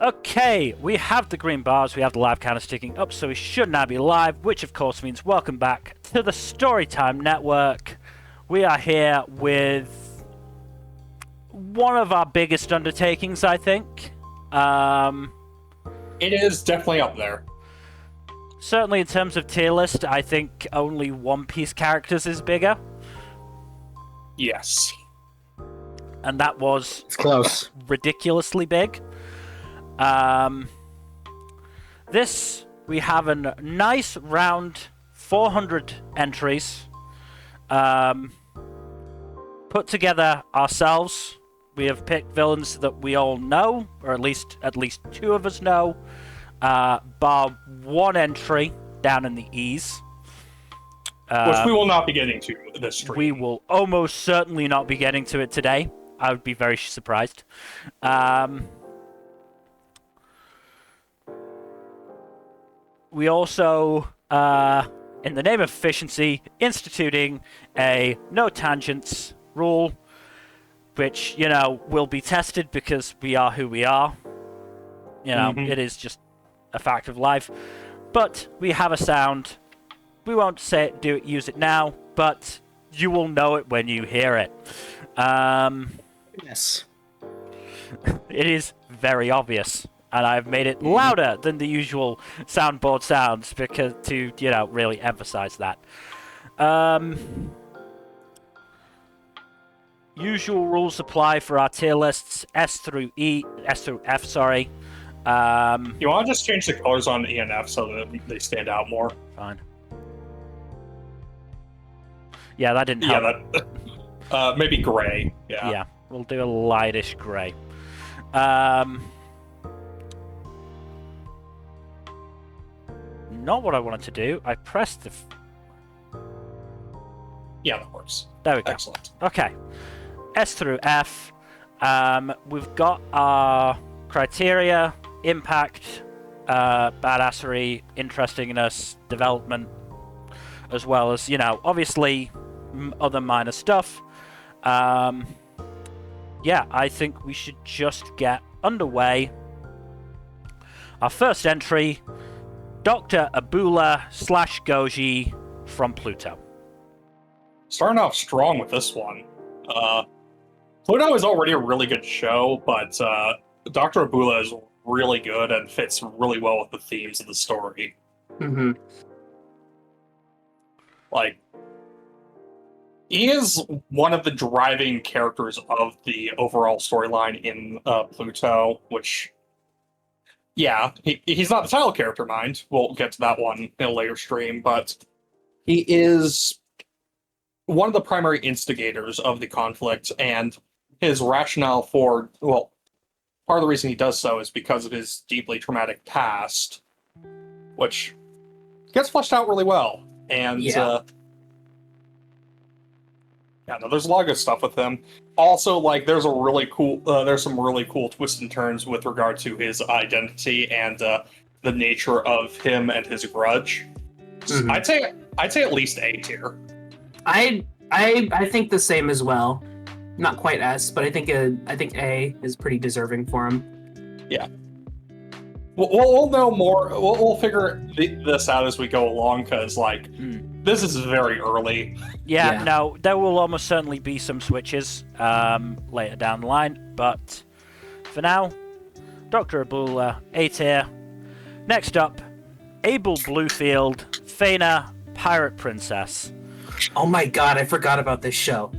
Okay, we have the green bars, we have the live counter sticking up, so we should now be live, which of course means welcome back to the Storytime Network. We are here with one of our biggest undertakings, I think. It is definitely up there. Certainly in terms of tier list, I think only One Piece characters is bigger. Yes. And that was It's close. ridiculously big. This, we have a nice round 400 entries put together ourselves. We have picked villains that we all know, or at least two of us know, bar one entry down in the E's. Which we will not be getting to this stream. We will almost certainly not be getting to it today. I would be very surprised. We also, in the name of efficiency, instituting a no tangents rule, which, you know, will be tested because we are who we are. You know, It is just a fact of life. But we have a sound. We won't use it now, but you will know it when you hear it. Yes. It is very obvious. And I've made it louder than the usual soundboard sounds because to, you know, really emphasize that. Usual rules apply for our tier lists, S through F, sorry. You want to just change the colors on E and F so that they stand out more? Fine. Yeah, that didn't help. Yeah, that, maybe gray. Yeah, we'll do a lightish gray. Not what I wanted to do. I pressed the... Yeah, that works. There we go. Excellent. Okay. S through F. We've got our criteria, impact, badassery, interestingness, development, as well as, you know, obviously other minor stuff. Yeah, I think we should just get underway. Our first entry, Dr. Abullah / Goji from Pluto. Starting off strong with this one. Pluto is already a really good show, but Dr. Abullah is really good and fits really well with the themes of the story. Mm-hmm. Like, he is one of the driving characters of the overall storyline in Pluto, which, yeah, he's not the title character, mind. We'll get to that one in a later stream, but he is one of the primary instigators of the conflict, and his rationale for, well, part of the reason he does so is because of his deeply traumatic past, which gets fleshed out really well. And, yeah, no, there's a lot of good stuff with him. Also, like, there's some really cool twists and turns with regard to his identity and the nature of him and his grudge. Mm-hmm. I'd say at least A tier. I think the same as well. Not quite S, but I think A is pretty deserving for him. Yeah. We'll know more. We'll figure this out as we go along, because, like, this is very early. Yeah, no, there will almost certainly be some switches later down the line, but for now, Dr. Abullah, A tier. Next up, Abel Bluefield, Fena, Pirate Princess. Oh my god, I forgot about this show.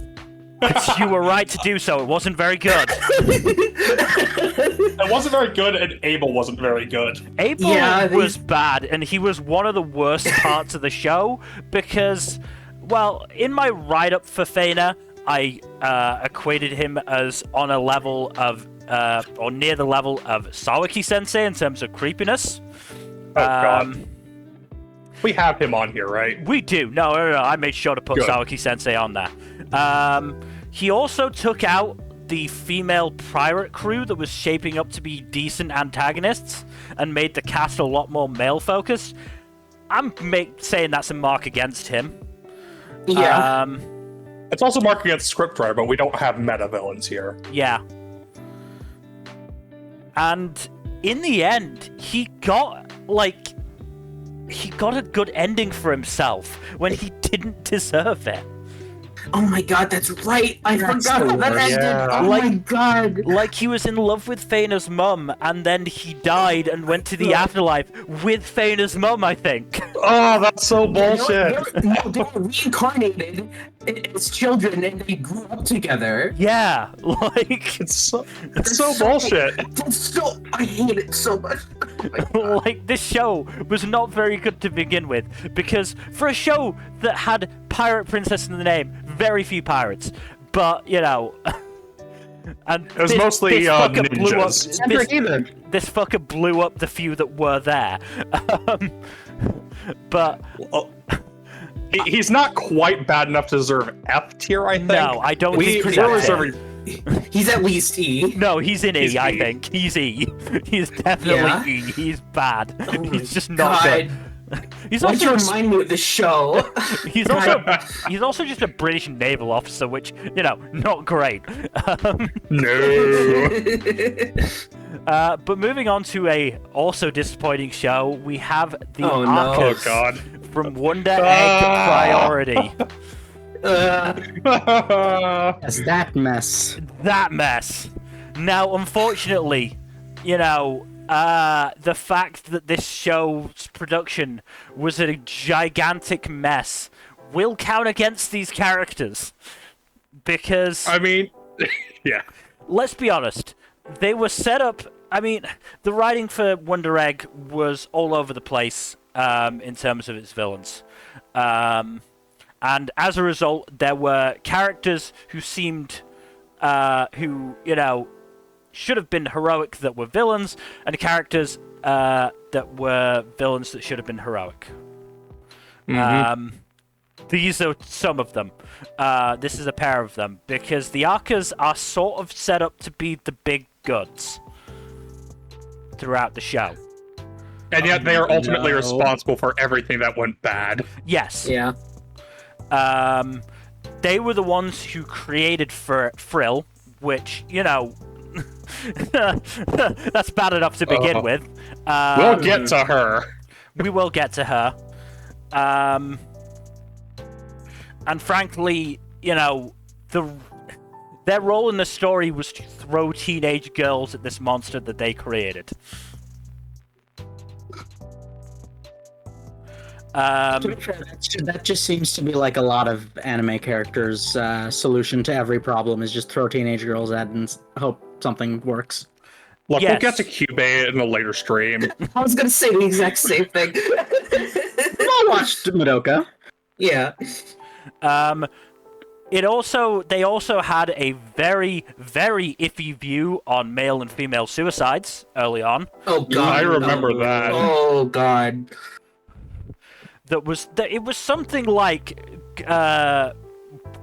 You were right to do so. It wasn't very good. It wasn't very good, and Abel wasn't very good. Abel was bad, and he was one of the worst parts of the show because, well, in my write-up for Fena, I equated him as on a level of, or near the level of Sawaki-sensei in terms of creepiness. Oh, God. We have him on here, right? We do. No, I made sure to put Sawaki-sensei on there. He also took out the female pirate crew that was shaping up to be decent antagonists and made the cast a lot more male-focused. I'm saying that's a mark against him. Yeah. It's also a mark against scriptwriter, but we don't have meta villains here. Yeah. And in the end, he got a good ending for himself when he didn't deserve it. Oh my god, that's right! I forgot how that ended! Yeah. Oh my god! Like, he was in love with Fena's mum, and then he died and went to the afterlife with Fena's mum, I think. Oh, that's so bullshit. They were reincarnated as children and they grew up together. Yeah, like... It's so bullshit. I hate it so much. Like, this show was not very good to begin with, because for a show that had Pirate Princess in the name, very few pirates, but, you know... And it was mostly ninjas. This fucker blew up the few that were there. But... He's not quite bad enough to deserve F tier, I think. No, I don't think he's reserving. He's at least E. No, he's in He's E, I E. think. He's E. He's definitely E. He's bad. He's just not good. He's Why'd you also remind me of the show? he's also just a British naval officer, which, you know, not great. No. But moving on to a also disappointing show, we have the Oh, no. Accas Oh, God. from Wonder Egg Priority. Yes, that mess. That mess. Now, unfortunately, you know, the fact that this show's production was a gigantic mess will count against these characters. Because, I mean, yeah. let's be honest, they were set up... I mean, the writing for Wonder Egg was all over the place in terms of its villains. And as a result, there were characters who seemed... who, you know... should have been heroic that were villains, and characters that were villains that should have been heroic. These are some of them. This is a pair of them, because the Accas are sort of set up to be the big guns throughout the show. And yet they are ultimately no. responsible for everything that went bad. Yes. Yeah. They were the ones who created Frill, which, you know... that's bad enough to begin with. We'll get to her. We will get to her. And frankly, you know, their role in the story was to throw teenage girls at this monster that they created. To be fair, that just seems to be like a lot of anime characters' solution to every problem is just throw teenage girls at and hope something works. Look, Yes. we'll get to Cubase in a later stream. I was gonna say the exact same thing. I watched Madoka. Yeah. They also had a very, very iffy view on male and female suicides early on. Oh god. I remember that. Oh god. It was something like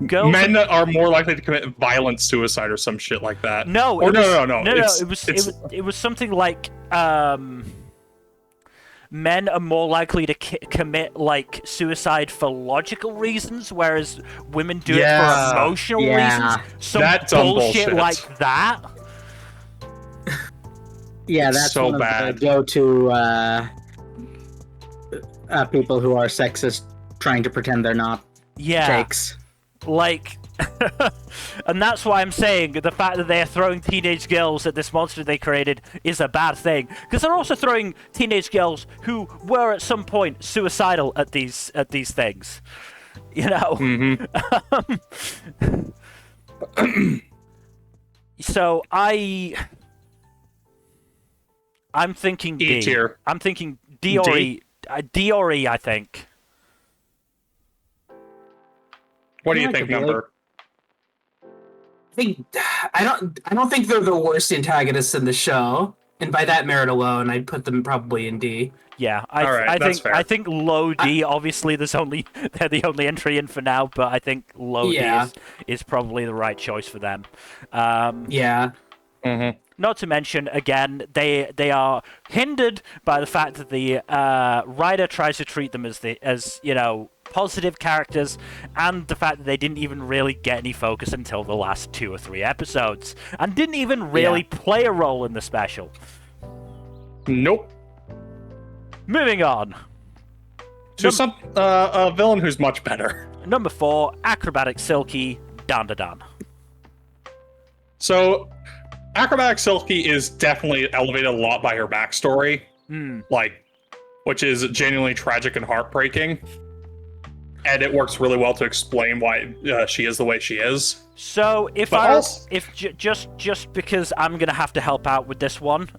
girls. Men are more likely to commit violent suicide or some shit like that. No, Or it was, no. No, it was something like men are more likely to commit like suicide for logical reasons, whereas women do it for emotional reasons. Some That's some bullshit bullshit. like that. Yeah, It's that's so one of bad. the go-to people who are sexist trying to pretend they're not Yeah, takes. like, and that's why I'm saying the fact that they are throwing teenage girls at this monster they created is a bad thing, because they're also throwing teenage girls who were at some point suicidal at these things, you know. So I'm thinking D. E tier. I'm thinking D or E. D or E, I think. What do you I think, could number? I don't think they're the worst antagonists in the show, and by that merit alone, I'd put them probably in D. Yeah, Alright, I that's think fair. I think low D. Obviously, they're the only entry in for now, but I think low Yeah. D is probably the right choice for them. Yeah. Not to mention, again, they are hindered by the fact that the writer tries to treat them as you know, positive characters, and the fact that they didn't even really get any focus until the last 2 or 3 episodes, and didn't even really play a role in the special. Nope. Moving on. To a villain who's much better. Number 4, Acrobatic Silky, Dandadan. So, Acrobatic Silky is definitely elevated a lot by her backstory, which is genuinely tragic and heartbreaking, and it works really well to explain why she is the way she is. So, just because I'm gonna have to help out with this one,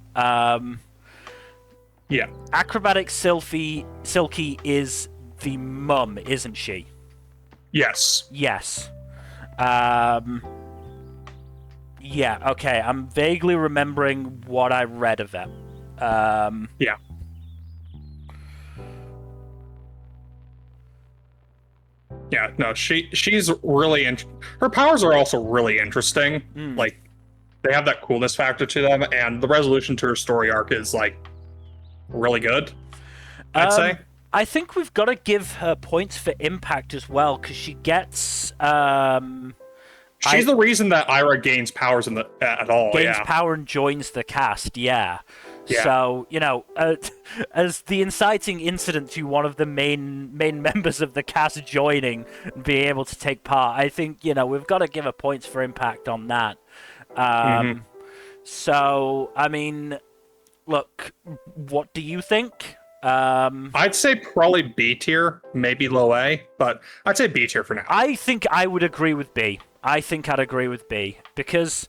yeah, Acrobatic Silky is the mum, isn't she? Yes. Yes. Yeah, okay, I'm vaguely remembering what I read of it. Yeah. Yeah, no, she's really... her powers are also really interesting. Like, they have that coolness factor to them, and the resolution to her story arc is, like, really good, I'd say. I think we've got to give her points for impact as well, because she gets... She's the reason that Ira gains powers at all. Gains power and joins the cast, yeah. So, you know, as the inciting incident to one of the main members of the cast joining and being able to take part, I think, you know, we've got to give her points for impact on that. So, I mean, look, what do you think? I'd say probably B tier, maybe low A, but I'd say B tier for now. I think I would agree with B. I think I'd agree with B, because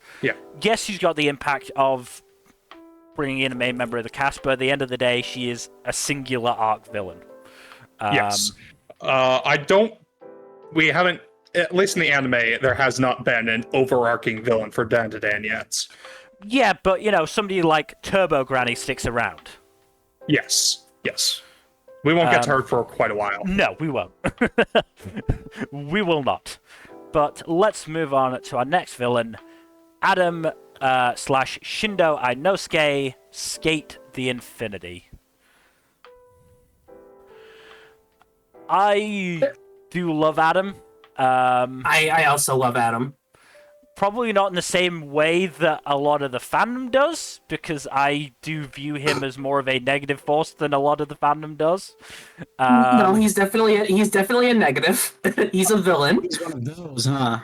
yes, she's got the impact of bringing in a main member of the cast, but at the end of the day, she is a singular arc villain. Yes. We haven't, at least in the anime, there has not been an overarching villain for Dandadan yet. Yeah, but, you know, somebody like Turbo Granny sticks around. Yes. We won't get to her for quite a while. No, we won't. We will not. But let's move on to our next villain, Adam / Shindo Ainosuke, Skate the Infinity. I do love Adam. I also love Adam. Probably not in the same way that a lot of the fandom does, because I do view him as more of a negative force than a lot of the fandom does. No, he's definitely a negative. He's a villain. He's one of those, huh?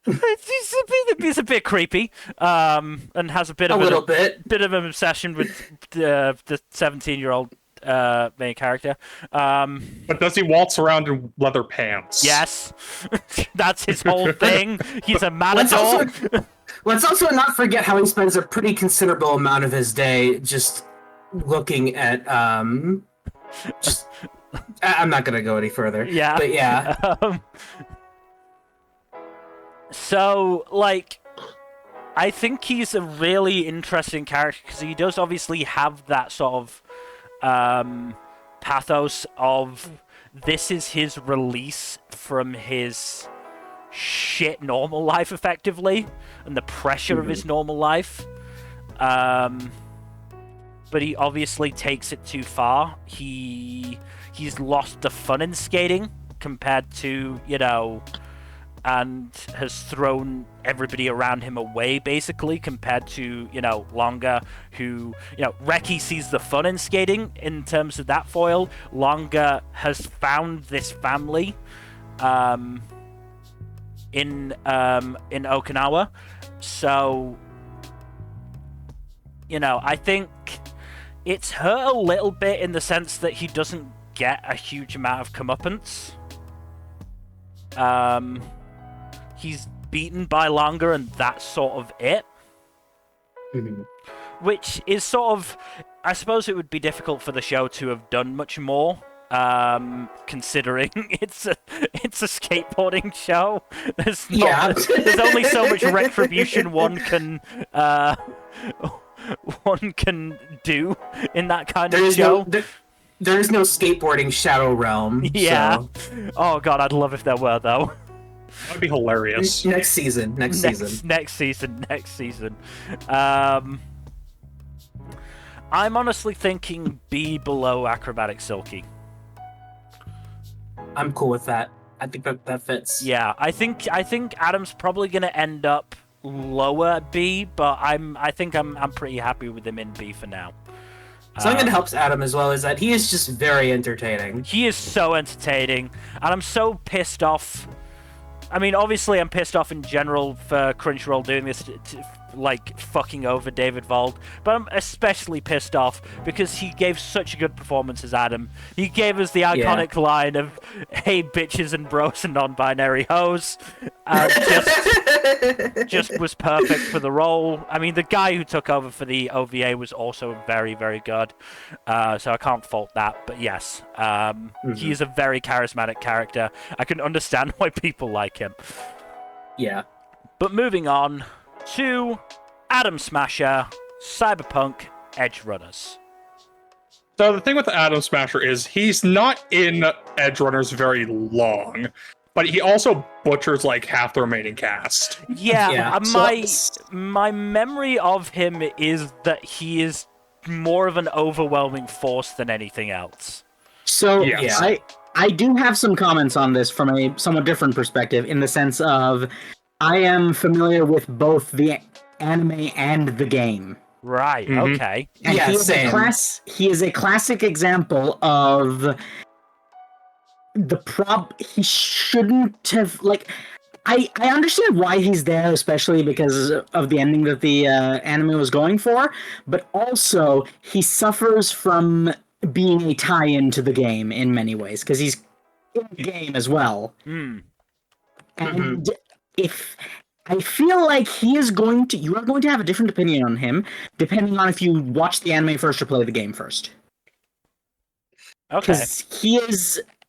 He's a bit creepy, and has a bit of an obsession with the 17-year-old main character. But does he waltz around in leather pants? Yes, that's his whole thing. He's a matador. Let's also not forget how he spends a pretty considerable amount of his day just looking at I'm not gonna go any further. Yeah, but yeah. So, like, I think he's a really interesting character because he does obviously have that sort of pathos of this is his release from his shit normal life, effectively, and the pressure of his normal life. But he obviously takes it too far. He's lost the fun in skating compared to, you know, and has thrown everybody around him away, basically, compared to, you know, Longa, who, you know, Reki sees the fun in skating in terms of that foil. Longa has found this family in Okinawa. So, you know, I think it's hurt a little bit in the sense that he doesn't get a huge amount of comeuppance. He's beaten by Longa, and that's sort of it. Which is sort of... I suppose it would be difficult for the show to have done much more, considering it's a skateboarding show. There's only so much retribution one can do in that kind of show. There is no skateboarding Shadow Realm. Yeah. So. Oh god, I'd love if there were, though. That'd be hilarious. Next season. I'm honestly thinking B below Acrobatic Silky. I'm cool with that. I think that fits. Yeah, I think Adam's probably gonna end up lower B, but I think I'm pretty happy with him in B for now. Something that helps Adam as well is that he is just very entertaining. He is so entertaining, and I'm so pissed off. I mean, obviously, I'm pissed off in general for Crunchyroll doing this, like, fucking over David Vold, but I'm especially pissed off because he gave such a good performance as Adam. He gave us the iconic line of, "Hey, bitches and bros and non-binary hoes," just was perfect for the role. I mean, the guy who took over for the OVA was also very, very good, so I can't fault that, but yes, he is a very charismatic character. I can understand why people like him. Yeah. But moving on to Atom Smasher, Cyberpunk, Edgerunners. So the thing with Atom Smasher is he's not in Edgerunners very long, but he also butchers like half the remaining cast. Yeah. My memory of him is that he is more of an overwhelming force than anything else. So Yes. I do have some comments on this from a somewhat different perspective, in the sense of I am familiar with both the anime and the game. Right, Mhm. okay. And Yeah, he is same. he is a classic example of he shouldn't have, like, I understand why he's there, especially because of the ending that the anime was going for, but also he suffers from being a tie-in to the game in many ways, because he's in the game as well. And if I feel like you are going to have a different opinion on him, depending on if you watch the anime first or play the game first. Okay.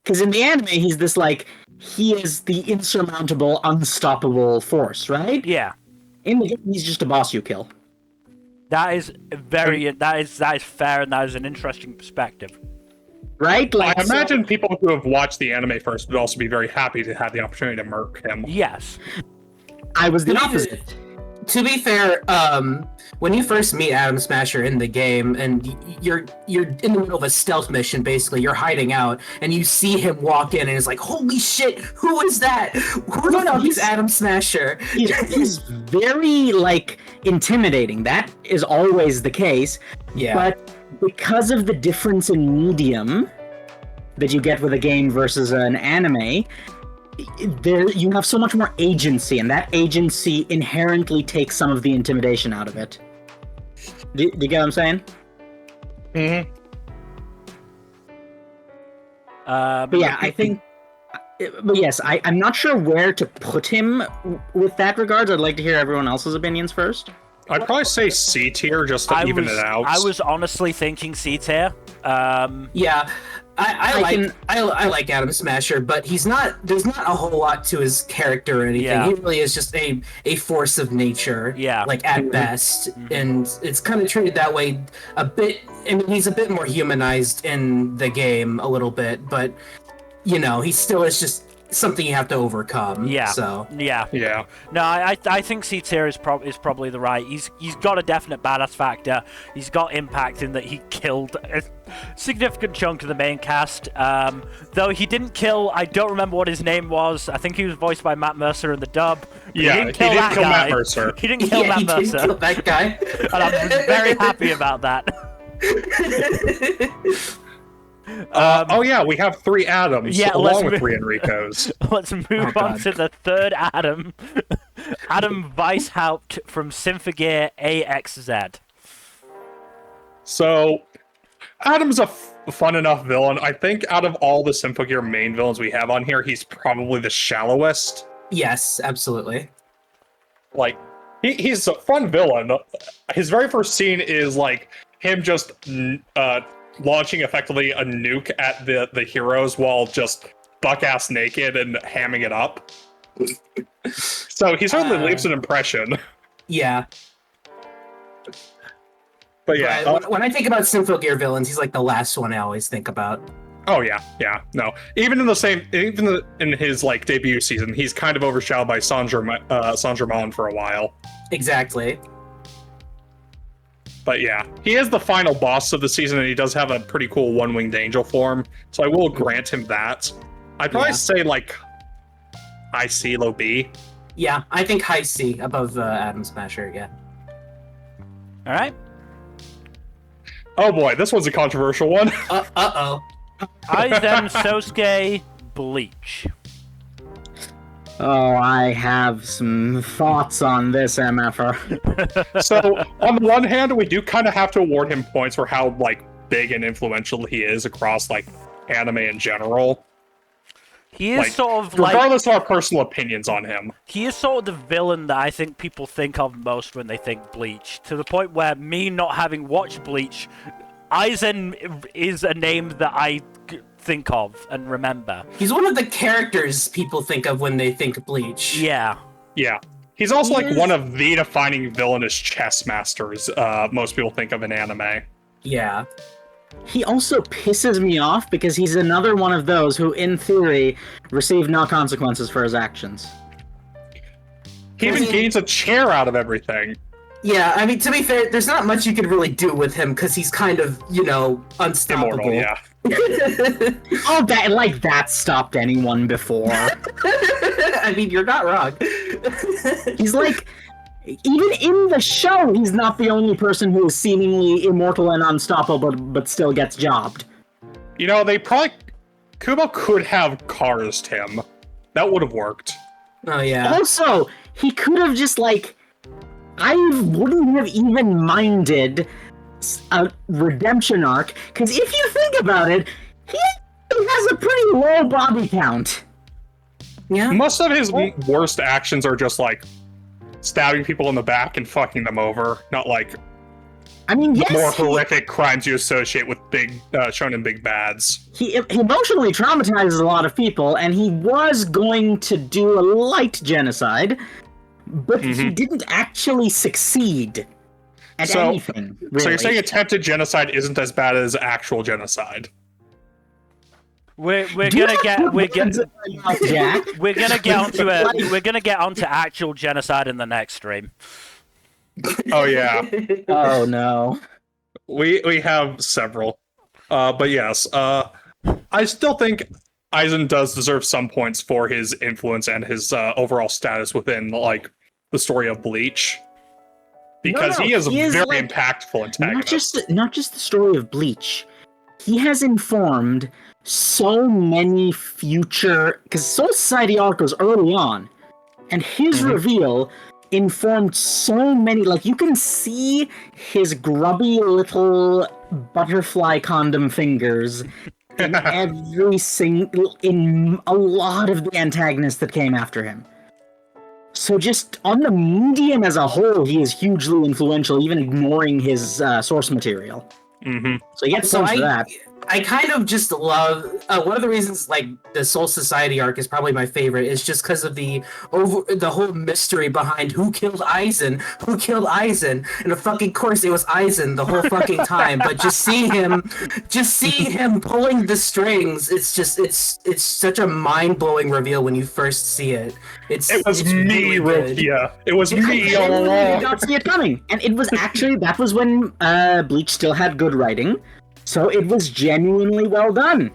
Because in the anime, he's this, like, he is the insurmountable, unstoppable force, right? Yeah. In the game, he's just a boss you kill. That is that is fair, and that is an interesting perspective. Right? Like, I imagine people who have watched the anime first would also be very happy to have the opportunity to murk him. Yes. I was the opposite. To be fair, when you first meet Atom Smasher in the game, and you're in the middle of a stealth mission, basically, you're hiding out, and you see him walk in, and it's like, holy shit, who is that? Who the fuck is Atom Smasher? He's very, like, intimidating. That is always the case. Yeah. But because of the difference in medium that you get with a game versus an anime, you have so much more agency, and that agency inherently takes some of the intimidation out of it. Do you get what I'm saying? Mm-hmm. But yeah, I think. But yes, I'm not sure where to put him with that regards. I'd like to hear everyone else's opinions first. I'd probably say C tier just to even it out. I was honestly thinking C tier. Yeah, I like Atom Smasher, but there's not a whole lot to his character or anything. Yeah. He really is just a force of nature. Yeah. Like at best, and it's kind of treated that way a bit. I mean, he's a bit more humanized in the game a little bit, but you know, he still is just something you have to overcome. Yeah. So Yeah. Yeah. No, I think C tier is probably the right. He's got a definite badass factor. He's got impact in that he killed a significant chunk of the main cast. Though he didn't kill, I don't remember what his name was. I think he was voiced by Matt Mercer in the dub. But Yeah, he didn't kill that guy. Matt Mercer. He didn't kill Matt he Mercer, didn't kill that guy. and I'm very happy about that. Oh yeah, we have 3 Adams along with 3 Enricos. Let's move on to the third Adam. Adam Weishaupt from Symphogear AXZ. So, Adam's a fun enough villain. I think out of all the Symphogear main villains we have on here, he's probably the shallowest. Yes, absolutely. Like, he's a fun villain. His very first scene is like him just launching effectively a nuke at the heroes while just buck-ass naked and hamming it up. So he certainly leaves an impression. Yeah. But yeah. When I think about Symphogear villains, he's like the last one I always think about. Oh yeah, no. Even in his like debut season, he's kind of overshadowed by Saint-Germain for a while. Exactly. But yeah, he is the final boss of the season, and he does have a pretty cool one-winged angel form, so I will grant him that. I'd probably say, like, high C, low B. Yeah, I think high C above Atom Smasher, yeah. All right. Oh boy, this one's a controversial one. Uh-oh. Aizen, Sousuke, Bleach. Oh, I have some thoughts on this, MFR. So, on the one hand, we do kind of have to award him points for how, like, big and influential he is across, like, anime in general. He is Like, sort of like... regardless of our personal opinions on him. He is sort of the villain that I think people think of most when they think Bleach. To the point where me not having watched Bleach, Aizen is a name that I think of and remember. He's one of the characters people think of when they think Bleach. Yeah. Yeah. He's also, like, one of the defining villainous chess masters most people think of in anime. Yeah. He also pisses me off because he's another one of those who, in theory, receive no consequences for his actions. He even gains a chair out of everything. Yeah, I mean, to be fair, there's not much you could really do with him because he's kind of, unstoppable. Immortal, yeah. Oh, that stopped anyone before. I mean, you're not wrong. He's like, even in the show, he's not the only person who is seemingly immortal and unstoppable, but still gets jobbed. You know, Kubo could have carsed him. That would have worked. Oh, yeah. Also, he could have just, I wouldn't have even minded a redemption arc, because if you think about it, he has a pretty low body count. Yeah. Most of his worst actions are just, stabbing people in the back and fucking them over, not, I mean, yes, more horrific crimes you associate with shonen big bads. He emotionally traumatizes a lot of people, and he was going to do a light genocide, but he didn't actually succeed at anything. Really. So you're saying attempted genocide isn't as bad as actual genocide? We're gonna get onto actual genocide in the next stream. Oh yeah. Oh no. We have several. But yes, I still think Aizen does deserve some points for his influence and his overall status within the story of Bleach. Because he is a very impactful antagonist. Not just the story of Bleach. He has informed so many future, because Soul Society arc was early on, and his reveal informed so many, you can see his grubby little butterfly condom fingers in in a lot of the antagonists that came after him. So just on the medium as a whole, he is hugely influential, even ignoring his source material. So he gets points for that. I kind of just love one of the reasons the Soul Society arc is probably my favorite is just because of the whole mystery behind who killed Aizen, and of fucking course it was Aizen the whole fucking time. But just seeing him pulling the strings, it's such a mind blowing reveal when you first see it. It was me, Rokia. It was me all along. You got to see it coming, and it was actually that was when Bleach still had good writing. So it was genuinely well done.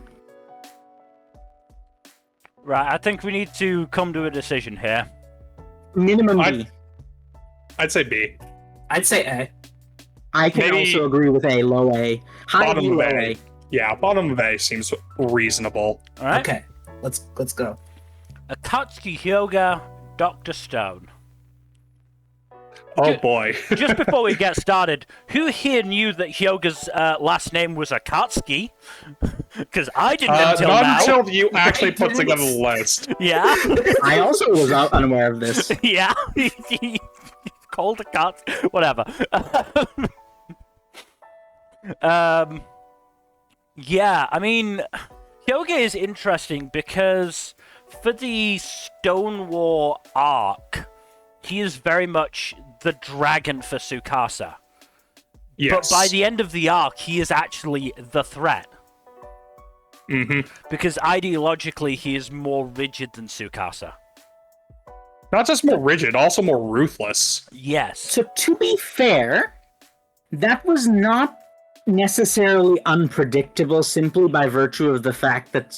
Right, I think we need to come to a decision here. Minimum B. I'd say B. I'd say A. I can also agree with A, low A. High B, low A. Yeah, bottom of A seems reasonable. All right. Okay, let's go. Akatsuki, Hyouga, Dr. Stone. Oh boy. Just before we get started, who here knew that Hyouga's last name was Akatsuki? Because I didn't until now. Not until you actually put together the list. Yeah. I also was unaware of this. Yeah. Called Akatsuki. Whatever. Yeah, I mean, Hyouga is interesting because for the Stone War arc, he is very much the dragon for Tsukasa. Yes. But by the end of the arc, he is actually the threat. Because ideologically, he is more rigid than Tsukasa. Not just more rigid, also more ruthless. Yes. So to be fair, that was not necessarily unpredictable simply by virtue of the fact that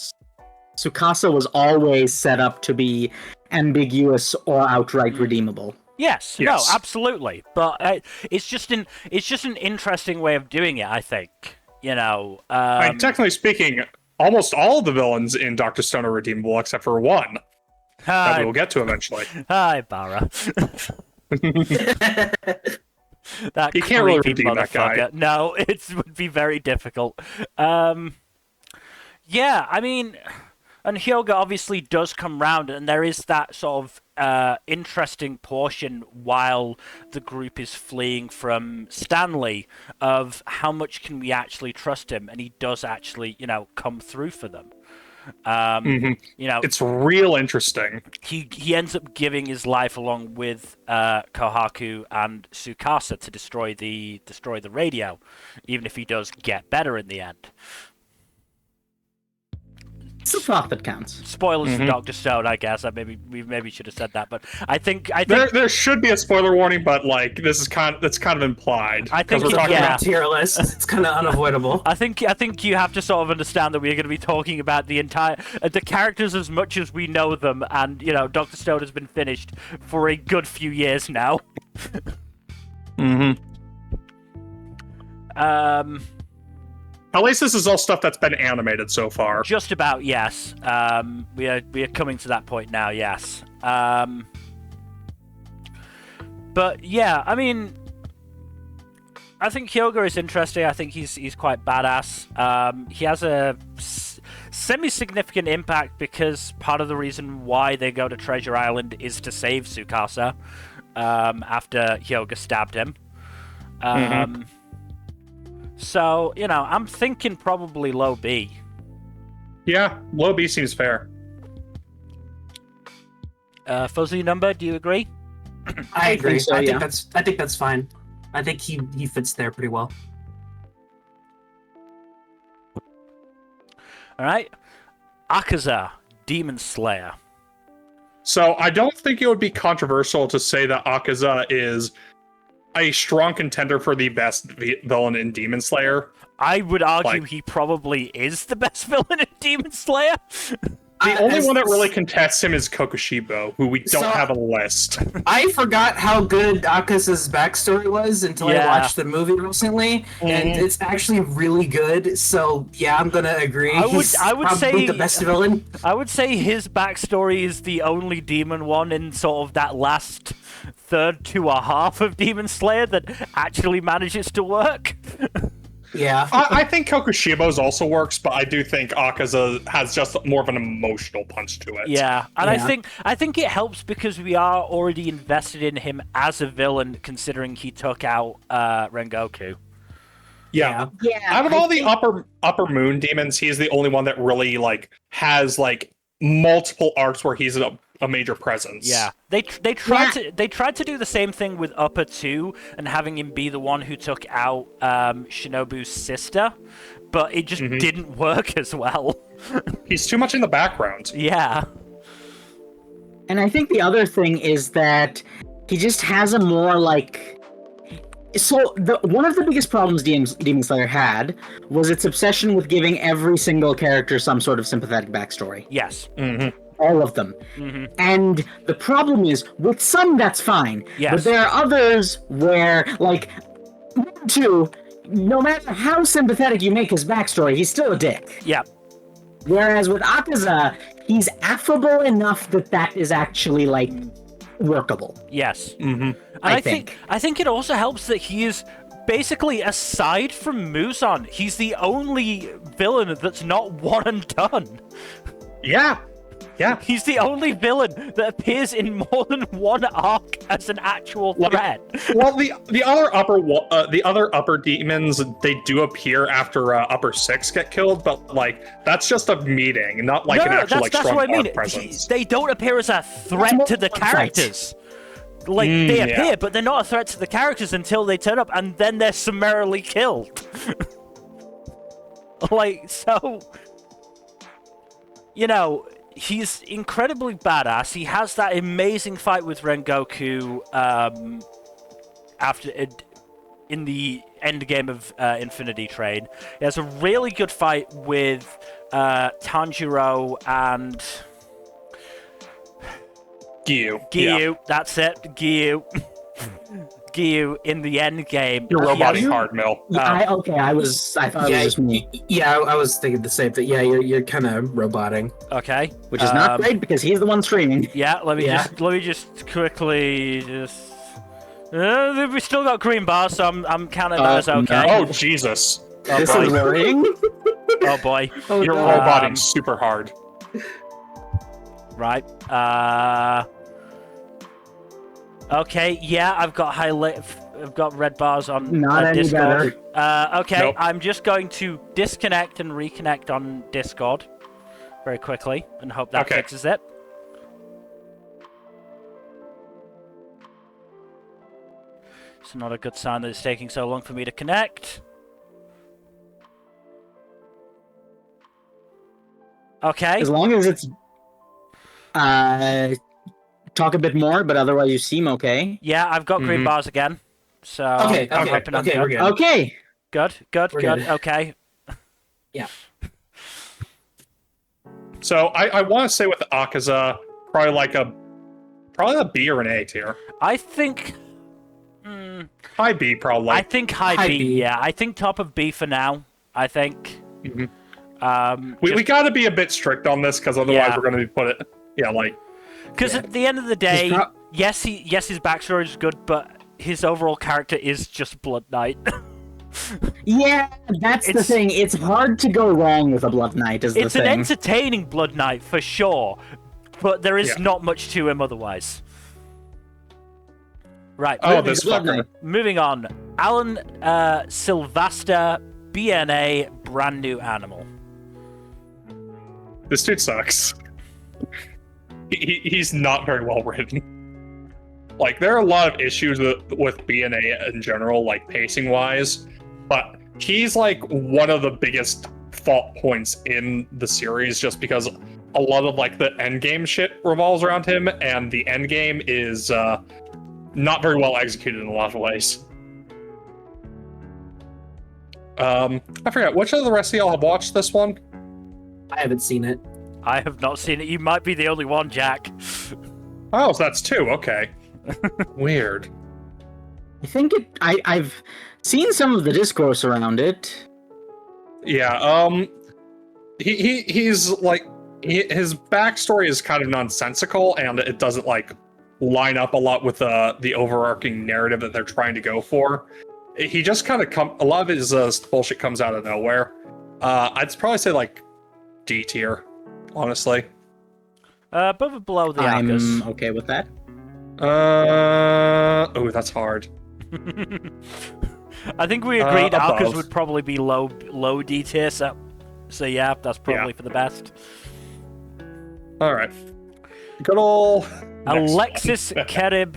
Tsukasa was always set up to be ambiguous or outright redeemable. Yes, Yes. no, absolutely. But it's just an interesting way of doing it, I think. You know, technically speaking, almost all of the villains in Dr. Stone are redeemable except for one that we will get to eventually. Hi, Barra. That You can't really creepy redeem that guy. motherfucker. No, it would be very difficult. Yeah, I mean, and Hyouga obviously does come round, and there is that sort of interesting portion while the group is fleeing from Stanley of how much can we actually trust him, and he does actually, you know, come through for them. You know, It's real interesting. he ends up giving his life along with Kohaku and Tsukasa to destroy the radio, even if he does get better in the end. It's the thought that counts. Spoilers for Dr. Stone, I guess. We maybe should have said that, but I think There should be a spoiler warning, but like that's kind of implied. I think we're talking yeah. about Tier list. It's kind of unavoidable. I think you have to sort of understand that we're going to be talking about the entire the characters as much as we know them, and you know, Dr. Stone has been finished for a good few years now. At least this is all stuff that's been animated so far. Just about, yes. We are coming to that point now, yes. But yeah, I mean, I think Hyouga is interesting. I think he's quite badass. He has a semi-significant impact because part of the reason why they go to Treasure Island is to save Tsukasa after Hyouga stabbed him. So, you know, I'm thinking probably low B. Yeah, low B seems fair. Fuzzy number, do you agree? I agree. think so, I yeah. think that's fine. I think he fits there pretty well. All right. Akaza, Demon Slayer. So I don't think it would be controversial to say that Akaza is a strong contender for the best villain in Demon Slayer. I would argue Like- he probably is the best villain in Demon Slayer. The only one that really contests him is Kokushibo, who we don't have a list. I forgot how good Akasa's backstory was until Yeah. I watched the movie recently, and it's actually really good. So yeah, I'm gonna agree. I would He's probably say- the best villain. I would say his backstory is the only demon one in sort of that last third to a half of Demon Slayer that actually manages to work. Yeah. I think Kokushibo's also works, but I do think Akaza has just more of an emotional punch to it. Yeah, and Yeah. I think it helps because we are already invested in him as a villain, considering he took out Rengoku. Yeah. Yeah. Out of all the upper moon demons, he's the only one that really has multiple arcs where he's a major presence. Yeah, they tried to do the same thing with Upper 2 and having him be the one who took out Shinobu's sister, but it just didn't work as well. He's too much in the background. Yeah. And I think the other thing is that he just has a more one of the biggest problems Demon Slayer had was its obsession with giving every single character some sort of sympathetic backstory. Yes. All of them. And the problem is, with some that's fine. Yes. But there are others where, two, no matter how sympathetic you make his backstory, he's still a dick. Yeah. Whereas with Akaza, he's affable enough that is actually, workable. Yes. I I think. think it also helps that he is basically, aside from Muzan, he's the only villain that's not one and done. Yeah. Yeah. He's the only villain that appears in more than one arc as an actual threat. Well, the other upper demons, they do appear after upper 6 get killed, but that's just a meeting, not an actual that's strong what I mean. arc presence. They don't appear as a threat to the characters. They appear, but they're not a threat to the characters until they turn up, and then they're summarily killed. So, you know, he's incredibly badass. He has that amazing fight with Rengoku in the end game of Infinity Train. He has a really good fight with Tanjiro and Gyu. Gyu, that's it. Gyu. Gyu in the end game. Your robot Yes. hard mill. I thought it was just me, I was thinking the same thing. Yeah, you're kind of roboting. Okay. which is not great because he's the one streaming. Yeah, let me just quickly we still got green bars, so I'm counting that as okay. Oh, Jesus. This is worrying. Oh boy. You're roboting super hard. Right. Okay, yeah, I've got red bars on Not any Discord. Okay, Nope. I'm just going to disconnect and reconnect on Discord very quickly and hope that fixes it. It's not a good sign that it's taking so long for me to connect. Okay. As long as it's talk a bit more, but otherwise you seem okay. Yeah, I've got green bars again. So Okay, I'm hoping I'm good. we're good. Okay. Good. We're good. Okay. Yeah. So I want to say with Akaza, probably a B or an A tier. I think High B, probably. I think high High B, B. yeah. I think top of B for now. I think. We got to be a bit strict on this because otherwise we're going to be put it. Yeah, like. Because at the end of the day, yes, his backstory is good, but his overall character is just Blood Knight. Yeah, that's the thing. It's hard to go wrong with a Blood Knight. It's an entertaining Blood Knight for sure, but there is not much to him otherwise. Right. Oh, this Blood fucker. Knight. Moving on. Alan Sylvasta, BNA, brand new animal. This dude sucks. He's not very well written. Like, there are a lot of issues with BNA in general, like pacing-wise, but he's like one of the biggest fault points in the series just because a lot of like the endgame shit revolves around him, and the endgame is not very well executed in a lot of ways. I forget, which of the rest of y'all have watched this one? I haven't seen it. I have not seen it. You might be the only one, Jack. Oh, so that's two, okay. Weird. I think I've seen some of the discourse around it. Yeah, he's like, his backstory is kind of nonsensical, and it doesn't like line up a lot with the overarching narrative that they're trying to go for. He just kind of a lot of his bullshit comes out of nowhere. I'd probably say like D tier, honestly. Above or below the I'm Accas? okay with that. Oh, that's hard. I think we agreed above. Accas would probably be low D tier, so yeah, that's probably for the best. All right. Good ol' Alexis Kerib,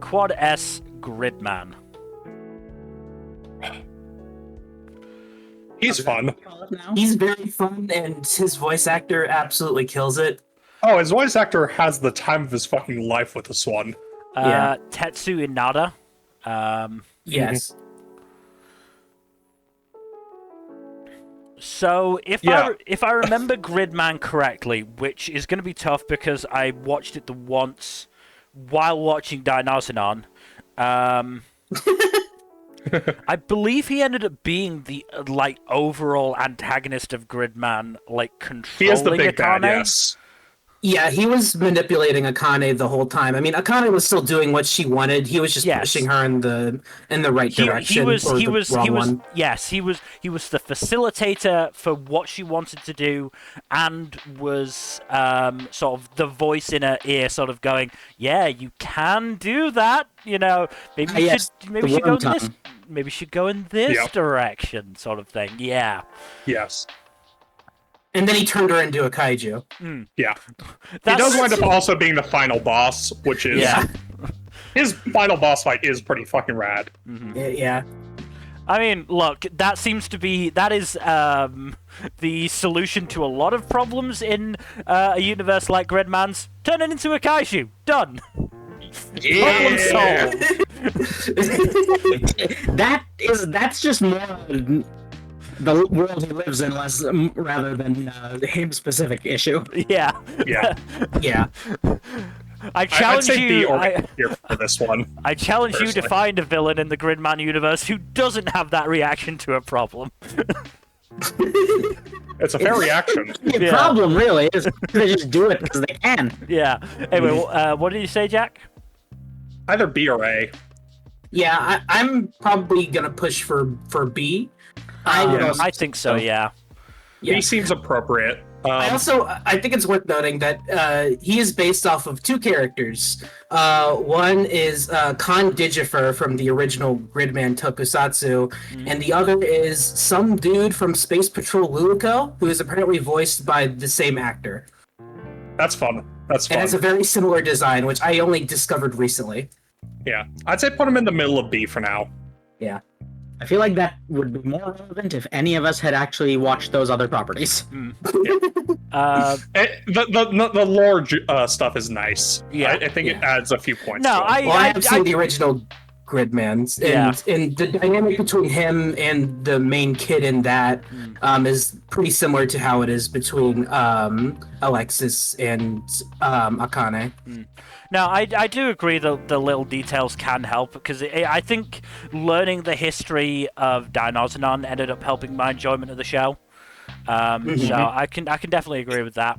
Quad S Gridman. He's fun. He's very fun, and his voice actor absolutely kills it. Oh, his voice actor has the time of his fucking life with this one. Tetsu Inada. Yes. So if I remember Gridman correctly, which is going to be tough because I watched it the once while watching Dandadan, I believe he ended up being the like overall antagonist of Gridman, like controlling He is the big Akane. bad, yes. Yeah, he was manipulating Akane the whole time. I mean, Akane was still doing what she wanted. He was just pushing her in the right direction. He was the wrong one. yes, he was the facilitator for what she wanted to do, and was sort of the voice in her ear, sort of going, "Yeah, you can do that. You know, maybe you should go in this. Maybe you should go in this direction, sort of thing." Yeah. Yes. And then he turned her into a kaiju. Yeah. He does wind up also being the final boss, which is... Yeah. His final boss fight is pretty fucking rad. Yeah. I mean, look, that is the solution to a lot of problems in a universe like Gridman's. Turn it into a kaiju. Done. Problem solved. That's just more the world he lives in, rather than him specific issue. Yeah. Yeah. Yeah. I I'd challenge say B you. or A tier for this one. I challenge you to personally. find a villain in the Gridman universe who doesn't have that reaction to a problem. It's a fair reaction. The Yeah. problem really is they just do it because they can. Yeah. Anyway, what did you say, Jack? Either B or A. Yeah, I'm probably gonna push for B. I think so. Yeah. Yeah. B seems appropriate. I think it's worth noting that he is based off of two characters. One is Khan Digifer from the original Gridman Tokusatsu, and the other is some dude from Space Patrol Luluko, who is apparently voiced by the same actor. That's fun. That's fun. And it's a very similar design, which I only discovered recently. Yeah, I'd say put him in the middle of B for now. Yeah. I feel like that would be more relevant if any of us had actually watched those other properties. The lore stuff is nice. Yeah. I think it adds a few points. No, to it. I have seen the original Gridmans, Yeah. and the dynamic between him and the main kid in that is pretty similar to how it is between Alexis and Akane. No, I do agree that the little details can help, because I think learning the history of Dandadan ended up helping my enjoyment of the show. So I can definitely agree with that.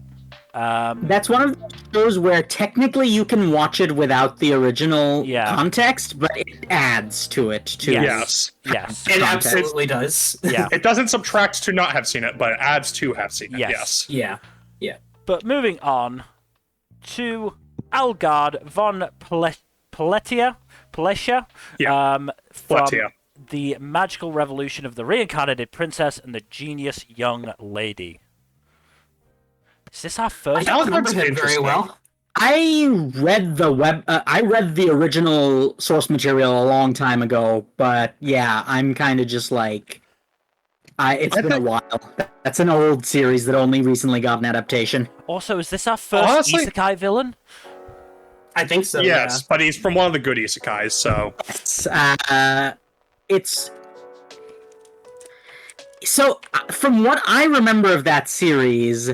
That's one of those shows where technically you can watch it without the original context, but it adds to it too. Yes. Yes. It Context. absolutely does. Yeah. It doesn't subtract to not have seen it, but it adds to have seen it. Yes. Yes. Yeah. But moving on to Algard von Palletia, Yeah. from Palletia. the magical revolution of the reincarnated princess and the genius young lady. Is this our I first? don't remember Algard's him very interesting. well. I read I read the original source material a long time ago, but yeah, I'm kind of just like, it's been a while. That's an old series that only recently got an adaptation. Also, is this our first Honestly- isekai villain? I think so. Yes, but he's from one of the good isekais, so It's so from what I remember of that series,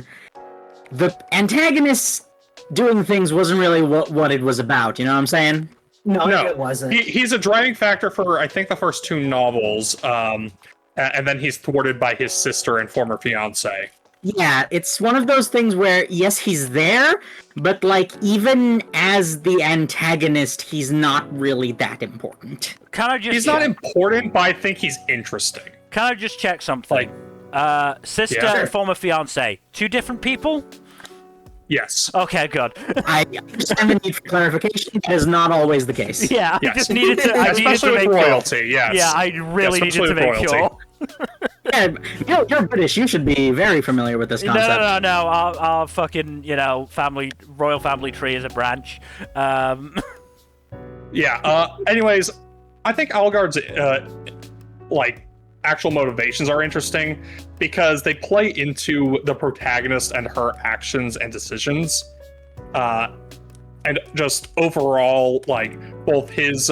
the antagonist doing things wasn't really what it was about. You know what I'm saying? No, No. it wasn't. he's a driving factor for I think the first two novels, and then he's thwarted by his sister and former fiance. Yeah, it's one of those things where, yes, he's there, but, like, even as the antagonist, he's not really that important. Can I just? He's not important, but I think he's interesting. Can I just check something? Sister Yeah. and former fiance, two different people? Yes. Okay, good. I understand the need for clarification. That is not always the case. Yeah, I Yes. just needed to. I needed Especially to with make sure. royalty, yes. Yeah, I really Yes, needed to make especially with sure. royalty. Yeah, you're British. You should be very familiar with this concept. No. Our fucking, royal family tree is a branch. Yeah. Anyways, I think Algard's actual motivations are interesting because they play into the protagonist and her actions and decisions, and just overall, both his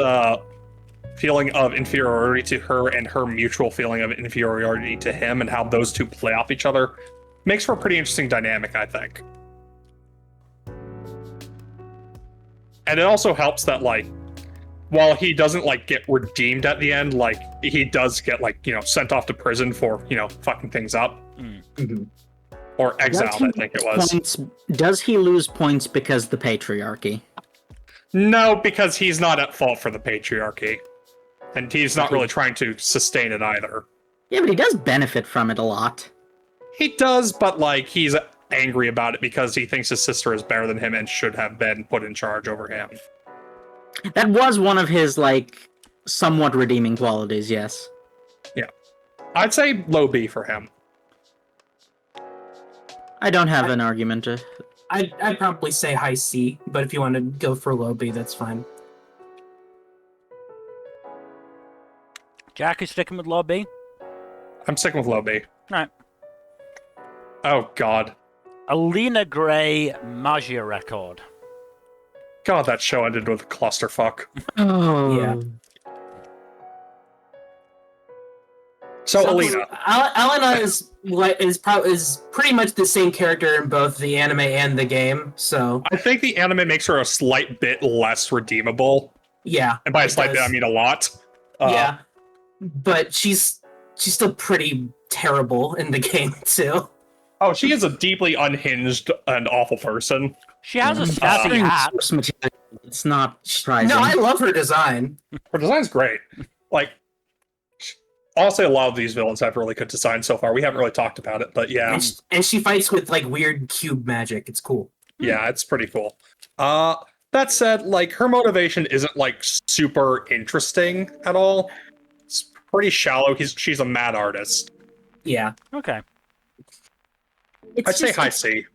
feeling of inferiority to her and her mutual feeling of inferiority to him, and how those two play off each other makes for a pretty interesting dynamic, I think. And it also helps that while he doesn't get redeemed at the end, he does get sent off to prison for fucking things up. Or exiled, I think it was. Does he lose points because the patriarchy? No, because he's not at fault for the patriarchy, and he's not really trying to sustain it either. Yeah, but he does benefit from it a lot. He does, but he's angry about it because he thinks his sister is better than him and should have been put in charge over him. That was one of his somewhat redeeming qualities. Yes. Yeah, I'd say low B for him. I don't have an argument. I'd probably say high C, but if you want to go for low B, that's fine. Jack is sticking with low B. I'm sticking with low B. Right. Oh God. Alina Gray Magia record. God, that show ended with a clusterfuck. Oh. Yeah. So Alina. Elena is pretty much the same character in both the anime and the game. So I think the anime makes her a slight bit less redeemable. yeah, And by a slight bit, I mean a lot. Yeah, but she's still pretty terrible in the game too. Oh, she is a deeply unhinged and awful person. She has a sassy hat. Source material. It's not surprising. No, I love her design. Her design's great. Like, honestly, a lot of these villains have really good design so far. We haven't really talked about it, but yeah. And she fights with like weird cube magic. It's cool. Yeah, it's pretty cool. That said, like, her motivation isn't like super interesting at all. It's pretty shallow. She's a mad artist. Yeah. Okay. I'd say high C.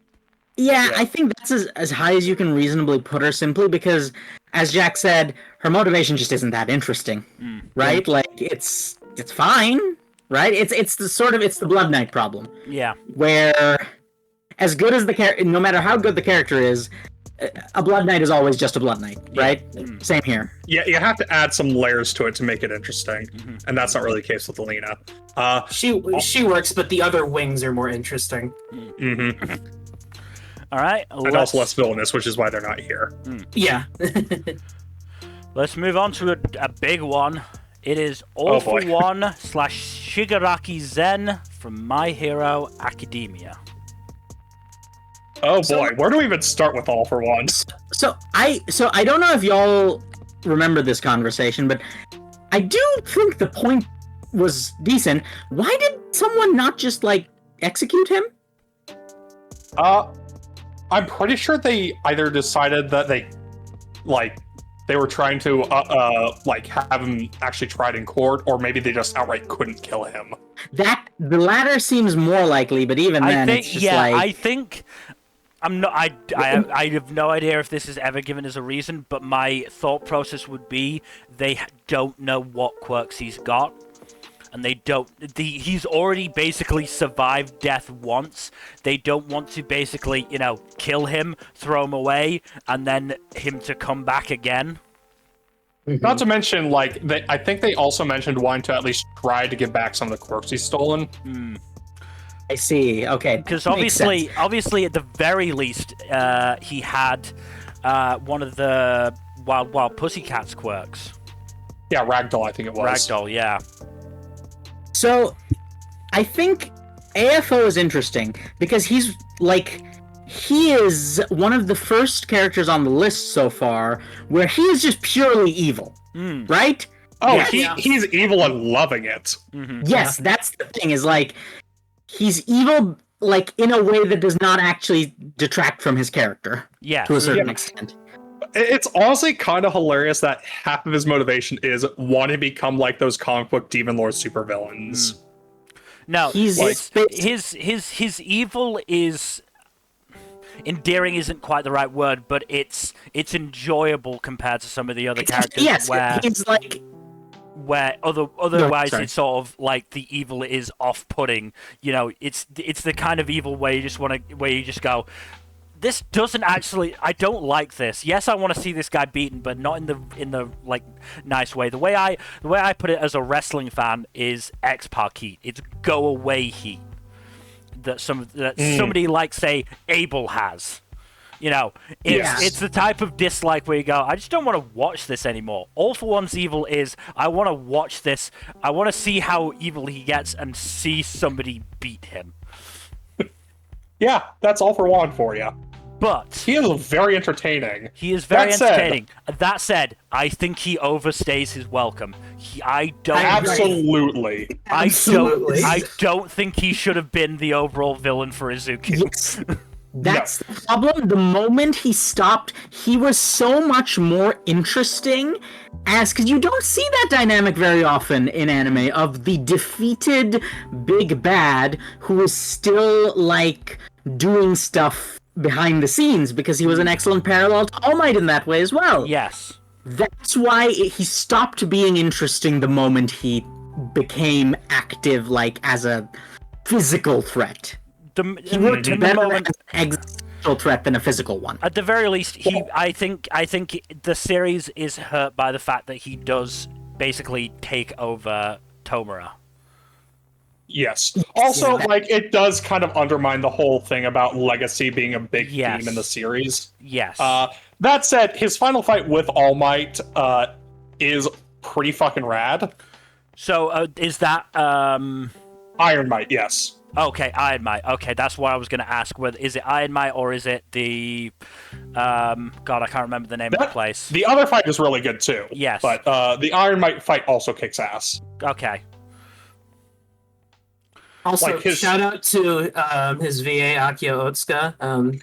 Yeah, Yeah. I think that's as high as you can reasonably put her, simply because, as Jack said, her motivation just isn't that interesting, right? Like, it's fine, right? It's the Blood Knight problem, Yeah. where as good as the character, no matter how good the character is, a Blood Knight is always just a Blood Knight, right? Same here. Yeah, you have to add some layers to it to make it interesting, and that's not really the case with Alina. She works, but the other wings are more interesting. All right. And also less villainous, which is why they're not here. Yeah. Let's move on to a big one. It is All for boy. One / Shigaraki Zen from My Hero Academia. Oh boy, where do we even start with All for One? So I don't know if y'all remember this conversation, but I do think the point was decent. Why did someone not just like execute him? I'm pretty sure they either decided that they were trying to like have him actually tried in court, or maybe they just outright couldn't kill him. That the latter seems more likely, but even then, it's just like I think I'm not. I have no idea if this is ever given as a reason, but my thought process would be they don't know what quirks he's got, and they don't. He's already basically survived death once. They don't want to basically, kill him, throw him away, and then him to come back again. Not to mention, I think they also mentioned wanting to at least try to get back some of the quirks he's stolen. I see. Okay, Because makes sense. obviously, at the very least, he had one of the Wild Pussycat's quirks. Yeah, Ragdoll, I think it was. Ragdoll, yeah. So, I think AFO is interesting because he is one of the first characters on the list so far where he is just purely evil, right? Oh, Yes. he's evil and loving it. Yes, that's the thing. Is he's evil, in a way that does not actually detract from his character. Yes. To a certain Yeah. extent. It's honestly kind of hilarious that half of his motivation is wanting to become like those comic book Demon Lord supervillains. No, He's his evil is endearing isn't quite the right word, but it's enjoyable compared to some of the other characters. Yes, where he's otherwise sorry. it's sort of like the evil is off-putting. It's the kind of evil where you just go, this doesn't actually. I don't like this. Yes, I want to see this guy beaten, but not in the nice way. The way I put it as a wrestling fan is X-Pac heat. It's go away heat. That somebody like say Abel has. It's the type of dislike where you go, I just don't want to watch this anymore. All for One's evil is, I want to watch this. I want to see how evil he gets and see somebody beat him. Yeah, that's All for One for you. But He is very entertaining. he is very That said- entertaining. That said, I think he overstays his welcome. I Absolutely. don't think he should have been the overall villain for Izuku. Yes. That's the problem. The moment he stopped, he was so much more interesting because you don't see that dynamic very often in anime of the defeated big bad who is still doing stuff behind the scenes, because he was an excellent parallel to All Might in that way as well. Yes. That's why he stopped being interesting the moment he became active as a physical threat. He worked better as an existential threat than a physical one. At the very least, I think the series is hurt by the fact that he does basically take over Tomura. Yes. Also, Yeah. like, it does kind of undermine the whole thing about legacy being a big Yes. theme in the series. Yes. That said, his final fight with All Might is pretty fucking rad. So is that Iron Might, yes. okay? Iron Might. Okay, that's what I was going to ask. Whether is it Iron Might or is it the God? I can't remember the name of the place. The other fight is really good too. Yes. But the Iron Might fight also kicks ass. Okay. Also, Like his- shout out to his VA Akio Otsuka,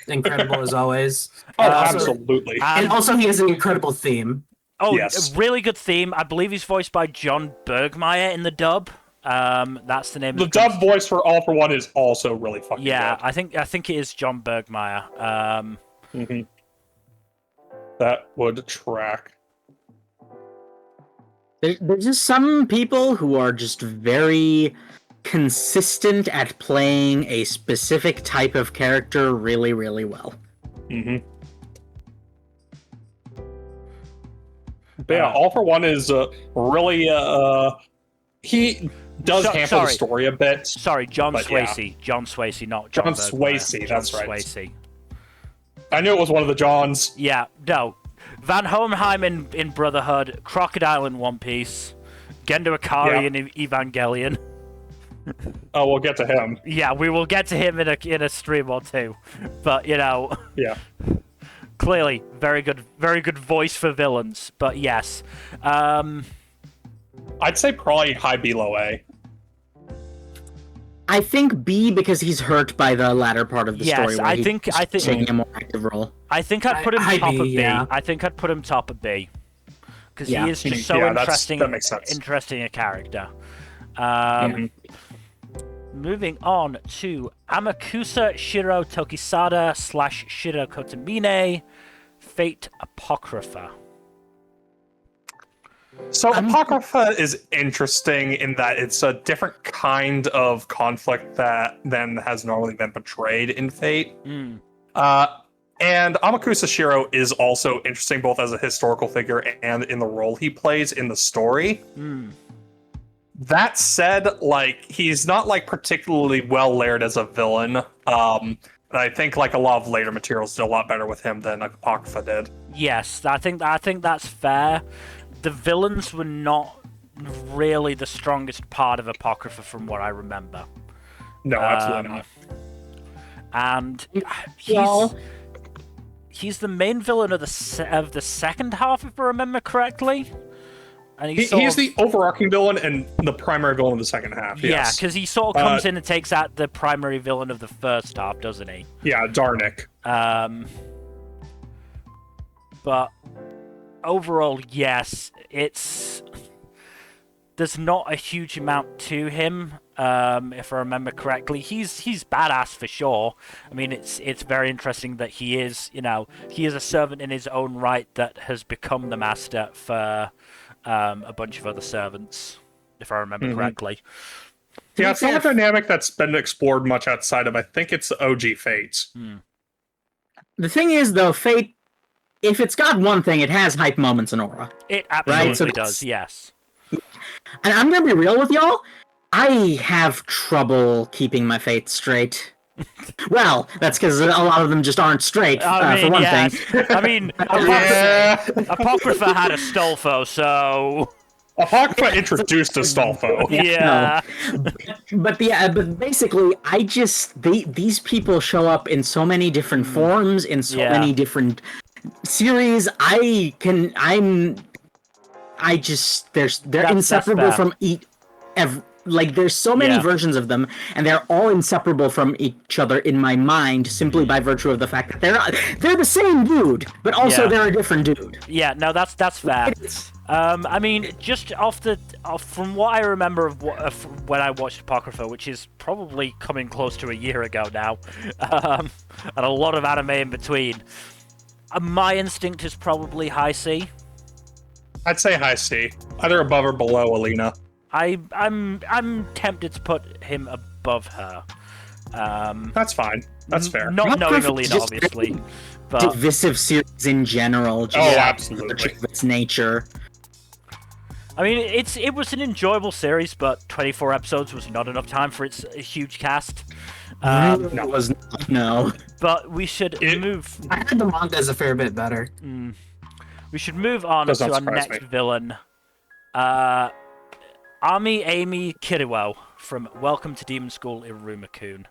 incredible as always. Oh, Also- absolutely. And also, he has an incredible theme. Oh, Yes. a really good theme. I believe he's voiced by John Bergmeyer in the dub. That's the name. The of dub voice for All for One is also really fucking Yeah, good. I think it is John Bergmeyer. Mhm. That would track. There's just some people who are just very consistent at playing a specific type of character really, really well. Mm-hmm. But yeah, All for One is really he does hamper the sorry. story a bit. Sorry, John But yeah. Swayze. John Swayze, not John John Bergmeyer. Swayze, John that's right. Swayze. I knew it was one of the Johns. Yeah, no. Van Hohenheim in Brotherhood, Crocodile in One Piece, Gendo Ikari in Evangelion. Oh, we'll get to him. Yeah, we will get to him in a stream or two. But yeah, clearly very good voice for villains. But yes, I'd say probably high B low A. I think B because he's hurt by the latter part of the Yes, story. Where I he's think- taking a more active role. I think I'd put him High top B, of B. yeah. I think I'd put him top of B because Yeah. he is just so Yeah, interesting. that makes sense. Interesting a character. Moving on to Amakusa Shiro Tokisada / Shiro Kotomine, Fate Apocrypha. So Apocrypha is interesting in that it's a different kind of conflict than has normally been portrayed in Fate. Mm. And Amakusa Shiro is also interesting both as a historical figure and in the role he plays in the story. Mm. That said, like, he's not like particularly well layered as a villain. I think like a lot of later materials did a lot better with him than Apocrypha did. Yes, I think that's fair. The villains were not really the strongest part of Apocrypha from what I remember. No, absolutely not. And Well- he's the main villain of the second half, if I remember correctly. And He's the overarching villain and the primary villain of the second half. Yeah, Yes. because he sort of comes in and takes out the primary villain of the first half, doesn't he? Yeah, Darnik. But overall, yes, there's not a huge amount to him. If I remember correctly, he's badass for sure. I mean, it's very interesting that he is a servant in his own right that has become the master for a bunch of other servants, if I remember correctly. Yeah, it's not a dynamic that's been explored much outside of, I think it's the OG Fates. The thing is, though, Fate, if it's got one thing, it has hype moments and aura. It absolutely so does, yes. And I'm gonna be real with y'all. I have trouble keeping my Fate straight. Well, that's because a lot of them just aren't straight, for one thing. I mean, Yeah. Apocrypha had a Stolfo, so Apocrypha introduced Astolfo. yeah. But basically, these people show up in so many different forms, in so Yeah. many different series. They're inseparable fair. from there's so many Yeah. versions of them, and they're all inseparable from each other in my mind, simply by virtue of the fact that they're the same dude, but also Yeah. they're a different dude. Yeah, no, that's fair. I mean, just from what I remember of when I watched Apocrypha, which is probably coming close to a year ago now, and a lot of anime in between, my instinct is probably high C. I'd say high C, either above or below Alina. I'm tempted to put him above her. That's fine. That's fair. Not knowing Apocrypha Alina, just- obviously, but Divisive series in general, just Oh, by absolutely. virtue of its nature. I mean, it was an enjoyable series, but 24 episodes was not enough time for its huge cast. No, it was not, no. But we should move. I heard the manga is a fair bit better. We should move on Does to not our surprise next me. villain. Ami Amy Kiriwo from Welcome to Demon School Iruma-kun.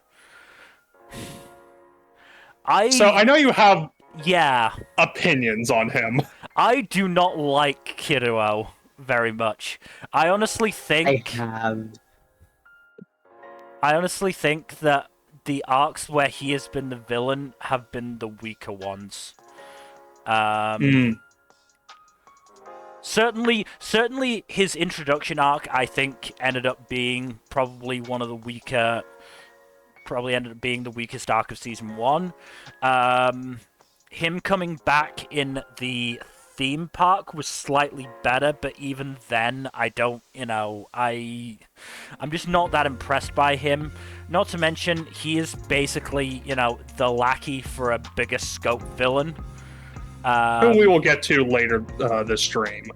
So I know you have Yeah. opinions on him. I do not like Kiriwo very much. I honestly think that the arcs where he has been the villain have been the weaker ones. Certainly his introduction arc, I think, ended up being probably one of the weaker. Probably ended up being the weakest arc of season 1. Him coming back in the theme park was slightly better, but even then, I don't, I'm just not that impressed by him. Not to mention, he is basically, the lackey for a bigger scope villain. Who we will get to later this stream.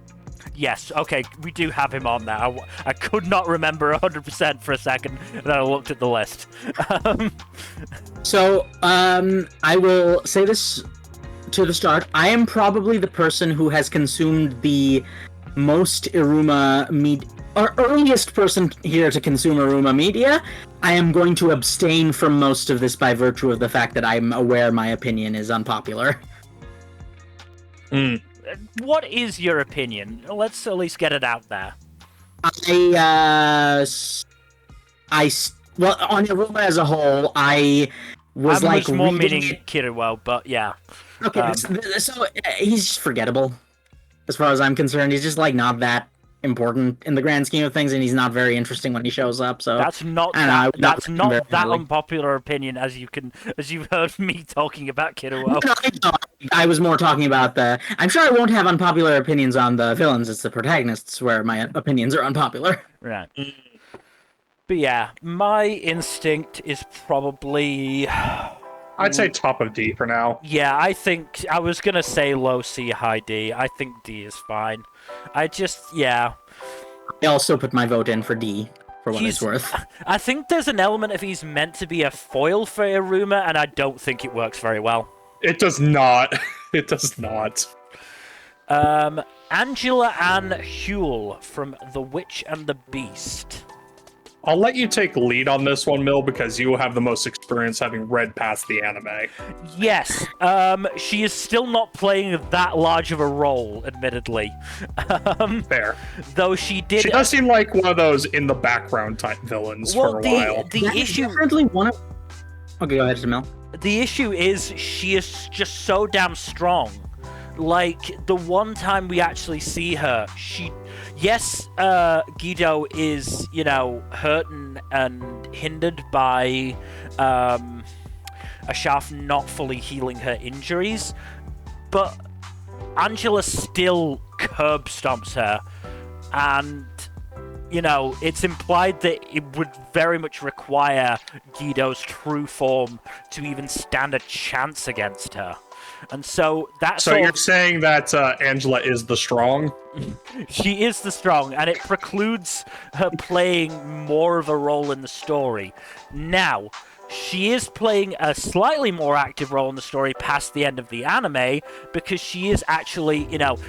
Yes, okay, we do have him on there. I could not remember 100% for a second, and then I looked at the list. So, I will say this to the start. I am probably the person who has consumed the most Iruma media, or earliest person here to consume Iruma media. I am going to abstain from most of this by virtue of the fact that I'm aware my opinion is unpopular. What is your opinion? Let's at least get it out there. Well, on Iruma as a whole, I was I'm like more reading meaning Kiriwo, but yeah. Okay, so he's just forgettable, as far as I'm concerned. He's just like not that important in the grand scheme of things, and he's not very interesting when he shows up. So that's not that's not that unpopular opinion as you've heard me talking about Kiriwo. No, I was more talking about the. I'm sure I won't have unpopular opinions on the villains. It's the protagonists where my opinions are unpopular. Right. But yeah, my instinct is probably. I'd say top of D for now. Yeah, I think I was gonna say low C, high D. I think D is fine. I also put my vote in for D, for what it's worth. I think there's an element of he's meant to be a foil for Iruma, and I don't think it works very well. It does not. It does not. Angela Ann Huel from The Witch and the Beast. I'll let you take lead on this one, Mill, because you have the most experience having read past the anime. Yes, she is still not playing that large of a role, admittedly. Fair. Though she did. She does seem like one of those in the background type villains for a while. The issue. Definitely one of. Okay, go ahead, Jamil. The issue is she is just so damn strong. Like, the one time we actually see her, yes, Guido is, hurt and hindered by a shaft not fully healing her injuries, but Angela still curb stomps her, and, it's implied that it would very much require Guido's true form to even stand a chance against her. And so that's. So you're saying that Angela is the strong? She is the strong, and it precludes her playing more of a role in the story. Now, she is playing a slightly more active role in the story past the end of the anime, because she is actually,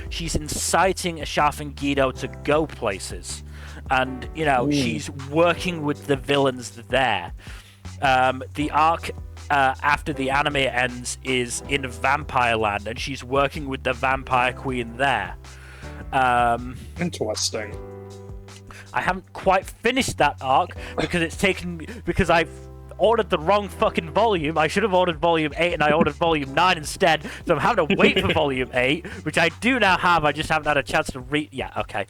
she's inciting Ashaf and Guido to go places. And, she's working with the villains there. The arc after the anime ends is in Vampire Land, and she's working with the Vampire Queen there. Interesting. I haven't quite finished that arc because I've ordered the wrong fucking volume. I should have ordered volume 8 and I ordered volume 9 instead, so I'm having to wait for volume 8, which I do now have. I just haven't had a chance to read. Yeah, okay.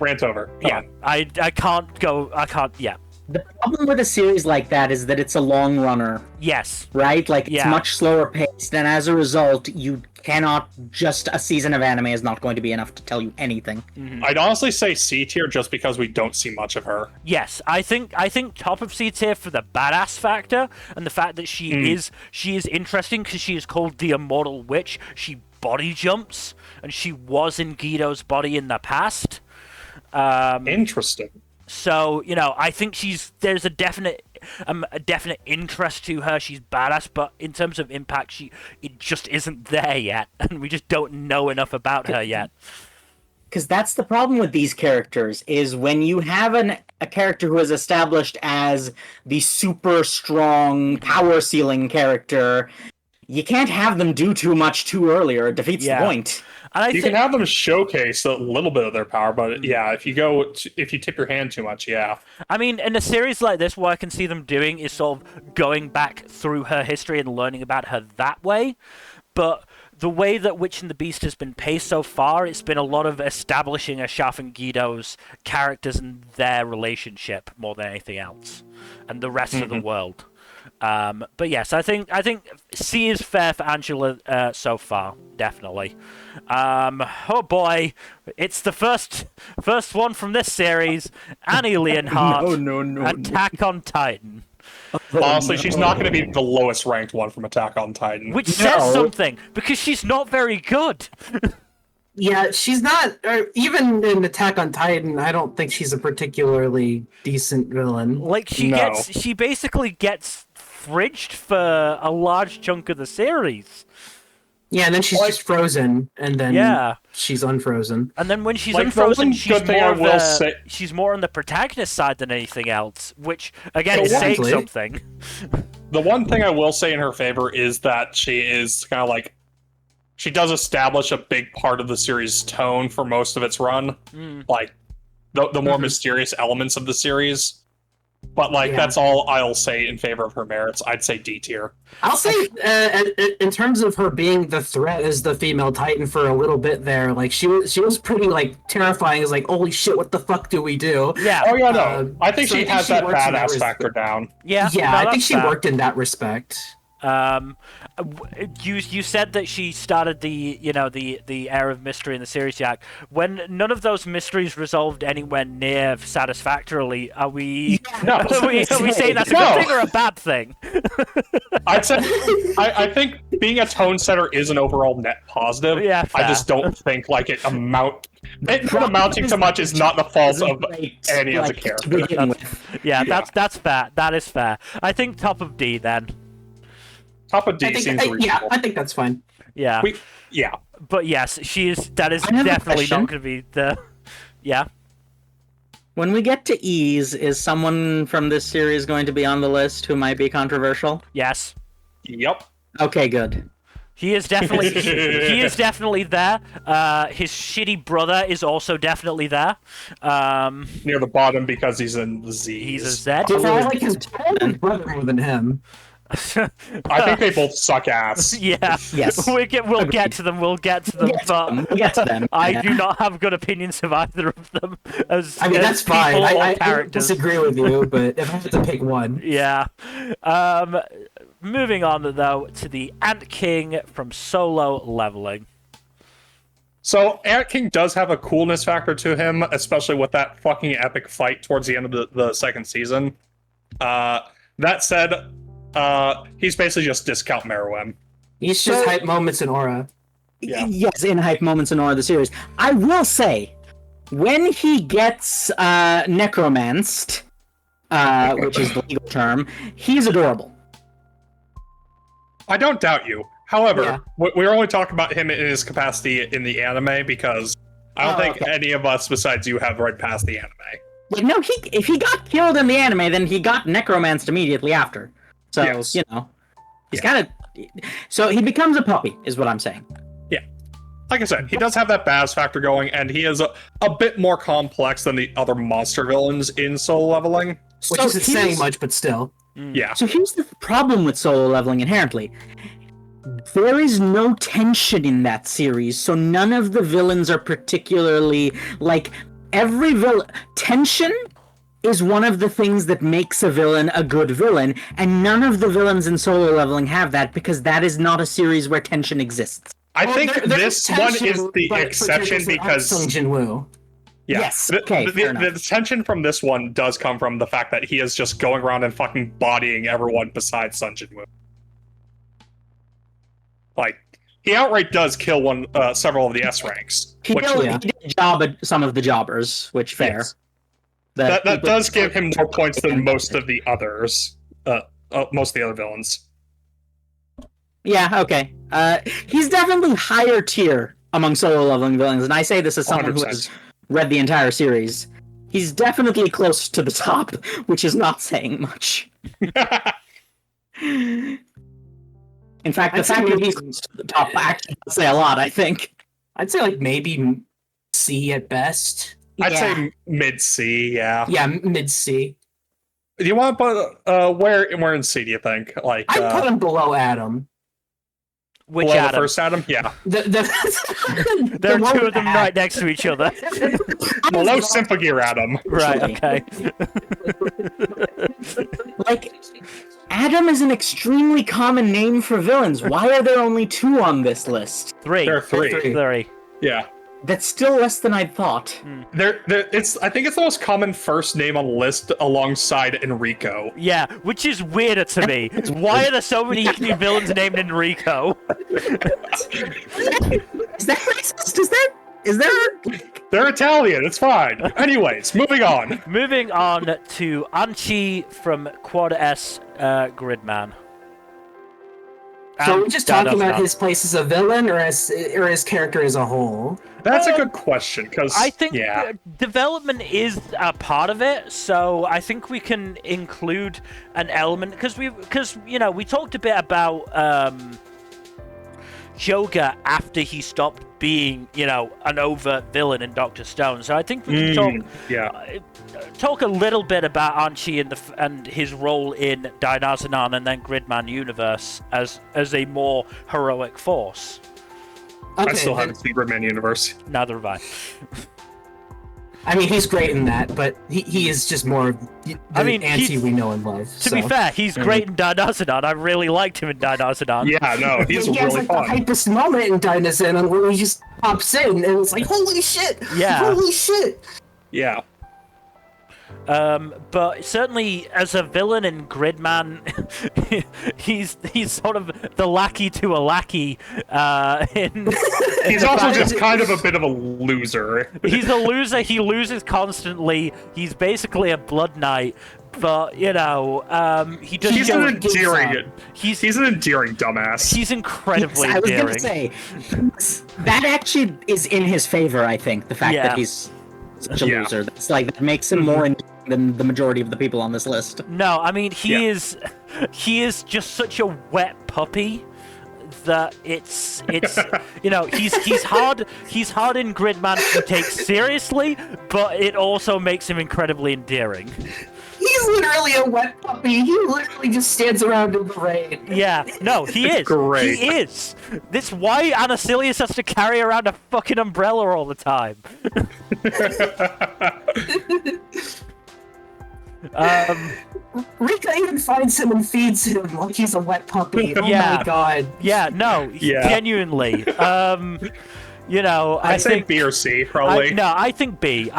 Rant over. Yeah, I can't go. I can't. Yeah. The problem with a series like that is that it's a long runner. Yes. Right? Like, it's much slower paced, and as a result, you cannot just... A season of anime is not going to be enough to tell you anything. Mm-hmm. I'd honestly say C tier just because we don't see much of her. Yes, I think top of C tier for the badass factor, and the fact that she is interesting because she is called the Immortal Witch. She body jumps, and she was in Guido's body in the past. Interesting. So, I think there's a definite interest to her. She's badass, but in terms of impact, it just isn't there yet, and we just don't know enough about her yet. Because that's the problem with these characters, is when you have a character who is established as the super strong, power-ceiling character, you can't have them do too much too early, or it defeats the point. And you can have them showcase a little bit of their power, but yeah, if you tip your hand too much, yeah. I mean, in a series like this, what I can see them doing is sort of going back through her history and learning about her that way. But the way that Witch and the Beast has been paced so far, it's been a lot of establishing Ashraf and Guido's characters and their relationship more than anything else, and the rest of the world. But yes, I think C is fair for Angela so far, definitely. Oh boy, it's the first one from this series. Annie Leonhardt, no, Attack on Titan. Honestly, she's not going to be the lowest ranked one from Attack on Titan. Which says something, because she's not very good. Yeah, she's not. Even in Attack on Titan, I don't think she's a particularly decent villain. Like, she basically gets fridged for a large chunk of the series. Yeah, and then she's just frozen, and then she's unfrozen. And then when she's unfrozen, she's more on the protagonist side than anything else, which, again, is saying something. The one thing I will say in her favor is that she is kind of like, she does establish a big part of the series' tone for most of its run. Like, the more mysterious elements of the series. But, that's all I'll say in favor of her merits. I'd say D tier. I'll say, in terms of her being the threat as the female Titan for a little bit there, she was pretty, terrifying. It's like, holy shit, what the fuck do we do? Yeah. Oh, yeah, no. I think she has that badass factor down. Yeah, I think she worked in that respect. You said that she started the air of mystery in the series, Jack. When none of those mysteries resolved anywhere near satisfactorily, are we saying that's a good thing or a bad thing? I'd say I think being a tone setter is an overall net positive. Yeah, fair. I just don't think it amounting to much is not the fault of Annie as a character. That's fair. That is fair. I think top of D then. Top of D seems reasonable. Yeah, I think that's fine. Yeah. But yes, that is definitely not going to be the... Yeah. When we get to E's, is someone from this series going to be on the list who might be controversial? Yes. Yep. Okay, good. He is definitely there. His shitty brother is also definitely there. Near the bottom because he's in the Z. He's a Z. I like his brother more than him. I think they both suck ass. Yeah. Yes. We'll get to them. But We'll get to them. I do not have good opinions of either of them. That's fine. I disagree with you, but if I had to pick one. Yeah. Moving on, though, to the Ant King from Solo Leveling. So, Ant King does have a coolness factor to him, especially with that fucking epic fight towards the end of the second season. That said, he's basically just discount Meruem. He's just hype moments in Aura. Yeah. Yes, in hype moments in Aura of the series. I will say, when he gets necromanced, which is the legal term, he's adorable. I don't doubt you. However, we're only talking about him in his capacity in the anime because I don't think any of us besides you have read past the anime. Like, no, if he got killed in the anime, then he got necromanced immediately after. So, he's kind of... So he becomes a puppy, is what I'm saying. Yeah. Like I said, he does have that badass factor going, and he is a bit more complex than the other monster villains in Solo Leveling. Which isn't saying much, but still. Yeah. So here's the problem with Solo Leveling inherently. There is no tension in that series, so none of the villains are particularly... every villain... Tension is one of the things that makes a villain a good villain, and none of the villains in Solo Leveling have that, because that is not a series where tension exists. I think this one is the exception because... Sung Jin-woo. Yeah. Yes, okay, the tension from this one does come from the fact that he is just going around and fucking bodying everyone besides Sung Jin-woo. he outright does kill several of the S ranks. He did job at some of the jobbers, which fair. Yes. That does give him more points than most of the others. Most of the other villains. Yeah, okay. He's definitely higher tier among solo leveling villains, and I say this as someone 100%. who has read the entire series. He's definitely close to the top, which is not saying much. In fact, the fact that he's close to the top actually does say a lot, I think. I'd say like maybe C at best. I'd say mid C, yeah. Yeah, mid C. Do you want to put where in C? Do you think? Like I'd put him below Adam. Which below Adam? the first Adam? Yeah. There are two of them right next to each other. Below Symphogear Adam. Right. Okay. Like, Adam is an extremely common name for villains. Why are there only 2 on this list? Three. There are 3. Three. Yeah. That's still less than I thought. I think it's the most common first name on the list alongside Enrico. Yeah, which is weirder to me. Why are there so many new villains named Enrico? Is that racist? Is there? They're Italian, it's fine. Anyways, moving on. Moving on to Anchi from Quad S Gridman. So And we're just talking about Dandadan. his place as a villain, or his character as a whole. That's a good question, because I think yeah. development is a part of it, so I think we can include an element because we talked a bit about Hyouga after he stopped being an overt villain in Dr. Stone. So I think we can talk a little bit about Anchi and his role in Dandadan and then Gridman universe as a more heroic force. Okay, I still haven't seen Gridman Universe. Neither have I. I mean, he's great in that, but he is just more the Anchi we know and love. To be fair, he's great in Dandadan. I really liked him in Dandadan. Yeah, no, he's he has really like fun. the hypest moment in Dandadan where he just pops in and it's like, holy shit! Yeah. Holy shit! Yeah. But certainly as a villain in Gridman, he's sort of the lackey to a lackey. He's also just kind of a bit of a loser. He's a loser. He loses constantly. He's basically a blood knight. But he does. He's an endearing. He's an endearing dumbass. He's incredibly I was endearing. gonna say that actually is in his favor. I think the fact that he's such a loser. That's that makes him more endearing than the majority of the people on this list. No, I mean he is just such a wet puppy that it's he's hard in Gridman to take seriously, but it also makes him incredibly endearing. He's literally a wet puppy. He literally just stands around in the rain. Yeah, no, he is. Great. He is. That's why Anacilius has to carry around a fucking umbrella all the time. Rika even finds him and feeds him like he's a wet puppy. Oh Yeah. my god. Yeah, no, genuinely. I think B or C, probably. I think B.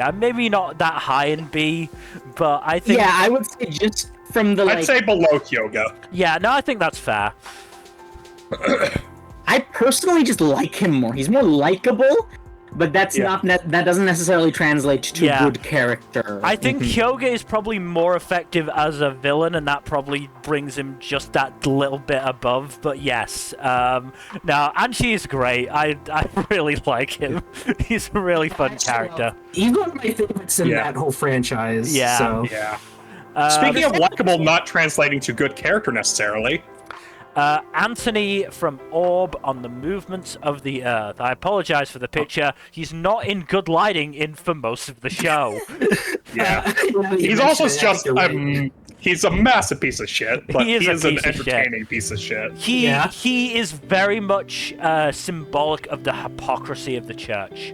I'm maybe not that high in B, but I think... Yeah, I would say just from the I'd say below Hyouga. Yeah, no, I think that's fair. I personally just like him more. He's more likable, but that's that doesn't necessarily translate to good character. I think Hyouga is probably more effective as a villain, and that probably brings him just that little bit above. But yes, no, Anchi is great. I really like him. He's a really fun character. He's one of my favorites in that whole franchise. Yeah. So. Yeah. Speaking of likable not translating to good character necessarily. Anthony from Orb on the movements of the Earth. I apologize for the picture. He's not in good lighting for most of the show. Yeah. He's also just he's a massive piece of shit, but he is an entertaining piece of shit. He is very much symbolic of the hypocrisy of the church.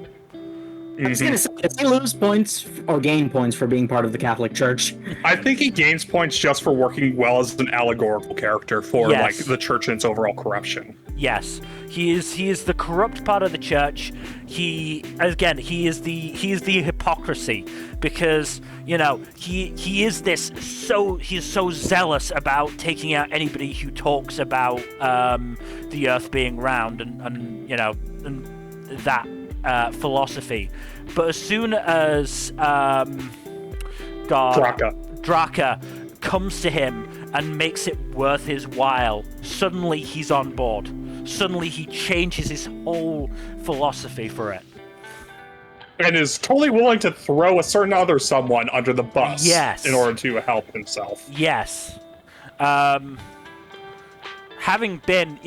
I was gonna say, does he lose points or gain points for being part of the Catholic Church? I think he gains points just for working well as an allegorical character for the church and its overall corruption. Yes, he is the corrupt part of the church. He is the hypocrisy, because he is so zealous about taking out anybody who talks about the Earth being round and that philosophy. But as soon as Draka comes to him and makes it worth his while, suddenly he's on board. Suddenly he changes his whole philosophy for it. And is totally willing to throw a certain other someone under the bus in order to help himself. Yes. Having been,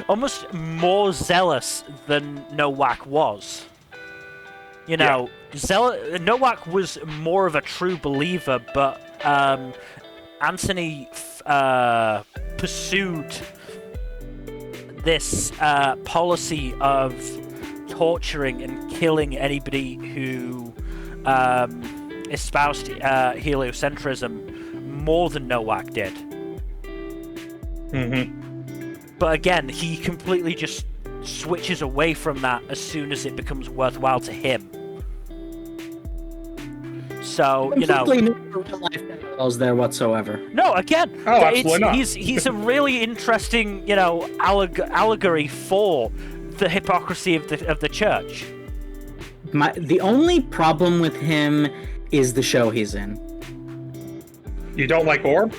almost more zealous than Nowak was. Nowak was more of a true believer, but Anthony pursued this policy of torturing and killing anybody who espoused heliocentrism more than Nowak did. But again, he completely just switches away from that as soon as it becomes worthwhile to him. So, no real life parallels there whatsoever. No, again, absolutely not. He's a really interesting, allegory for the hypocrisy of the church. The only problem with him is the show he's in. You don't like Orb?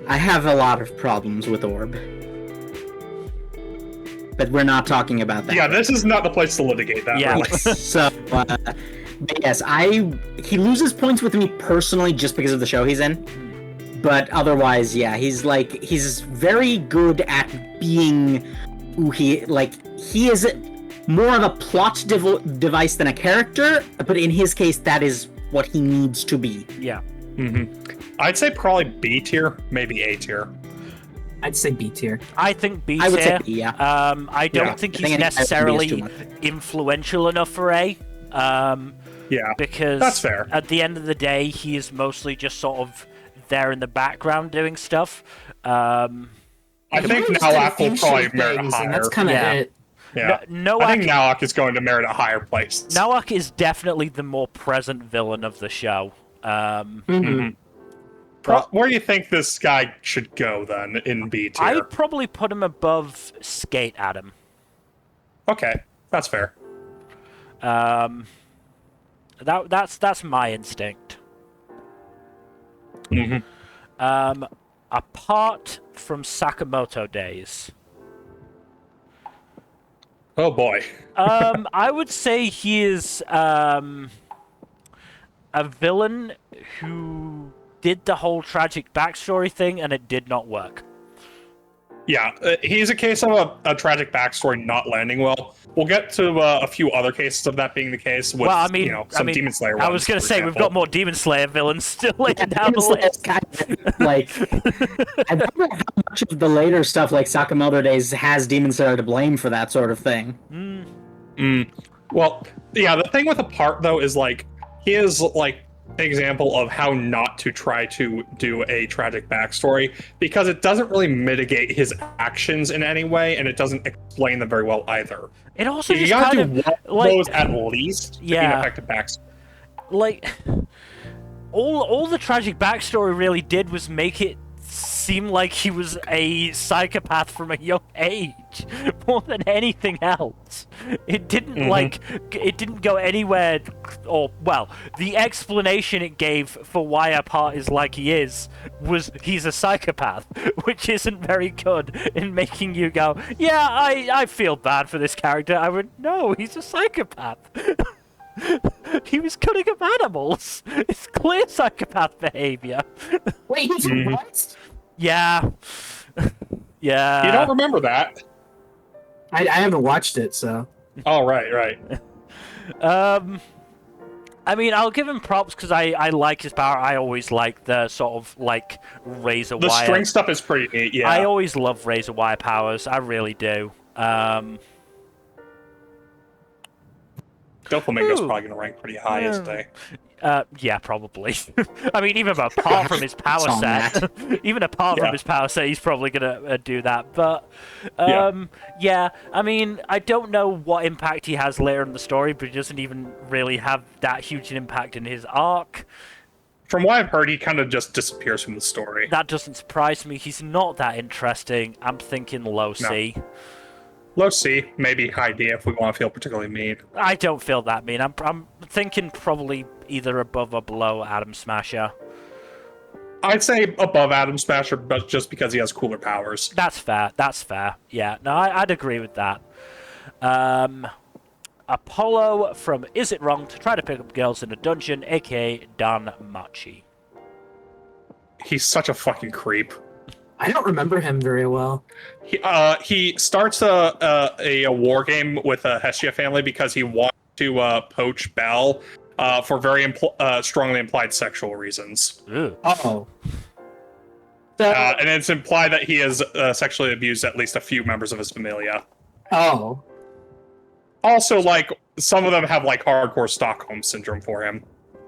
I have a lot of problems with Orb. But we're not talking about that. Yeah, this is not the place to litigate that, really. So, yes, he loses points with me personally just because of the show he's in. But otherwise, yeah, he's very good at being who he is more of a plot device than a character, but in his case, that is what he needs to be. Yeah. I'd say probably B tier, maybe A tier. I'd say B tier. I think B tier. I would say B, yeah. I don't think he's necessarily influential enough for A. Because that's fair. At the end of the day, he is mostly just sort of there in the background doing stuff. I think Nowak will probably merit a higher. That's kind of it. Yeah. I think Nowak is going to merit a higher place. Nowak is definitely the more present villain of the show. Where do you think this guy should go, then, in B tier? I'd probably put him above Skate Adam. Okay, that's fair. That's my instinct. Apart from Sakamoto days. Oh boy. I would say he is a villain who did the whole tragic backstory thing and it did not work. Yeah, he's a case of a tragic backstory not landing well. We'll get to a few other cases of that being the case with, some Demon Slayer ones. I was going to say, we've got more Demon Slayer villains still laying down the list. Kind of, I wonder how much of the later stuff, like Sakamoto Days, has Demon Slayer to blame for that sort of thing. Well, yeah, the thing with Apart, though, is, he is, an example of how not to try to do a tragic backstory, because it doesn't really mitigate his actions in any way, and it doesn't explain them very well either. It also you just gotta kind do of one of those at least to be an effective backstory. All the tragic backstory really did was make it seem like he was a psychopath from a young age more than anything else. It didn't it didn't go anywhere, the explanation it gave for why Apart is like he is was he's a psychopath, which isn't very good in making you go, yeah, I feel bad for this character. I would, no, he's a psychopath. He was cutting up animals. It's clear psychopath behavior. Wait, he's what? Yeah. Yeah. You don't remember that? I haven't watched it, so. Oh, right. I mean, I'll give him props because I like his power. I always like the sort of razor wire. The string stuff is pretty neat, yeah. I always love razor wire powers. I really do. Doflamingo's probably going to rank pretty high, isn't he? Yeah, probably. I mean, even apart from his power It's on set, even apart Yeah. from his power set, he's probably gonna do that. But Yeah. yeah, I mean, I don't know what impact he has later in the story, but he doesn't even really have that huge an impact in his arc. From what I've heard, he kind of just disappears from the story. That doesn't surprise me. He's not that interesting. I'm thinking low C. Low C, maybe high D if we want to feel particularly mean. I don't feel that mean. I'm thinking probably either above or below Atom Smasher. I'd say above Atom Smasher, but just because he has cooler powers. That's fair. That's fair. Yeah, no, I'd agree with that. Apollo from Is It Wrong to Try to Pick Up Girls in a Dungeon, aka Dan Machi. He's such a fucking creep. I don't remember him very well. He starts a war game with a Hestia family because he wants to poach Belle for very strongly implied sexual reasons. Ugh. Oh. And it's implied that he has sexually abused at least a few members of his familia. Oh. Also, like, some of them have, like, hardcore Stockholm Syndrome for him.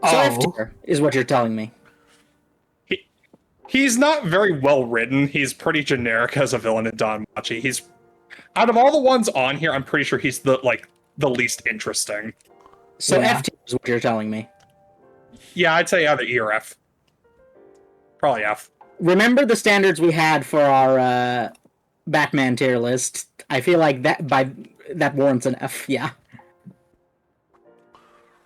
So F Oh. tier is what you're telling me. He's not very well written. He's pretty generic as a villain in Danmachi. He's, out of all the ones on here, I'm pretty sure he's the least interesting. So Yeah. F tier is what you're telling me. Yeah, I'd say either E or F. Probably F. Remember the standards we had for our Batman tier list. I feel like that warrants an F. Yeah.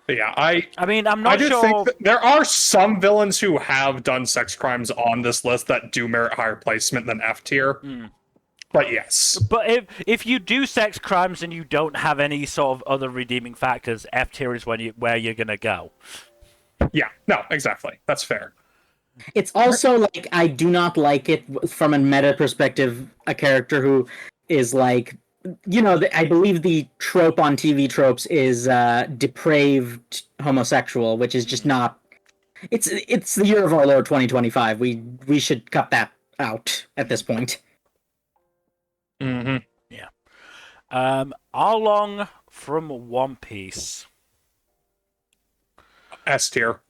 But yeah, I mean, I'm I not do sure. think that there are some villains who have done sex crimes on this list that do merit higher placement than F tier. But yes. But if you do sex crimes and you don't have any sort of other redeeming factors, F tier is where you're gonna go. Yeah, no, exactly. That's fair. It's also like I do not like it from a meta perspective. A character who is like, you know, I believe the trope on TV tropes is depraved homosexual, which is just not. It's the year of our Lord 2025. We should cut that out at this point. Mm-hmm. Arlong from One Piece. S tier.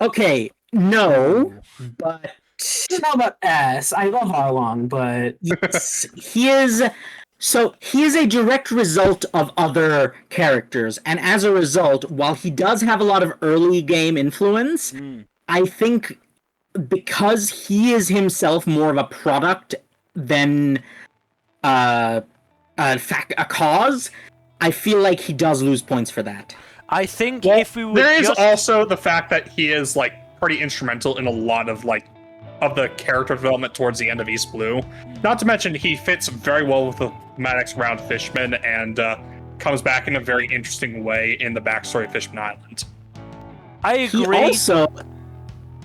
Okay, no, but I don't know about S. I love Arlong, but yes, he is a direct result of other characters, and as a result, while he does have a lot of early game influence, I think because he is himself more of a product than a cause, I feel like he does lose points for that. I think if we would There is just... also the fact that he is pretty instrumental in a lot of of the character development towards the end of East Blue. Not to mention he fits very well with the Maddox Round Fishman and comes back in a very interesting way in the backstory of Fishman Island. I He agree. also.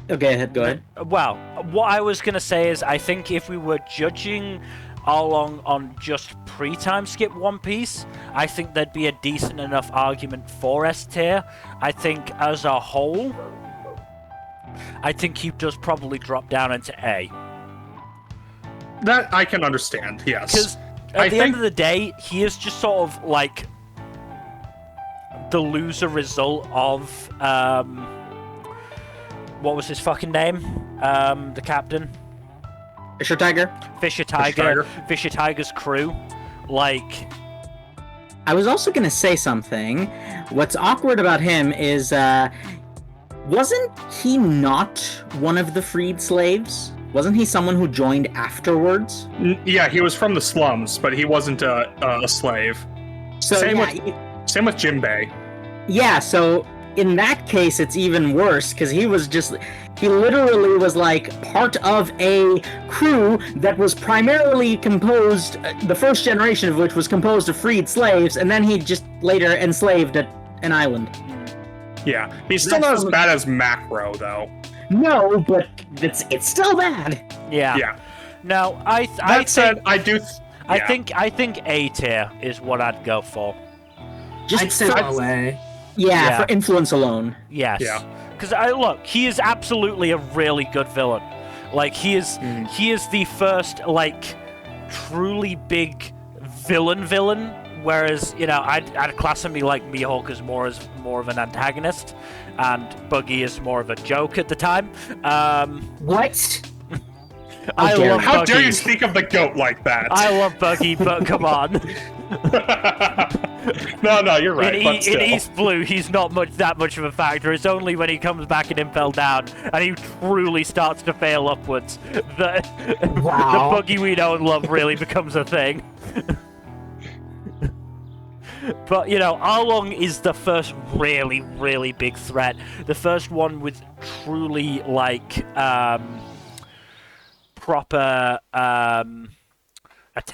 Okay, go ahead. Well, what I was gonna say is I think if we were judging Arlong on just pre-time skip One Piece, I think there'd be a decent enough argument for S tier. I think as a whole, I think he does probably drop down into A. That I can understand, yes. Because at the end of the day, he is just sort of like the loser result of what was his fucking name? The captain? Fisher Tiger. Fisher Tiger's crew. Like, I was also gonna say something. What's awkward about him is, wasn't he not one of the freed slaves? Wasn't he someone who joined afterwards? Yeah, he was from the slums, but he wasn't a slave. So Same yeah, with Jinbei. yeah. So in that case, it's even worse because he literally was like part of a crew that was primarily composed, the first generation of which was composed of freed slaves, and then he just later enslaved an island. Yeah, he's still not as bad as Macro, though. No, but it's still bad. yeah. Yeah. No, I think A tier is what I'd go for. Just I'd say for, low A. yeah, for influence alone. Yes. Yeah. Because he is absolutely a really good villain. Like he is the first truly big villain Whereas, I'd class somebody like Mihawk as more of an antagonist, and Buggy is more of a joke at the time. What? I love How Buggy. dare you speak of the goat like that? I love Buggy, but come on. No, you're right. In, but still. in East Blue, he's not that much of a factor. It's only when he comes back in Impel Down and he truly starts to fail upwards that Wow. the Buggy we know and love really becomes a thing. But, Arlong is the first really, really big threat. The first one with truly, proper attachment.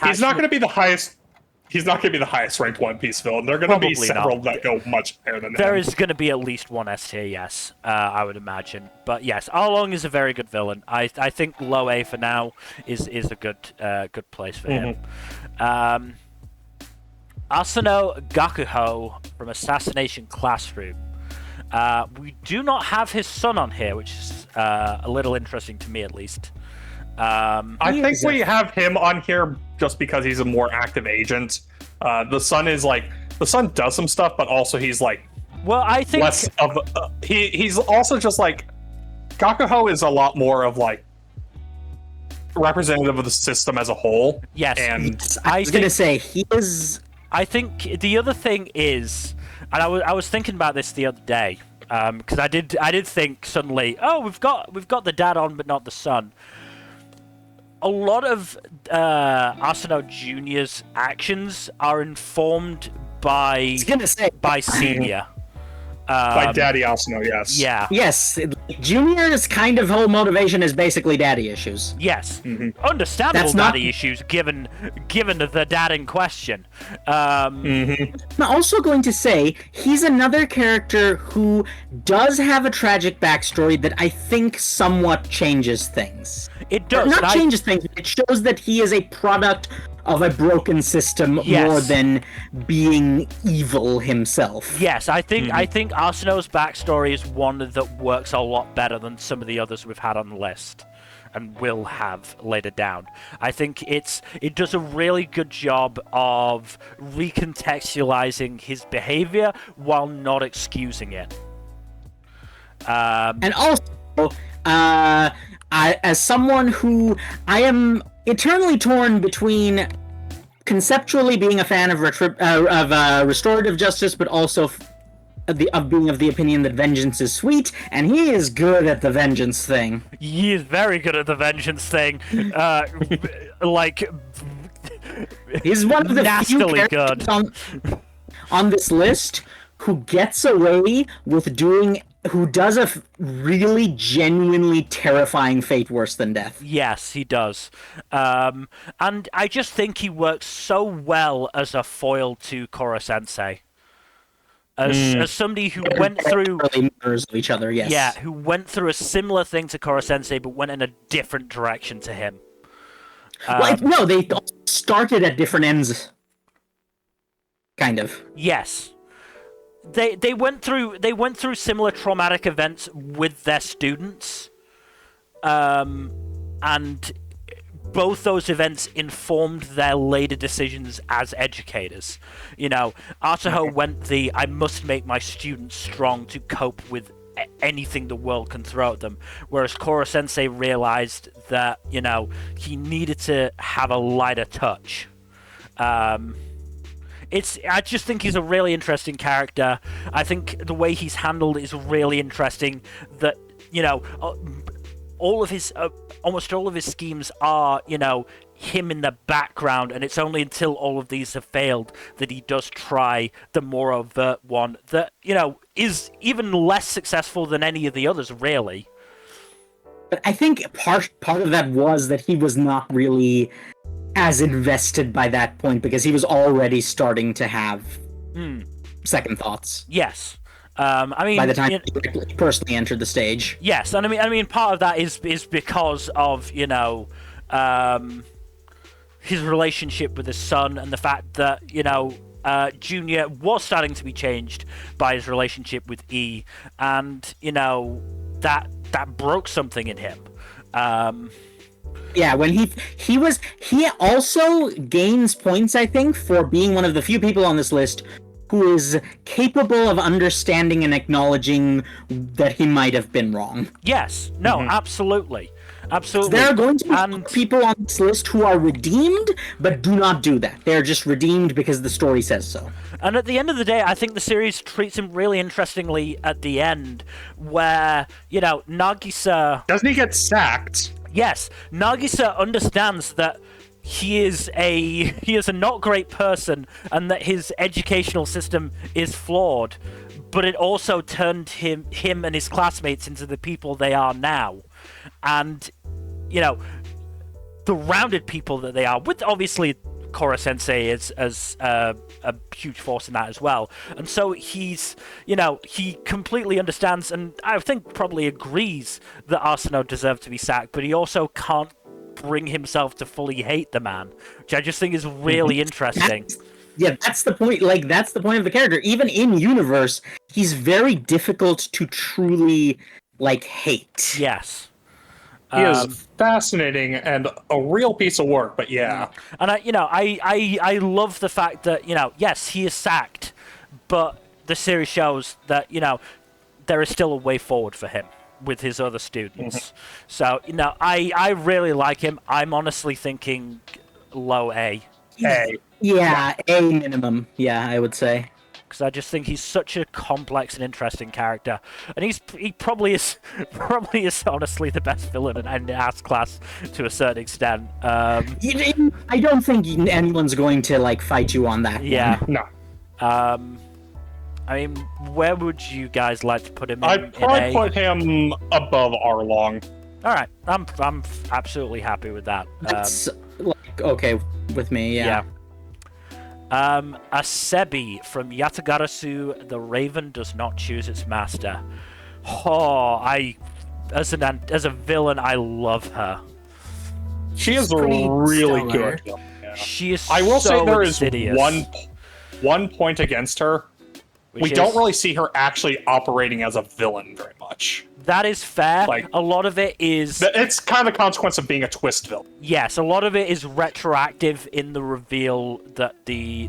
He's not going to be the highest. He's not going to be the highest ranked One Piece villain. There are going to be Probably several not. that go much higher than There him. is going to be at least one S tier, yes, I would imagine. But yes, Arlong is a very good villain. I think low A for now is a good place for him. Asano Gakuho from Assassination Classroom. We do not have his son on here, which is a little interesting to me at least. I think we have him on here just because he's a more active agent. The son does some stuff, but also he's Well, I think less of. He's also just Gakuho is a lot more of representative of the system as a whole. yes, And I was going to say, he is... I think the other thing is, and I was thinking about this the other day, because I did think suddenly, oh, we've got the dad on, but not the son. A lot of Asano Jr.'s actions are informed by I was going to say... Senior. by Daddy Asano, yes. Yeah. Yes, Junior's kind of whole motivation is basically daddy issues. Yes. Mm-hmm. Understandable That's not- daddy issues given the dad in question. I'm also going to say he's another character who does have a tragic backstory that I think somewhat changes things. It does. Not and I- changes things, but it shows that he is a product of a broken system Yes. more than being evil himself. Yes, I think Asano's backstory is one that works a lot better than some of the others we've had on the list, and will have later down. I think it does a really good job of recontextualizing his behavior while not excusing it. And also, as someone who I am eternally torn between conceptually being a fan of restorative justice, but also of being of the opinion that vengeance is sweet, and he is good at the vengeance thing. He is very good at the vengeance thing. He's one of the few Nastily characters on this list who gets away with who does a really genuinely terrifying fate worse than death. Yes, he does. And I just think he works so well as a foil to Koro Sensei. As somebody who went through... Early mirrors of each other, yes. Yeah, who went through a similar thing to Koro Sensei, but went in a different direction to him. No, they all started at different ends. Kind of. Yes. They went through similar traumatic events with their students, and both those events informed their later decisions as educators. Artaho went the I must make my students strong to cope with anything the world can throw at them, whereas Koro Sensei realized that he needed to have a lighter touch. I just think he's a really interesting character. I think the way he's handled is really interesting. That all of his, almost all of his schemes are, him in the background, and it's only until all of these have failed that he does try the more overt one that, is even less successful than any of the others, really. But I think part of that was that he was not really as invested by that point because he was already starting to have second thoughts. Yes. I mean, by the time he personally entered the stage. Yes, and I mean, part of that is because of his relationship with his son and the fact that Junior was starting to be changed by his relationship with E, and that broke something in him. Yeah, when he also gains points, I think, for being one of the few people on this list who is capable of understanding and acknowledging that he might have been wrong. Yes. No, absolutely. Absolutely. There are going to be people on this list who are redeemed, but do not do that. They're just redeemed because the story says so. And at the end of the day, I think the series treats him really interestingly at the end, where, you know, Nagisa... Doesn't he get sacked? Yes, Nagisa understands that he is a not great person and that his educational system is flawed, but it also turned him and his classmates into the people they are now. And, you know, the rounded people that they are, with obviously Kora Sensei as a huge force in that as well. And so he's, you know, he completely understands and I think probably agrees that Arsenault deserved to be sacked, but he also can't bring himself to fully hate the man, which I just think is really interesting. That's the point. Like, that's the point of the character. Even in universe, he's very difficult to truly, like, hate. Yes. He is fascinating and a real piece of work, but yeah. And I love the fact that, you know, yes, he is sacked, but the series shows that, you know, there is still a way forward for him with his other students. So, you know, I really like him. I'm honestly thinking low A. A. Yeah, A minimum. Yeah, I would say. Because I just think he's such a complex and interesting character, and he probably is honestly the best villain in Ass Class to a certain extent. I don't think anyone's going to like fight you on that. Yeah. No. I mean, where would you guys like to put him? I'd probably put him above Arlong. All right, I'm absolutely happy with that. That's like okay with me. Yeah. Asebi from Yatagarasu, The Raven Does Not Choose Its Master. Oh, as a villain, I love her. She is really stellar. good. Yeah. She is. I will say there is insidious, one point against her. We don't really see her actually operating as a villain very much. That is fair. Like, a lot of it is... It's kind of a consequence of being a twist villain. Yes, a lot of it is retroactive in the reveal that the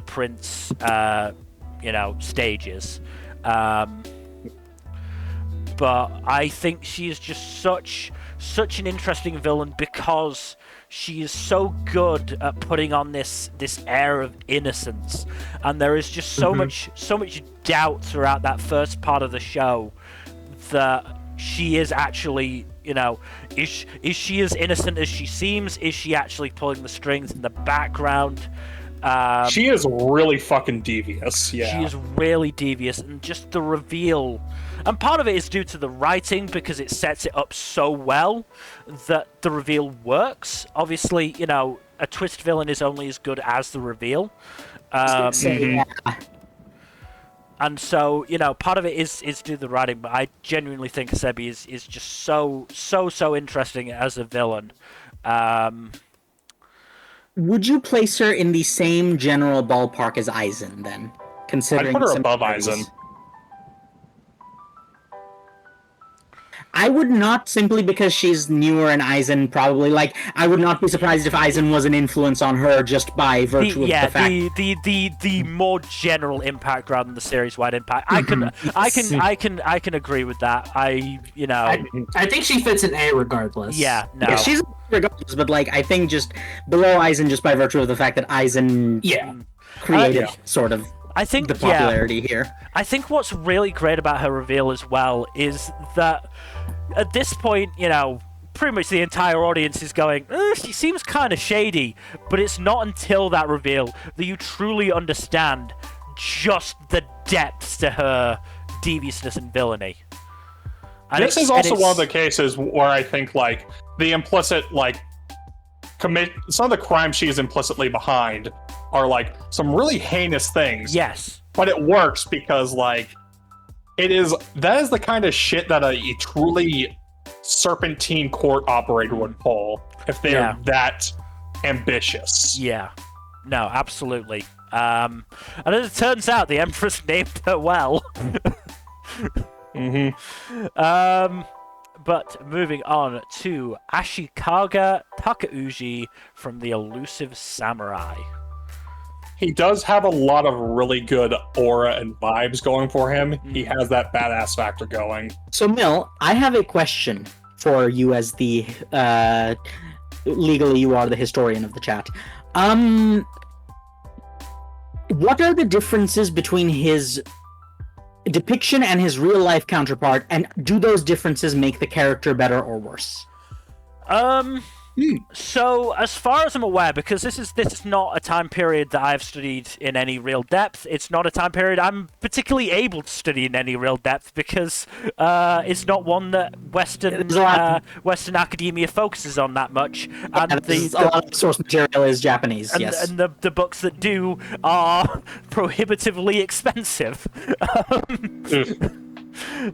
prince, stages. But I think she is just such an interesting villain because she is so good at putting on this air of innocence, and there is just so much doubt throughout that first part of the show that she is actually, you know, is she as innocent as she seems? Is she actually pulling the strings in the background? She is really fucking devious. Yeah, she is really devious, and just the reveal. And part of it is due to the writing because it sets it up so well that the reveal works. Obviously, you know, a twist villain is only as good as the reveal. And so, you know, part of it is due to the writing, but I genuinely think Asebi is just so interesting as a villain. Would you place her in the same general ballpark as Aizen then? Considering I'd put her above Aizen. I would not, simply because she's newer and Aizen probably, like, I would not be surprised if Aizen was an influence on her just by virtue of the fact. The more general impact rather than the series-wide impact. I can agree with that. I think she fits an A regardless. Yeah, no. Yeah, she's regardless, but like I think just below Aizen just by virtue of the fact that Aizen created sort of the popularity here. I think what's really great about her reveal as well is that at this point, you know, pretty much the entire audience is going, she seems kind of shady, but it's not until that reveal that you truly understand just the depths to her deviousness and villainy. And this is also one of the cases where I think, like, the implicit, like, some of the crimes she is implicitly behind are, like, some really heinous things. Yes. But it works because, like, that is the kind of shit that a truly serpentine court operator would pull if they're that ambitious. Yeah. No, absolutely. And as it turns out, the Empress named her well. But moving on to Ashikaga Takeuchi from the Elusive Samurai. He does have a lot of really good aura and vibes going for him. He has that badass factor going. So, Mill, I have a question for you as the legally you are the historian of the chat. What are the differences between his depiction and his real life counterpart, and do those differences make the character better or worse? So, as far as I'm aware, because this is not a time period that I've studied in any real depth, it's not a time period I'm particularly able to study in any real depth, because it's not one that Western academia focuses on that much. And a lot of source material is Japanese, yes. And the books that do are prohibitively expensive.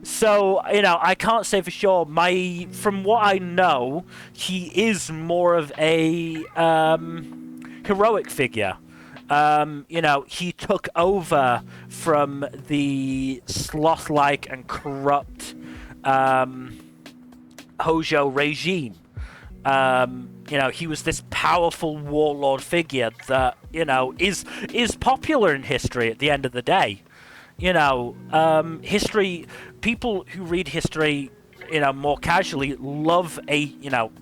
So, I can't say for sure. From what I know, he is more of a heroic figure. He took over from the sloth-like and corrupt Hojo regime. He was this powerful warlord figure that, is popular in history at the end of the day. History, people who read history, more casually love a,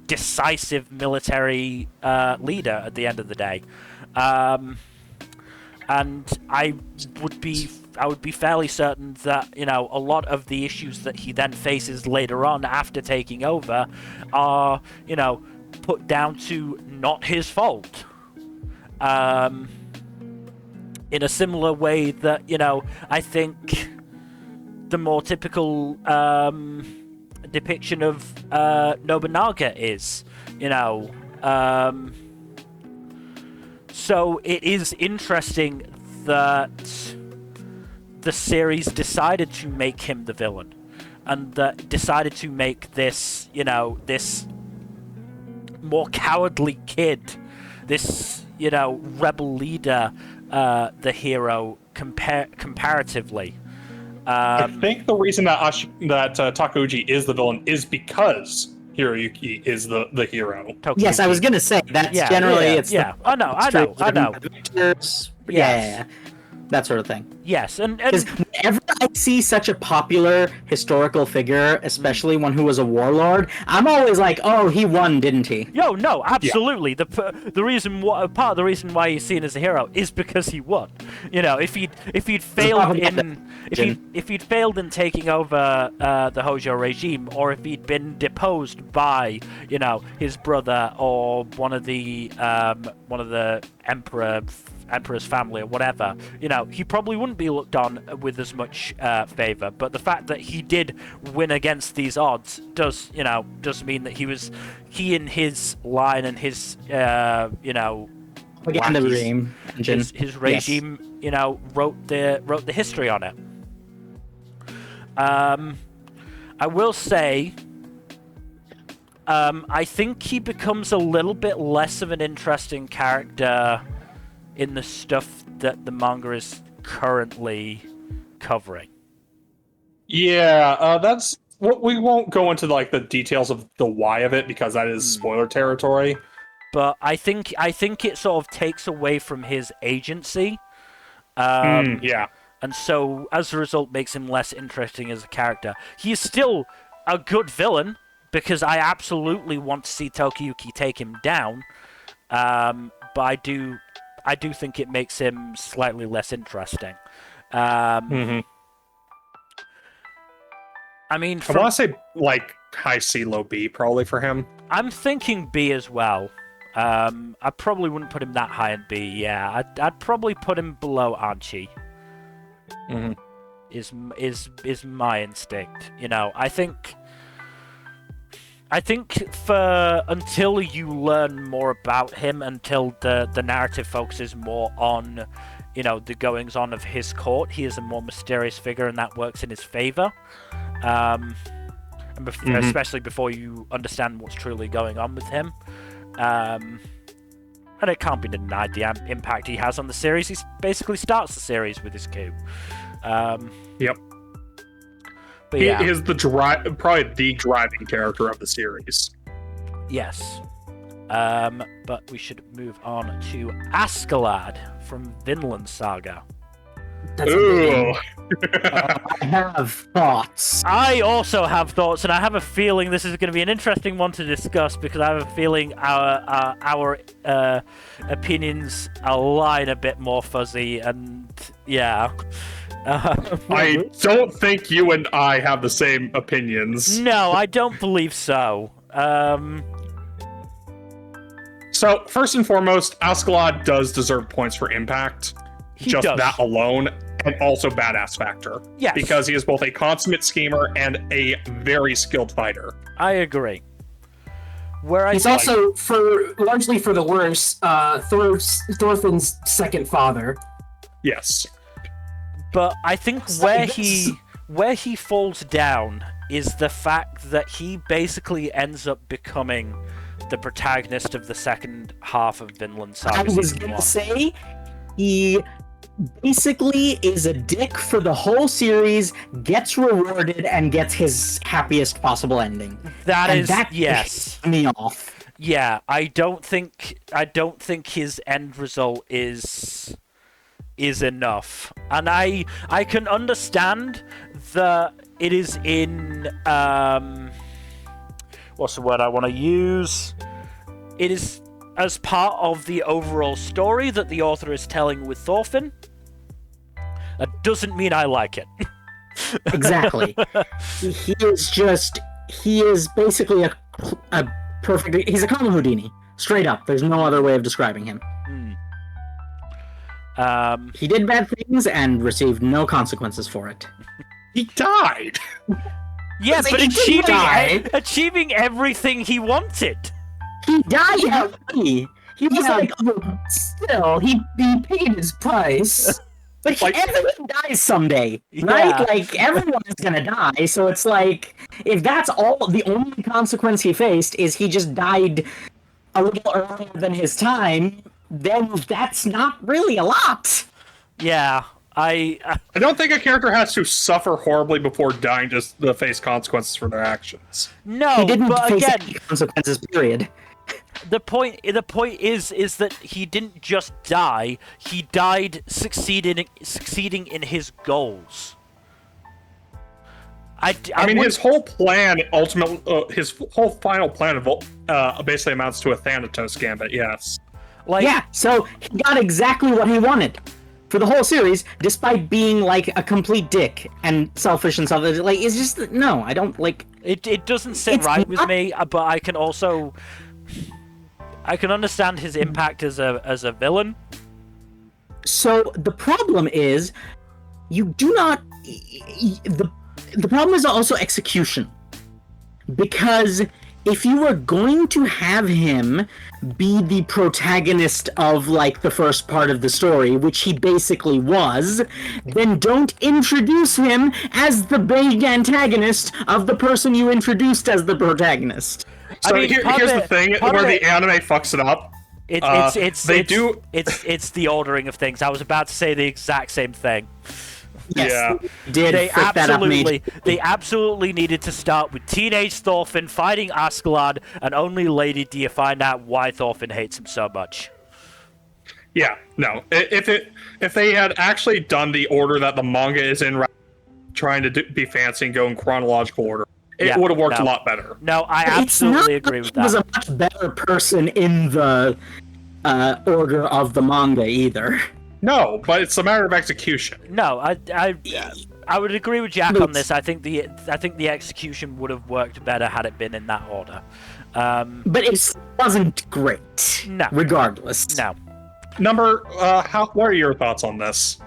decisive military leader at the end of the day. And I would be fairly certain that, a lot of the issues that he then faces later on after taking over are, put down to not his fault. In a similar way that, I think the more typical depiction of Nobunaga is, So it is interesting that the series decided to make him the villain, and that decided to make this, this more cowardly kid, this, rebel leader, the hero comparatively. I think the reason that Takeuchi is the villain is because Hiroyuki is the hero. Tokuki. Yes, I was gonna say that's generally it's yeah. I know. Yeah, that sort of thing. Yes, and Because whenever I see such a popular historical figure, especially one who was a warlord, I'm always like, "Oh, he won, didn't he?" Yo, no, absolutely. Yeah. Part of the reason why he's seen as a hero is because he won. If he'd failed if he'd failed in taking over the Hojo regime, or if he'd been deposed by his brother or one of the Emperor's family or whatever, he probably wouldn't be looked on with as much favor. But the fact that he did win against these odds does mean that he and his line and his regime, his regime, wrote the history on it. I will say, I think he becomes a little bit less of an interesting character in the stuff that the manga is currently covering. Yeah, that's what we won't go into the details of the why of it, because that is spoiler territory. But I think it sort of takes away from his agency. Yeah. And so, as a result, makes him less interesting as a character. He is still a good villain, because I absolutely want to see Tokiyuki take him down. But I do think it makes him slightly less interesting. I mean, I want to say high C, low B probably for him. I'm thinking B as well. I probably wouldn't put him that high in B. Yeah, I'd probably put him below Archie. Is my instinct. I think for until you learn more about him, until the narrative focuses more on, the goings on of his court, he is a more mysterious figure, and that works in his favor. Especially before you understand what's truly going on with him. And it can't be denied the impact he has on the series. He basically starts the series with his coup. Yep. But He yeah, is probably the driving character of the series. yes. But we should move on to Askeladd from Vinland Saga. That's a Ooh. big I have thoughts. I also have thoughts, and I have a feeling this is going to be an interesting one to discuss because I have a feeling our opinions align a bit more fuzzy, and yeah. I don't think you and I have the same opinions. No, I don't believe so. So, first and foremost, Askeladd does deserve points for impact. He Just does. that alone, and also badass factor. Yes. Because he is both a consummate schemer and a very skilled fighter. I agree. Where I He's think- also, largely for the worse, Thorfinn's second father. Yes. But I think So where he falls down is the fact that he basically ends up becoming the protagonist of the second half of Vinland Saga. I was Season gonna 1. say he basically is a dick for the whole series, gets rewarded, and gets his happiest possible ending. That And is that yes. pissed me off. Yeah, I don't think his end result is enough. And I can understand that it is in what's the word I want to use? It is as part of the overall story that the author is telling with Thorfinn. That doesn't mean I like it. Exactly. he is basically a perfect. He's a common Houdini, straight up. There's no other way of describing him. He did bad things and received no consequences for it. He died! Yeah, Like, but he didn't die. achieving everything he wanted. He died happy. He was Yeah, like, still, he paid his price. but like- everyone dies someday, Yeah. right? Like everyone is gonna die. So it's like, if that's all, the only consequence he faced is he just died a little earlier than his time, then that's not really a lot. Yeah, I I don't think a character has to suffer horribly before dying just to face consequences for their actions. no, He didn't but face again, any consequences. Period. the point is that he didn't just die; he died succeeding in his goals. I mean, would- his whole plan, his whole final plan basically amounts to a Thanatos gambit, yes. like Yeah. So he got exactly what he wanted for the whole series, despite being like a complete dick and selfish and stuff. Like, it's just no. I don't like. it doesn't sit It's right with not- me. But I can understand his impact as a villain. So the problem is, you do not. The problem is also execution, because if you were going to have him be the protagonist of like the first part of the story, which he basically was, then don't introduce him as the big antagonist of the person you introduced as the protagonist. So I mean, part here's of the it- thing part where of the it- anime fucks it up. It's the ordering of things. I was about to say the exact same thing. Yes, Yeah. did They fuck that up major. absolutely needed to start with teenage Thorfinn fighting Askeladd, and only later do you find out why Thorfinn hates him so much. Yeah, no. If they had actually done the order that the manga is in, trying to be fancy and go in chronological order, it Yeah, would have worked no. a lot better. No, I It's not absolutely that agree with he was that. a much better person in the order of the manga either. No, but it's a matter of execution. No, I would agree with Jack on this. I think the execution would have worked better had it been in that order. But it wasn't great. No. Regardless. No. What are your thoughts on this?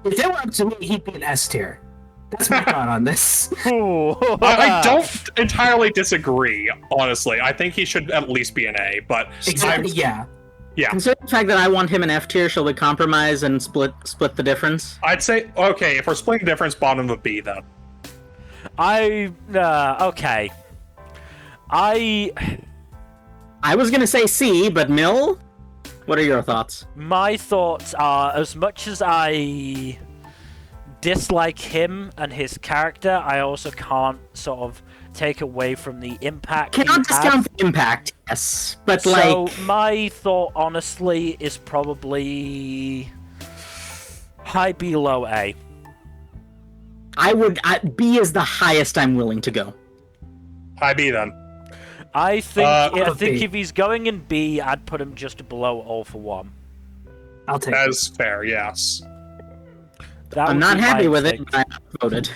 If it were up to me, he'd be an S tier. That's my thought on this. I don't entirely disagree, honestly. I think he should at least be an A, but Exactly. Yeah. Considering the fact that I want him in F tier, shall we compromise and split the difference? I'd say, okay, if we're splitting the difference, bottom of B, then. Okay. I was gonna say C, but Mill? What are your thoughts? My thoughts are, as much as I dislike him and his character, I also can't sort of take away from the impact. Cannot discount the impact, yes, but So like my thought, honestly, is probably high B, low A. B is the highest I'm willing to go. High B then. I think B. if he's going in B, I'd put him just below All for One. I'll take That it. is fair, yes. That I'm would not be my happy with it, instinct. but I voted.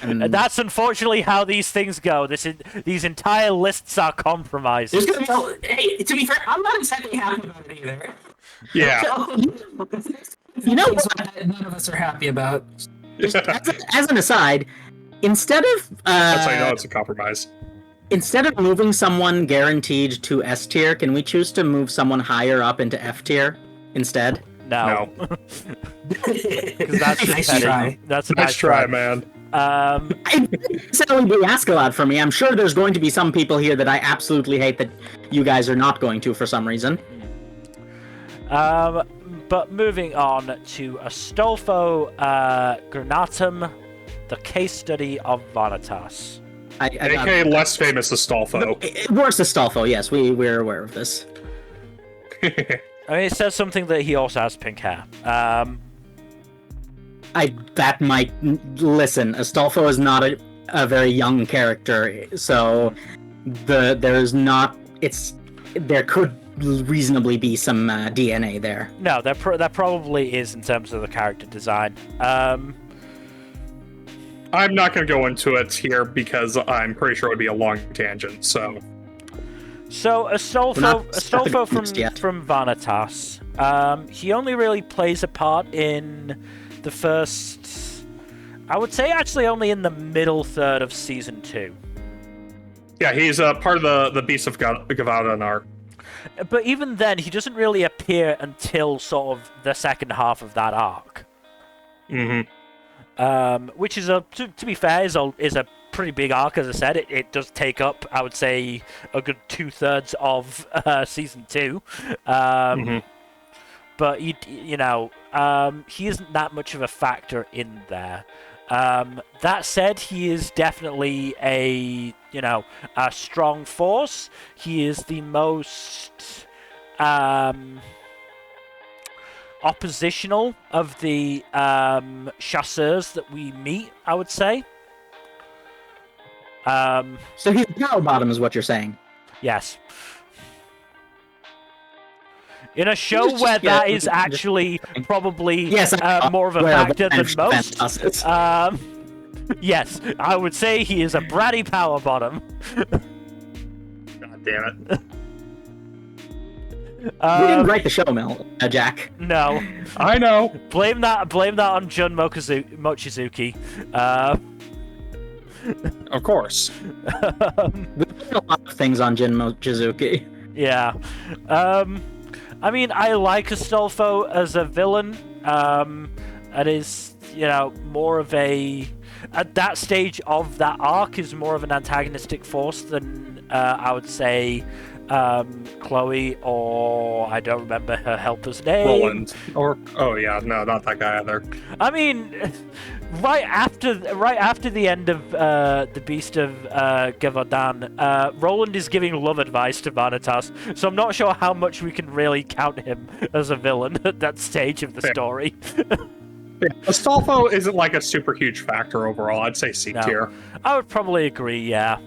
And And that's unfortunately how these things go. These entire lists are compromises. There's gonna be hey, to be fair, I'm not exactly happy about it either. Yeah. you know Things what? that none of us are happy about. As an aside, instead of That's how you know it's a compromise. instead of moving someone guaranteed to S tier, can we choose to move someone higher up into F tier instead? No. No. 'Cause that's just Nice petty. try. That's a Nice nice try, man. It didn't necessarily be ask a lot for me. I'm sure there's going to be some people here that I absolutely hate that you guys are not going to for some reason. But moving on to Astolfo Granatum, the case study of Vanitas. I got AK less famous Astolfo. worse Astolfo, yes, we're aware of this. I mean, it says something that he also has pink hair. That might listen. Astolfo is not a very young character, so there could reasonably be some DNA there. No, there probably is in terms of the character design. I'm not going to go into it here because I'm pretty sure it would be a long tangent, so... So Astolfo from finished yet. Vanitas, he only really plays a part in the first, I would say actually only in the middle third of season 2. Yeah, he's part of the Beast of Gavada arc. But even then, he doesn't really appear until sort of the second half of that arc. Mm-hmm. Which is to be fair, is a pretty big arc. As I said, it does take up, I would say, a good 2/3 of season 2. But you know, he isn't that much of a factor in there. That said, he is definitely a strong force. He is the most oppositional of the chasseurs that we meet, I would say. So he's power bottom, is what you're saying. Yes. In a show where that is actually probably more of a factor than most. Yes, I would say he is a bratty power bottom. God damn it. We didn't write the show, Jack. No. I know. Blame that on Jun Mochizuki. Of course. We put a lot of things on Jin Mochizuki. Yeah. I mean, I like Astolfo as a villain. It is, more of a... At that stage of that arc is more of an antagonistic force than, I would say, Chloe, or I don't remember her helper's name. Roland. Oh yeah, no, not that guy either. I mean, right after the end of the Beast of Gavaudan, Roland is giving love advice to Vanitas, so I'm not sure how much we can really count him as a villain at that stage of the story. Yeah. Astolfo isn't like a super huge factor overall. I'd say C tier. I would probably agree, yeah.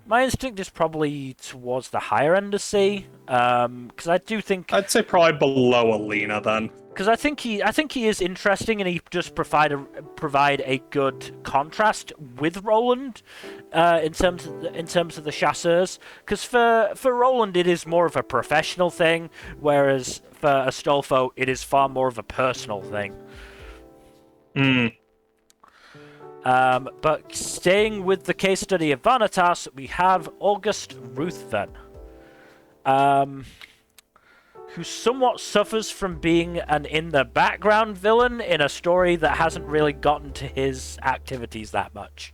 My instinct is probably towards the higher end of C, because I do think... I'd say probably below Alina then. Because I think he is interesting, and he just provide a good contrast with Roland, in terms of the chasseurs. Because for Roland, it is more of a professional thing, whereas for Astolfo, it is far more of a personal thing. But staying with the case study of Vanitas, we have August Ruthven, who somewhat suffers from being an in-the-background villain in a story that hasn't really gotten to his activities that much.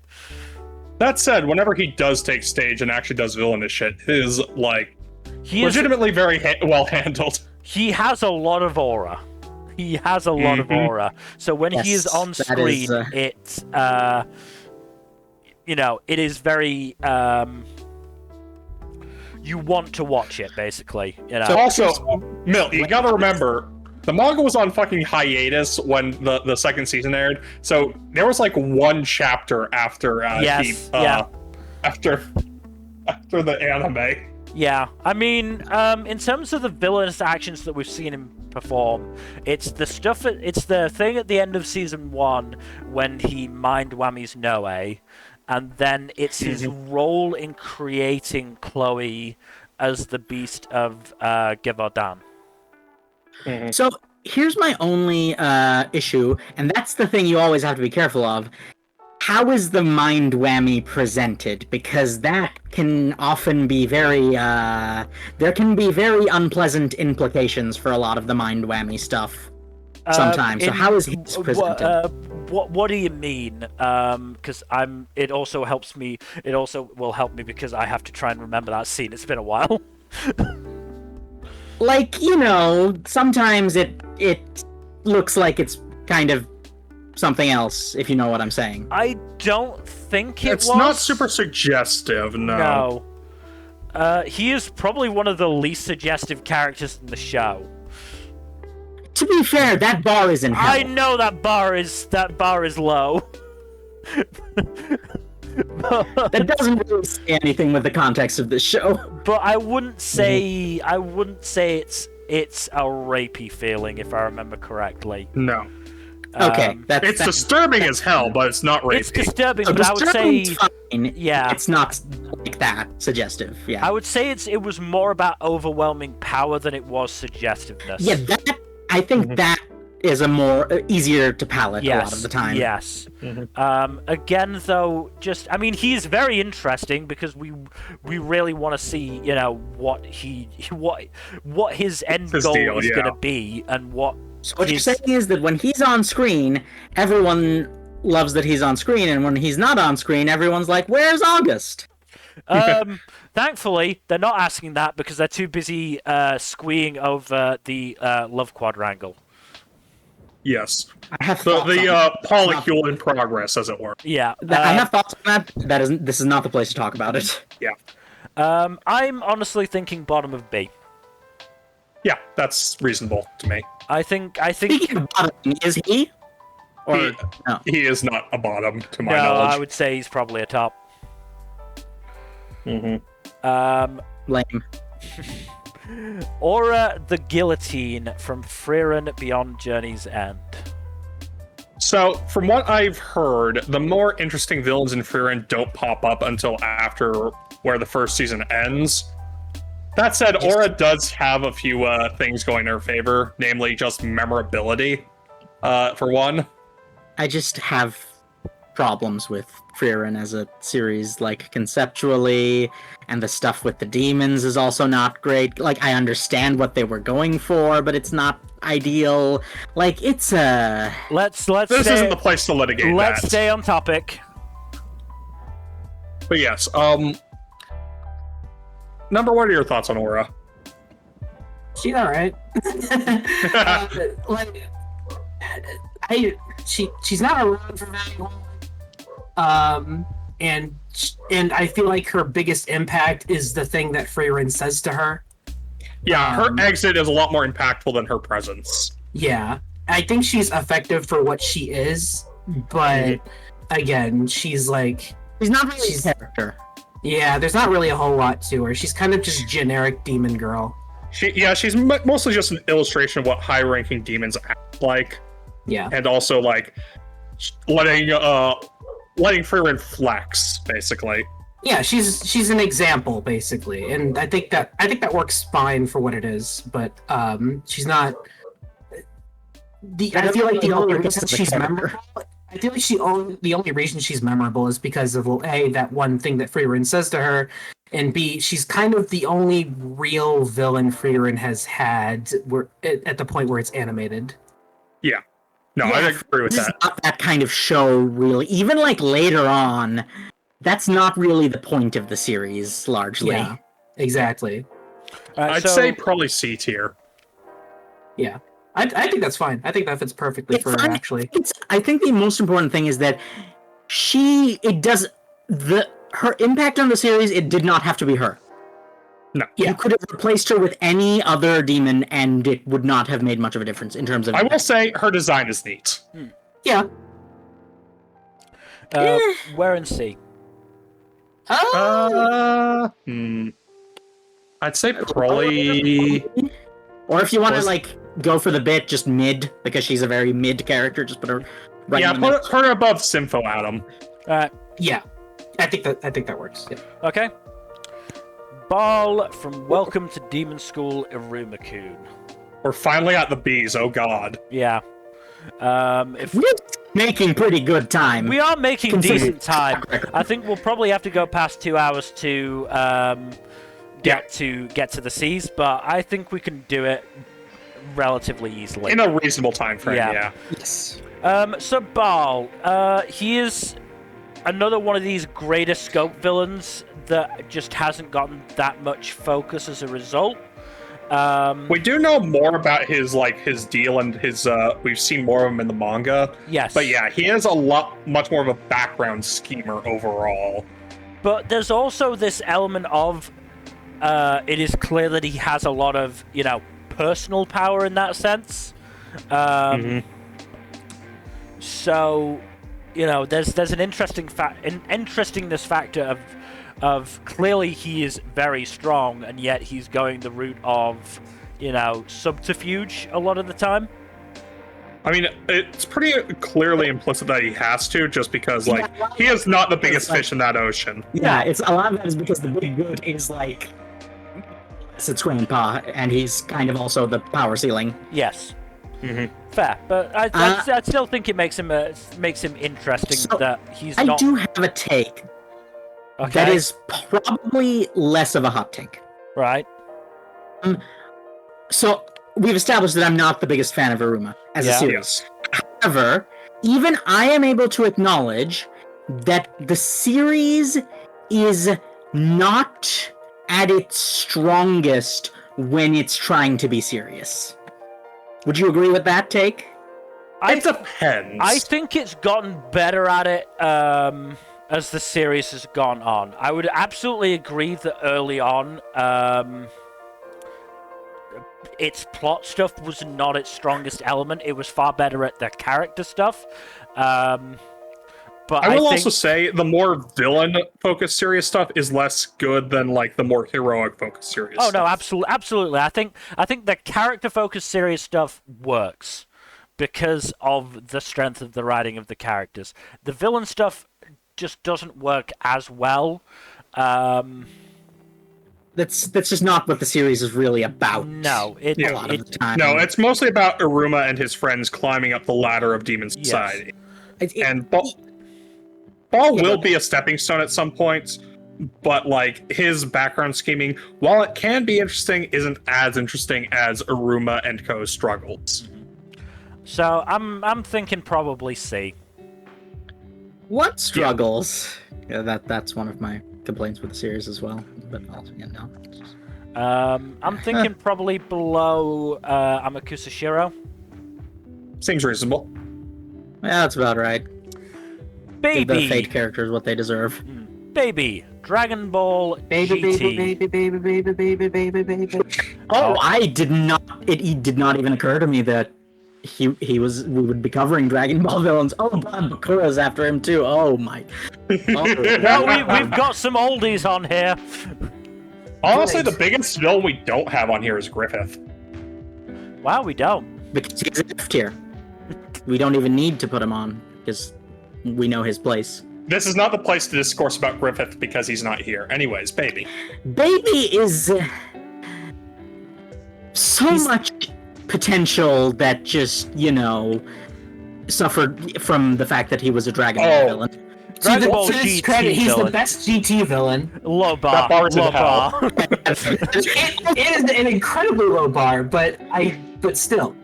That said, whenever he does take stage and actually does villainous shit, his legitimately very well handled. He has a lot of aura. He has a lot of aura. So when he is Yes, on that screen, is, it's it is very you want to watch it, basically. So- Also, Milt, you gotta remember, the manga was on fucking hiatus when the second season aired, so there was like one chapter after after the anime. Yeah, I mean, in terms of the villainous actions that we've seen him perform, it's the thing at the end of season 1 when he mind whammies Noe, and then it's his role in creating Chloe as the beast of Givaudan. So here's my only issue, and that's the thing you always have to be careful of. How is the mind whammy presented? Because that can often be very, there can be very unpleasant implications for a lot of the mind whammy stuff sometimes. So how is it presented? What do you mean? Because it also helps me. It also will help me because I have to try and remember that scene. It's been a while. Like, sometimes it looks like it's kind of something else, if you know what I'm saying. I don't think It's was. not super suggestive, no. No. He is probably one of the least suggestive characters in the show. To be fair, that bar is in hell. I know that bar is low. That doesn't really say anything with the context of this show. But I wouldn't say it's a rapey feeling, if I remember correctly. No. Okay, It's disturbing as hell, but it's not rapey. It's disturbing, So but I would say disturbing's fine. yeah. It's not like that suggestive. Yeah. I would say it was more about overwhelming power than it was suggestiveness. Yeah, I think that is a more easier to palate a lot of the time. Yes. Again, though, he's very interesting because we really want to see, what his end goal deal, is going to be, and what. So what you're saying is that when he's on screen, everyone loves that he's on screen, and when he's not on screen, everyone's like, "Where's August?" Thankfully, they're not asking that because they're too busy squeeing over the love quadrangle. Yes. I have The polycule in progress, as it were. Yeah. I have thoughts on that. This is not the place to talk about it. Yeah. I'm honestly thinking bottom of B. Yeah, that's reasonable to me. I think. Speaking of bottom, is he? Or no? He is not a bottom, to my No, knowledge. I would say he's probably a top. Lame. Aura the Guillotine from Frieren Beyond Journey's End. So, from what I've heard, the more interesting villains in Frieren don't pop up until after where the first season ends. That said, Aura does have a few things going in her favor, namely just memorability, for one. I just have problems with Frieren as a series, like conceptually, and the stuff with the demons is also not great. Like, I understand what they were going for, but it's not ideal. Like, it's a... Let's This isn't the place to litigate Let's that. stay on topic. But yes, Number, what are your thoughts on Aura? She's alright. She's not around for very long. And I feel like her biggest impact is the thing that Frieren says to her. Yeah, her exit is a lot more impactful than her presence. Yeah, I think she's effective for what she is, but again, she's not really a character. Yeah, there's not really a whole lot to her. She's kind of just generic demon girl. She's mostly just an illustration of what high-ranking demons act like. Yeah, and also like letting Frieren flex, basically. Yeah, she's an example, basically, and I think that works fine for what it is. But she's not. I feel like the only reason she's memorable. I feel like the only reason she's memorable is because of, well, A, that one thing that Frieren says to her, and B, she's kind of the only real villain Frieren has had at the point where it's animated. Yeah. No, I agree with this that. Is not that kind of show, really. Even like later on, that's not really the point of the series, largely. Yeah, exactly. I'd say probably C tier. Yeah. I think that's fine. I think that fits perfectly for her, fine. actually. I think the most important thing is that her impact on the series, it did not have to be her. No. Yeah. You could have replaced her with any other demon, and it would not have made much of a difference in terms of. I will say her design is neat. Yeah. Where in C? I'd say probably. Or if you want to go for the bit, just mid, because she's a very mid character. Just put her right. Yeah, in the put her above Sympho Adam. Yeah. I think that works. Yeah. Okay. Ball from Welcome to Demon School, Iruma-kun. We're finally at the bees. Oh God. Yeah. If we're making pretty good time. We are making Considering- decent time. I think we'll probably have to go past 2 hours to get to the C's, but I think we can do it relatively easily. In a reasonable time frame, yeah. Yes. So Bal, he is another one of these greater scope villains that just hasn't gotten that much focus as a result. We do know more about his deal and his we've seen more of him in the manga. Yes. But yeah, he is much more of a background schemer overall. But there's also this element of it is clear that he has a lot of, personal power in that sense. So, there's an interestingness factor of clearly he is very strong, and yet he's going the route of, subterfuge a lot of the time. I mean, it's pretty clearly implicit that he has to, just because, he is not the biggest fish in that ocean. Yeah, it's a lot of that is because the big good is it's grandpa, and he's kind of also the power ceiling. Yes. Fair, but I still think it makes him interesting that he's not. I do have a take. Okay. That is probably less of a hot take. Right. So we've established that I'm not the biggest fan of Iruma as a series. However, even I am able to acknowledge that the series is not at its strongest when it's trying to be serious. Would you agree with that take? It depends. I think it's gotten better at it as the series has gone on. I would absolutely agree that early on, its plot stuff was not its strongest element. It was far better at the character stuff. But I will also say the more villain-focused serious stuff is less good than the more heroic-focused serious stuff. Oh no, absolutely. I think the character-focused serious stuff works because of the strength of the writing of the characters. The villain stuff just doesn't work as well. That's just not what the series is really about. No, a lot of the time. No, it's mostly about Iruma and his friends climbing up the ladder of demon society. And Ball will be a stepping stone at some point, but his background scheming, while it can be interesting, isn't as interesting as Iruma and Co.'s struggles. So I'm thinking probably C. What struggles? Yeah, that's one of my complaints with the series as well. But also, no. I'm thinking probably below Amakusa Shiro. Seems reasonable. Yeah, that's about right. Baby. Give the Fate characters what they deserve. Baby. Dragon Ball Baby, GT. baby. Oh, I did not. It did not even occur to me that we would be covering Dragon Ball villains. Oh, Bob Bakura's after him too. Oh my. Well, we've got some oldies on here. Honestly, the biggest villain we don't have on here is Griffith. Wow, we don't. Because he's F tier. We don't even need to put him on because we know his place. This is not the place to discourse about Griffith because he's not here. Anyways, Baby. Baby is much potential that just, suffered from the fact that he was a Dragon Ball villain. Dragon Ball To his GT credit, he's villain. the best GT villain. Low bar. That bar is in low hell. bar. It is an incredibly low bar, but still.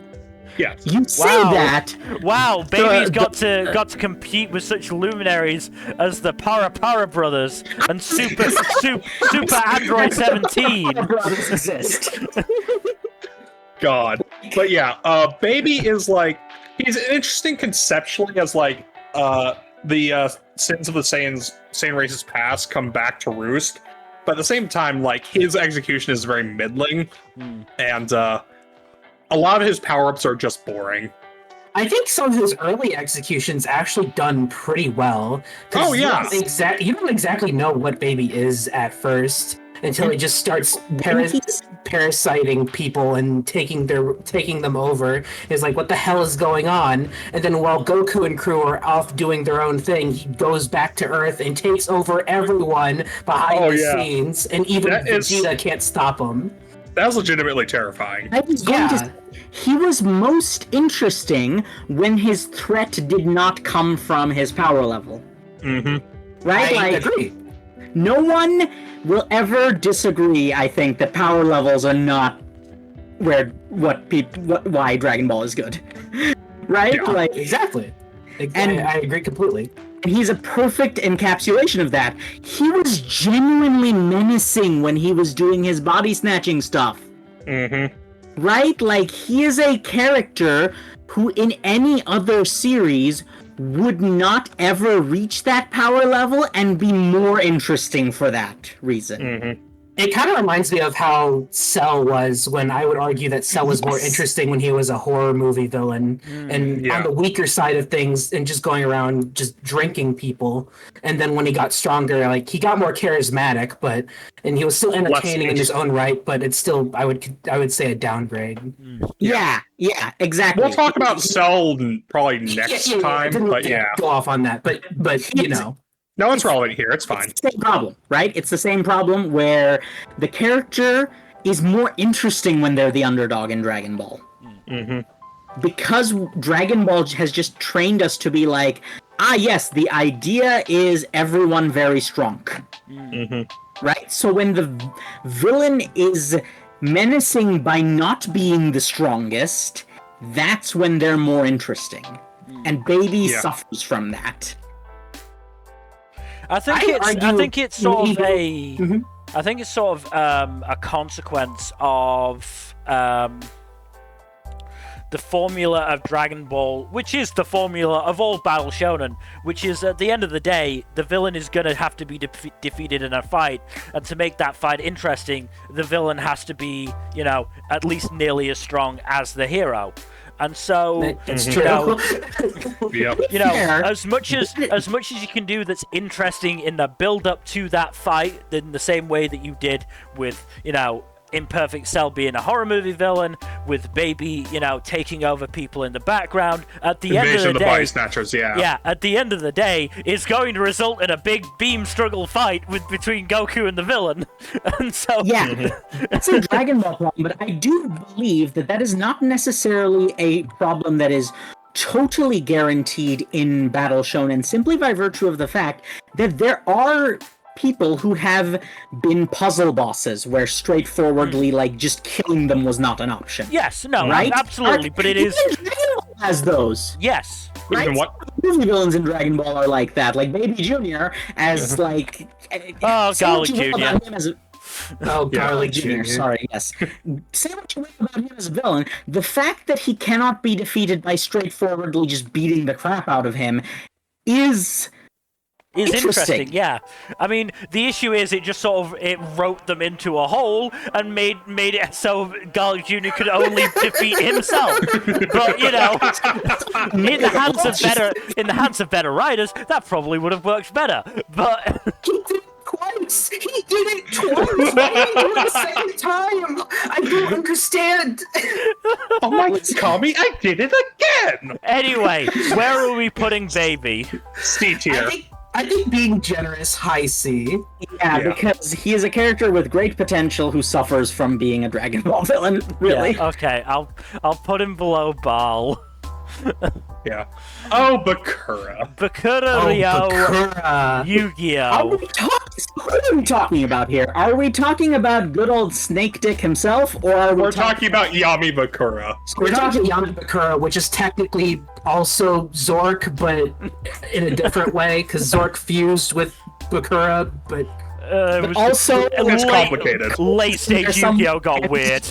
Yeah. You say that. Wow, Baby's got to compete with such luminaries as the Para brothers and Super Android 17. Brothers exist. God. But yeah, Baby is like, he's interesting conceptually as like the sins of the Saiyan race's past come back to roost. But at the same time, like, his execution is very middling, and a lot of his power-ups are just boring. I think some of his early executions actually done pretty well. Oh, yeah. You don't exactly know what Baby is at first until he just starts parasiting people and taking them over. It's like, what the hell is going on? And then while Goku and crew are off doing their own thing, he goes back to Earth and takes over everyone behind the scenes, and even Vegeta can't stop him. That was legitimately terrifying. I was going to say, he was most interesting when his threat did not come from his power level. Mm-hmm. Right? I agree. No one will ever disagree, I think, that power levels are not why Dragon Ball is good. Right? Yeah, like exactly. And I agree completely. And he's a perfect encapsulation of that. He was genuinely menacing when he was doing his body snatching stuff. Mm-hmm. Right? Like, he is a character who in any other series would not ever reach that power level and be more interesting for that reason. Mm-hmm. It kind of reminds me of how Cell was, when I would argue that Cell was more interesting when he was a horror movie villain and on the weaker side of things and just going around just drinking people. And then when he got stronger, like, he got more charismatic, and he was still entertaining in his own right, but it's still, I would say, a downgrade. Yeah, exactly. We'll talk about Cell probably next time, but go off on that, but you know. No, it's relevant here. It's fine. It's the same problem, right? It's the same problem where the character is more interesting when they're the underdog in Dragon Ball. Mm-hmm. Because Dragon Ball has just trained us to be like, yes, the idea is everyone very strong. Mm-hmm. Right? So when the villain is menacing by not being the strongest, that's when they're more interesting. And Baby suffers from that. I think it's sort of a consequence of the formula of Dragon Ball, which is the formula of all Battle Shonen, which is, at the end of the day, the villain is going to have to be defeated in a fight, and to make that fight interesting, the villain has to be, at least nearly as strong as the hero. And so, it's true. As much as you can do that's interesting in the build-up to that fight, in the same way that you did with, Imperfect Cell being a horror movie villain, with Baby, taking over people in the background. At the end of the day, body snatchers, at the end of the day, it's going to result in a big beam struggle fight between Goku and the villain. And so, it's a Dragon Ball problem, but I do believe that is not necessarily a problem that is totally guaranteed in Battle Shonen, simply by virtue of the fact that there are people who have been puzzle bosses where straightforwardly, just killing them was not an option. Yes, no, right? Absolutely, but it is. Dragon Ball has those. Yes. Right? Even what? Movie villains in Dragon Ball are like that, like Baby Junior as Garlic Junior. Garlic Jr. Sorry, yes. Say what you will about him as a villain. The fact that he cannot be defeated by straightforwardly just beating the crap out of him is interesting. Yeah. I mean, the issue is it just it wrote them into a hole and made it so Garlic Jr. could only defeat himself. But in the hands of better writers, that probably would have worked better. But he did it twice. He did it twice. Why did he do it at the same time? I don't understand. Oh my God, I did it again. Anyway, where are we putting Baby? C tier. I think being generous, high C. Yeah, because he is a character with great potential who suffers from being a Dragon Ball villain, really. Yeah, okay, I'll put him below Ball. Yeah. Oh, Bakura. Bakura Ryo Yu-Gi-Oh! What are we talking about here? Are we talking about good old Snake Dick himself, or are we're talking about Yami Bakura? We're talking Yami Bakura, which is technically also Zork, but in a different way, because Zork fused with Bakura, but also it's complicated. Late stage Yu-Gi-Oh got weird.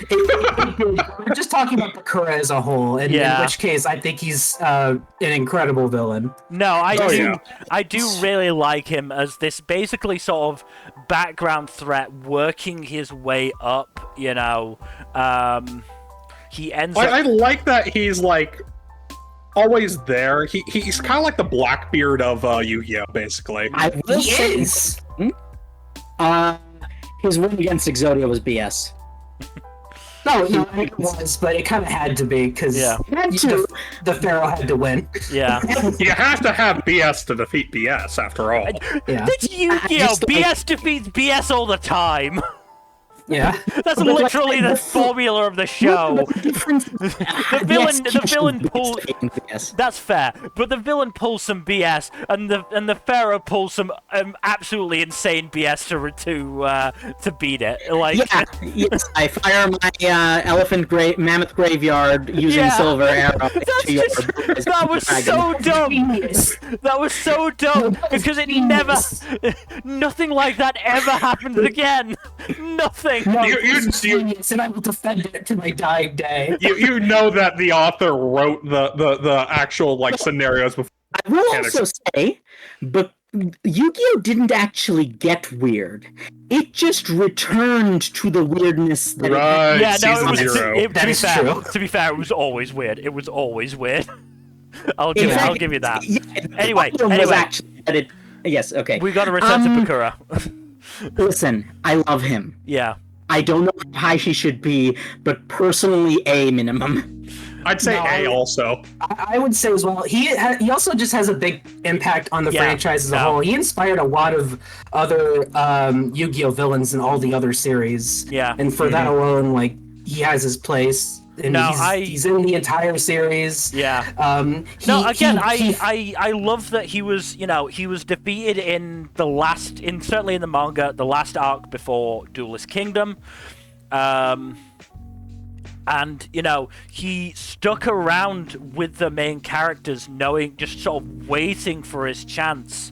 We're just talking about the Kura as a whole, and in which case I think he's an incredible villain. No, I do really like him as this basically sort of background threat working his way up, you know. He ends up... I like that he's like always there. He's kind of like the Blackbeard of Yu-Gi-Oh, basically. He is. His win against Exodia was BS. No, it was, but it kind of had to be because the Pharaoh had to win. Yeah. You have to have BS to defeat BS, after all. That's Yu-Gi-Oh! BS defeats BS all the time. Yeah, that's literally the formula of the show. The villain pulls. That's fair, but the villain pulls some BS, and the Pharaoh pulls some absolutely insane BS to beat it. Like, yes, I fire my mammoth graveyard using silver arrow. That was so dumb. That was so dumb because it never, nothing like that ever happened again. Nothing. No, and I will defend it to my dying day. You know that the author wrote the actual like scenarios before. I will also say, but Yu-Gi-Oh didn't actually get weird. It just returned to the weirdness that it had. Yeah, no, it was Zero. To be fair, it was always weird. It was always weird. I'll give you that. Yeah, anyway. Yes, okay. We got to return to Pakura. Listen, I love him. Yeah. I don't know how high he should be, but personally, A minimum. I'd say A also. I would say as well. He also just has a big impact on the franchise as a whole. He inspired a lot of other Yu-Gi-Oh villains in all the other series. Yeah. And for that alone, like, he has his place. And he's in the entire series. Yeah. I love that he was defeated certainly in the manga, the last arc before Duelist Kingdom. And, he stuck around with the main characters, just sort of waiting for his chance.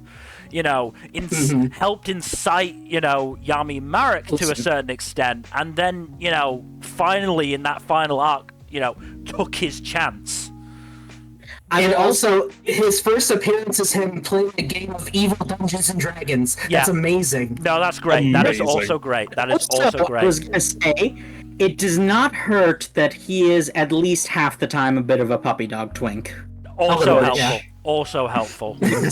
Helped incite, Yami Marek to a certain extent, and then, finally in that final arc, took his chance. And also, his first appearance is him playing a game of Evil Dungeons and Dragons. That's amazing. No, that's great. Amazing. That is also great. That is also great. I was going to say, it does not hurt that he is at least half the time a bit of a puppy dog twink. Also helpful. Yeah. Also helpful. Okay,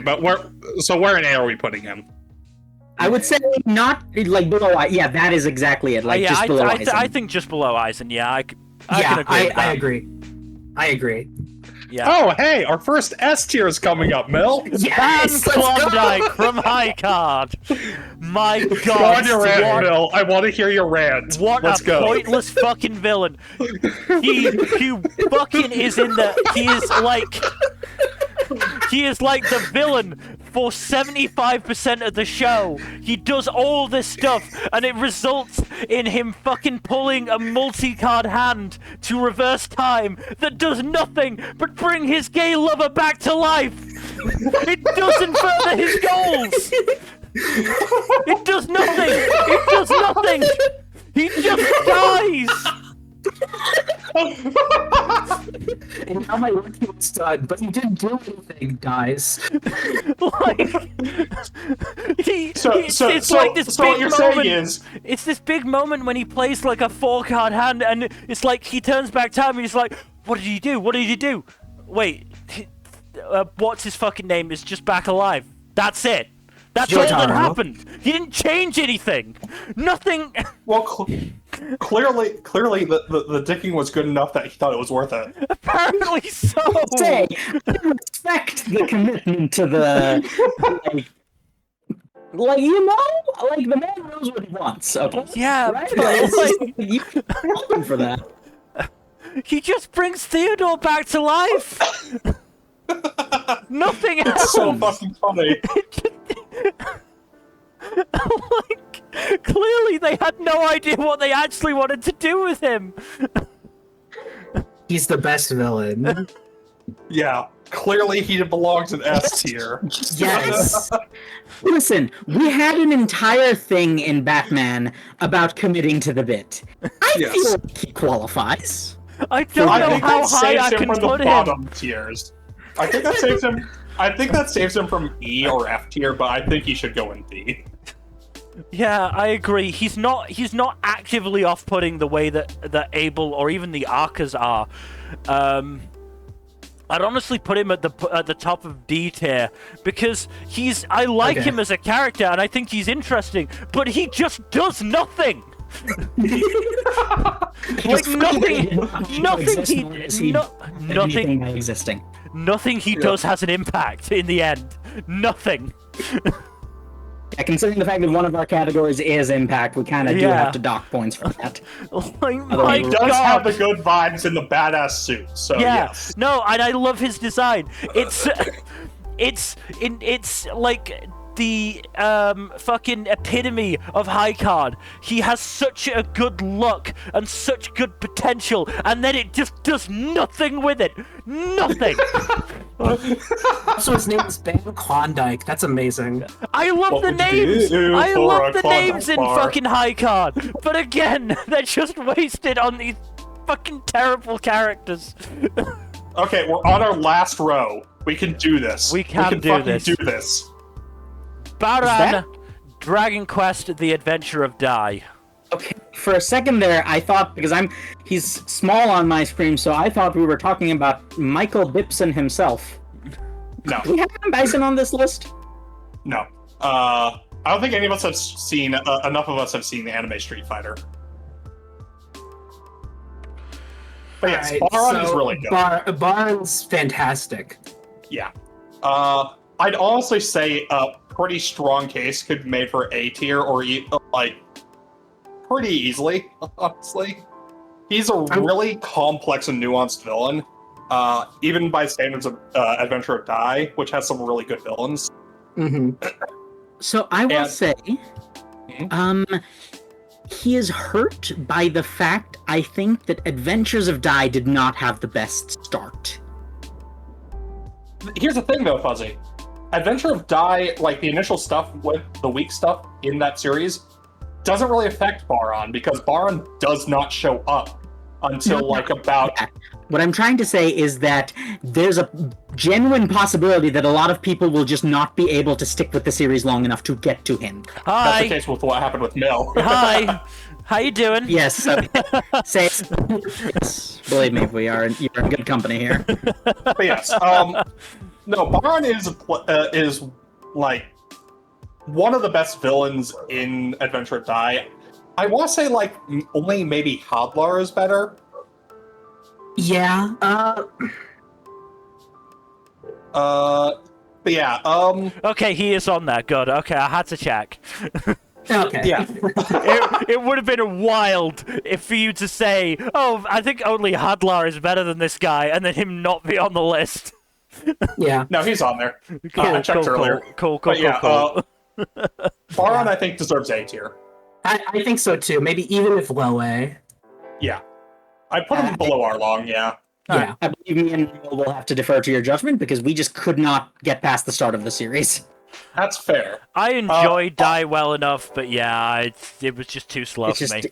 but where in A are we putting him? I would say not like below. Yeah, that is exactly it. Like just below Aizen. I think just below Aizen. Yeah, I can agree. I agree. Yeah. Oh, hey, our first S tier is coming up, Mel. Yes, Klondike from High Card. My God. Go on your rant, Mel. I want to hear your rant. Let's go. Pointless fucking villain. He fucking is in the. He is like the villain for 75% of the show. He does all this stuff, and it results in him fucking pulling a multi-card hand to reverse time that does nothing but bring his gay lover back to life. It doesn't further his goals. It does nothing. It does nothing. He just dies. And now my work was done, but he didn't do anything, guys. It's this big moment when he plays like a 4-card hand, and it's like he turns back time and he's like, "What did he do? What did he do? Wait, what's his fucking name? Is just back alive. That's it. That's all that happened. He didn't change anything. Nothing." Well, clearly, the dicking was good enough that he thought it was worth it. Apparently so. Say, I respect the commitment to the like the man knows what he wants. Okay. Yeah. Right? You can help him for that. He just brings Theodore back to life. Nothing else. It's so fucking funny. Clearly they had no idea what they actually wanted to do with him. He's the best villain. Yeah, clearly he belongs in S tier. Yes. Listen, we had an entire thing in Batman about committing to the bit. I Yes. feel like he qualifies. I don't I know think how that high I saves him can from the put him. bottom tiers. I think that saves him. I think that saves him from E or F tier, but I think he should go in D. Yeah, I agree. He's not actively off-putting the way that Abel or even the Accas are. I'd honestly put him at the top of D tier because I like him as a character and I think he's interesting, but he just does nothing. Like nothing Anything by existing. Nothing he does has an impact in the end. Nothing. Yeah, considering the fact that one of our categories is impact, we kind of do have to dock points for that. Like, my He does God. have the good vibes in the badass suit, so Yeah, yes. no, and I love his design. It's like the fucking epitome of high card. He has such a good look and such good potential, and then it just does nothing with it. Nothing. So his name is Ben Klondike. That's amazing. I love What the would you names. do I for love a the Klondike names in bar? fucking high card, but again, they're just wasted on these fucking terrible characters. Okay, we're on our last row. We can do this. We can do fucking this. do this. Baran, Dragon Quest: The Adventure of Dai. Okay, for a second there, I thought, because he's small on my screen, so I thought we were talking about Michael Bipson himself. No, Do we have Bison on this list? no. I don't think any of us have seen enough of us have seen the anime Street Fighter. But yes, Alright, Baron is so really good. Baron's fantastic. Yeah. I'd honestly say a pretty strong case could be made for A tier or like pretty easily, honestly. He's a really complex and nuanced villain, even by standards of Adventure of Dai, which has some really good villains. Mm-hmm. So I will And- say, he is hurt by the fact, I think, that Adventures of Dai did not have the best start. Here's the thing, though, Fuzzy. Adventure of Dai, like the initial stuff with the weak stuff in that series, doesn't really affect Baron because Baron does not show up until No, like about. What I'm trying to say is that there's a genuine possibility that a lot of people will just not be able to stick with the series long enough to get to him. That's the Hi. case with what happened with Mill. Hi. How you doing? Yes, so, yes, believe me, you're in good company here. But yes, no, Baron is like one of the best villains in Adventure of Dai. I want to say like only maybe Hadlar is better. Yeah. But yeah, Okay, he is on there. Good. Okay, I had to check. Okay. yeah. It would have been wild for you to say, "Oh, I think only Hadlar is better than this guy," and then him not be on the list. Yeah. No, he's on there. Cool, I checked cool, earlier. cool, But yeah, Baron Yeah. I think deserves A tier. I think so too. Maybe even if low A. Yeah, I put him below Arlong. Yeah, Yeah. I believe me and Neil will have to defer to your judgment because we just could not get past the start of the series. that's fair. I enjoyed Die well enough, but yeah, it was just too slow It's for just me.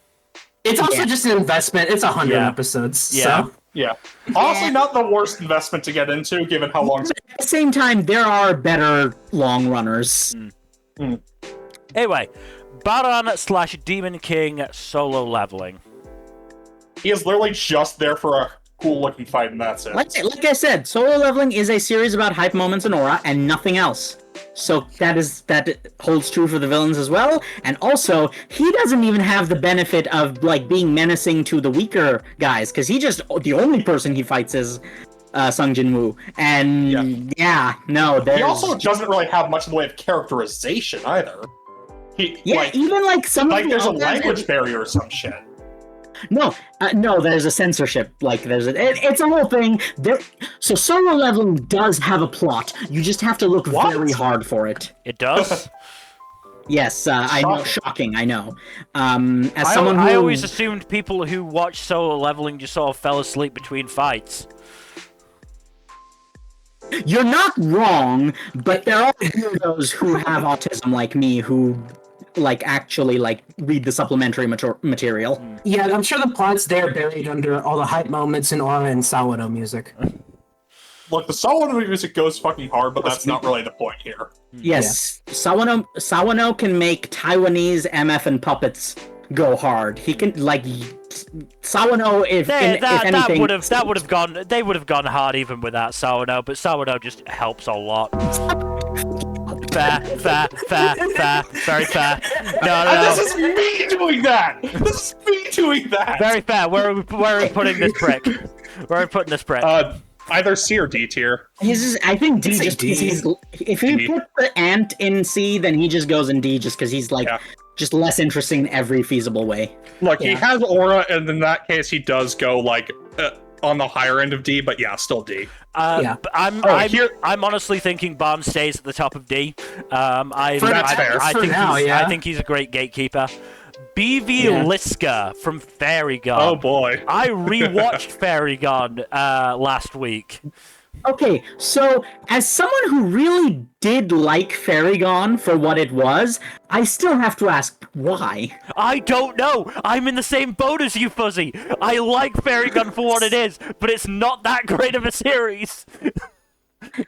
It's also Yeah. just an investment. It's 100 Yeah. episodes. Yeah. So. Yeah, honestly, not the worst investment to get into, given how long. At the same time, there are better long runners. Anyway, Baron / Demon King solo leveling. He is literally just there for a cool-looking fight, and that's it. Like I said, solo leveling is a series about hype moments and aura and nothing else. So that holds true for the villains as well. And also, he doesn't even have the benefit of like being menacing to the weaker guys, because the only person he fights is Sung Jin Woo. And there's He also doesn't really have much in the way of characterization either. even like some of the there's a others- language barrier or some shit. No, there's a censorship. Like, it's a whole thing. So solo leveling does have a plot. You just have to look What? very hard for it. It does? Yes, I know. Shocking, I know. As someone who I always assumed people who watch solo leveling just sort of fell asleep between fights. You're not wrong, but there are weirdos who have autism like me who actually read the supplementary material. Yeah, I'm sure the plot's there buried under all the hype moments and aura and Sawano music. Look, the Sawano music goes fucking hard, but that's not really the point here. Yes, Sawano can make Taiwanese MF and puppets go hard. He can Sawano if anything. That would have gone. They would have gone hard even without Sawano, but Sawano just helps a lot. Fair. Very fair. No. This is me doing that! This is me doing that! Very fair. Where are we putting this brick? Where are we putting this brick? Either C or D tier. I think D just D. if you put the ant in C, then he just goes in D just because he's just less interesting in every feasible way. Look, he has aura, and in that case, he does go on the higher end of D, but yeah, still D. I'm honestly thinking Bond stays at the top of D. That's fair. I think he's a great gatekeeper. BV Liska from Fairy Gone. Oh boy. I rewatched Fairy Gone last week. Okay, so as someone who really did like Fairy Gone for what it was, I still have to ask why. I don't know. I'm in the same boat as you, Fuzzy. I like Fairy Gone for what it is, but it's not that great of a series.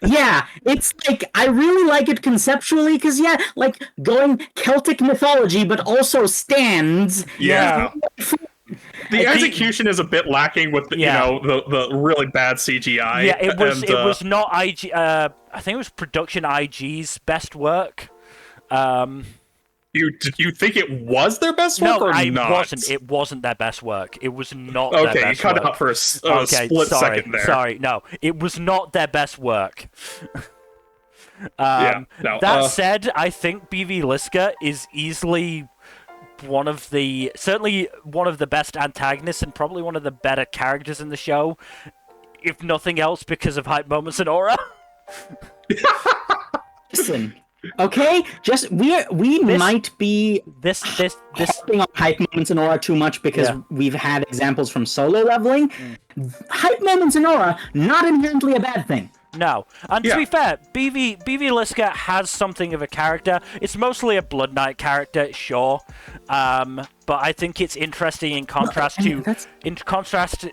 Yeah, it's I really like it conceptually because going Celtic mythology, but also stands. Yeah. The execution is a bit lacking with the really bad CGI. Yeah, it was not IG. I think it was production IG's best work. You think it was their best work or not? No, it wasn't their best work. It was not their best work. Okay, you cut out for a split second there. Sorry, no. It was not their best work. That said, I think BV Liska is easily certainly one of the best antagonists and probably one of the better characters in the show, if nothing else because of hype moments and aura. Listen, okay, we might be harping on hype moments and aura too much because we've had examples from solo leveling. Hype moments and aura, not inherently a bad thing. No. And to be fair, BV Liska has something of a character. It's mostly a Blood Knight character, sure. But I think it's interesting in contrast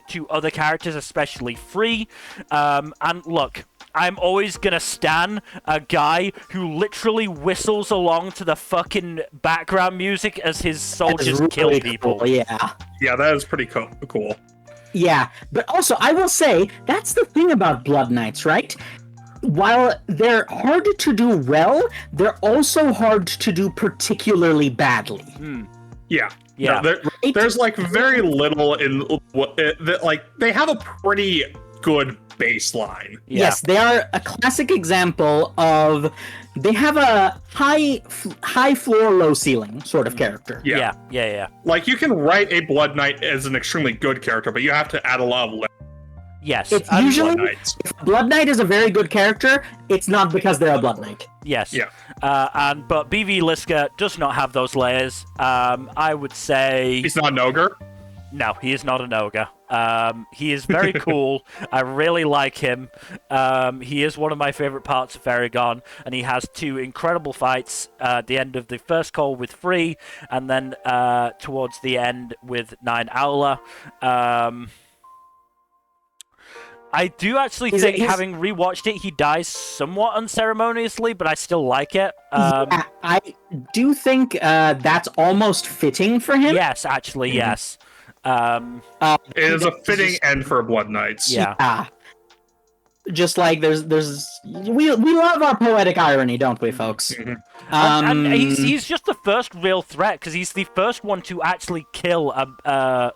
to other characters, especially Free. And look, I'm always gonna stan a guy who literally whistles along to the fucking background music as his soldiers kill people. Cool, yeah. Yeah, that is pretty cool. Yeah, but also, I will say, that's the thing about Blood Knights, right? While they're hard to do well, they're also hard to do particularly badly. Yeah. No, there's very little in what they have a pretty good baseline. Yeah. Yes, they are a classic example of they have a high floor, low ceiling sort of character. Yeah. You can write a Blood Knight as an extremely good character, but you have to add a lot of Yes. It's usually, if Blood Knight is a very good character, it's not because they're a Blood Knight. Yes. Yeah. But BV Liska does not have those layers. I would say he's not an ogre. No, he is not an ogre. He is very cool. I really like him. He is one of my favorite parts of Fairy Gone, and he has two incredible fights at the end of the first call with Free, and then towards the end with 9 Owler. I do actually think, having rewatched it, he dies somewhat unceremoniously, but I still like it. Yeah, I do think that's almost fitting for him. Yes, actually, yes. It is a fitting end for Blood Knights. Yeah. Just like we love our poetic irony, don't we, folks? Mm-hmm. And he's just the first real threat because he's the first one to actually kill a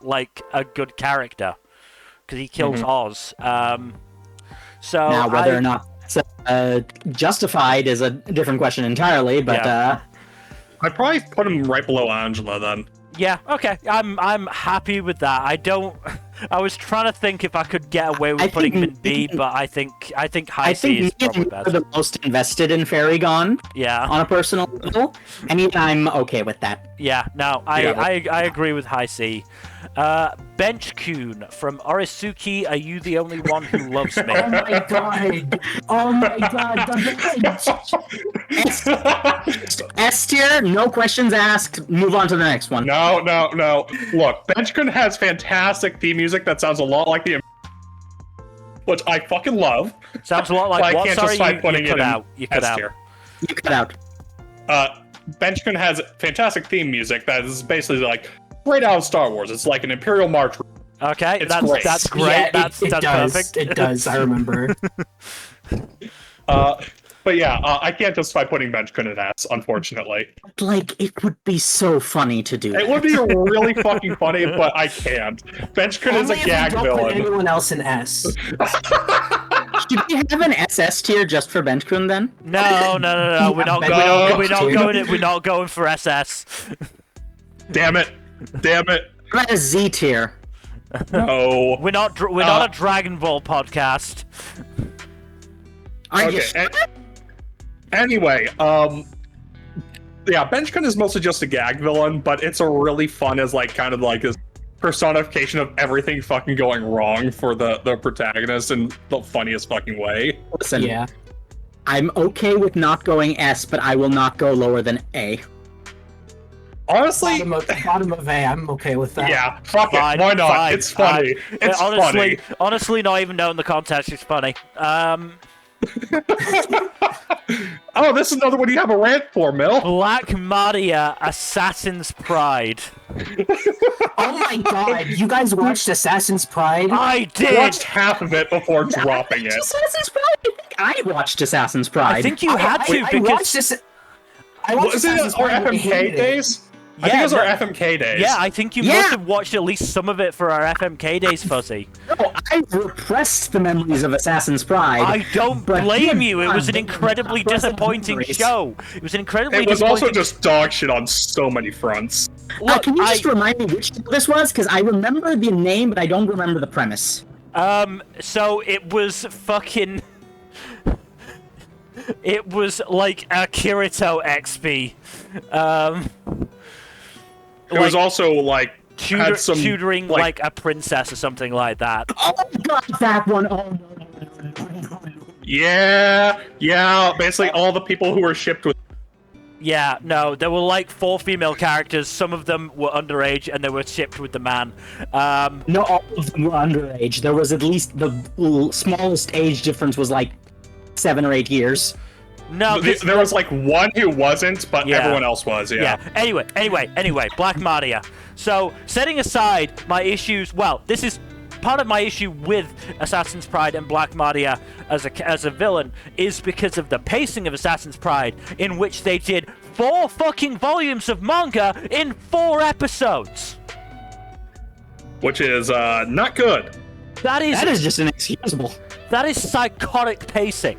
good character. Because he kills Oz. So now, whether or not it's justified is a different question entirely. But I'd probably put him right below Angela then. Yeah. Okay. I'm happy with that. I was trying to think if I could get away with putting him in B, but I think high C is probably best. The most invested in Fairy Gone. Yeah. On a personal level, and I'm okay with that. Yeah, no, I agree with High C. Bench-kun from Orisuke, are you the only one who loves me? Oh my god! Oh my god! S tier, no questions asked. Move on to the next one. No. Look, Bench-kun has fantastic theme music that sounds a lot like the, which I fucking love. Sounds a lot like I what? can't Sorry, justify putting you cut it out. You cut S out. tier. You cut out. Bench-kun has fantastic theme music that is basically like right out of Star Wars. It's like an Imperial March. Okay, It's that's great. that's great. Yeah, that's it does. perfect. It does. I remember. But yeah, I can't justify putting Bench-kun in S, unfortunately. Like, it would be so funny to do. It would be really fucking funny, but I can't. Bench-kun is a Only if gag you don't put villain. anyone else in S. Should we have an SS tier just for Bench-kun then? No. We're not going for SS. Damn it. What about a Z tier? No. We're not a Dragon Ball podcast. Are you Okay. Anyway, yeah, Bench-kun is mostly just a gag villain, but it's a really fun as like kind of like this personification of everything fucking going wrong for the protagonist in the funniest fucking way. Listen, Yeah. I'm okay with not going S, but I will not go lower than A. Honestly, Bottom of A. I'm okay with that. yeah, fuck Fine, it. Why not? fine, It's funny. It's funny. Honestly, not even knowing the context, it's funny. Oh, this is another one you have a rant for, Mil. Black Maria, Assassin's Pride. Oh my god, you guys watched Assassin's Pride? I I did. watched half of it before dropping it. Assassin's Pride? I watched Assassin's Pride. I think you had to I because watched this. I watched Was it Assassin's our Pride and I FMK hated it. days? I think it was our FMK days. Yeah, I think you must have watched at least some of it for our FMK days, Fuzzy. No, I repressed the memories of Assassin's Pride. I don't but blame yeah, you. It was an the incredibly present disappointing memories. show. It was an incredibly It was disappointing. also just dog shit on so many fronts. Look, Can you just remind me which this was? Because I remember the name, but I don't remember the premise. So it was fucking. It was like a Kirito XP. It was also like had some tutoring like a princess or something like that. Oh god, that one! Oh no. yeah. Basically, all the people who were shipped with. Yeah, no, there were like 4 female characters. Some of them were underage, and they were shipped with the man. No, all of them were underage. There was at least the smallest age difference was like 7 or 8 years. No, There was like one who wasn't, but Yeah. everyone else was. Yeah. Anyway, Black Maria. So, setting aside my issues, well, this is part of my issue with Assassin's Pride and Black Maria as a villain is because of the pacing of Assassin's Pride, in which they did 4 fucking volumes of manga in 4 episodes. Which is not good. That is just inexcusable. That is psychotic pacing.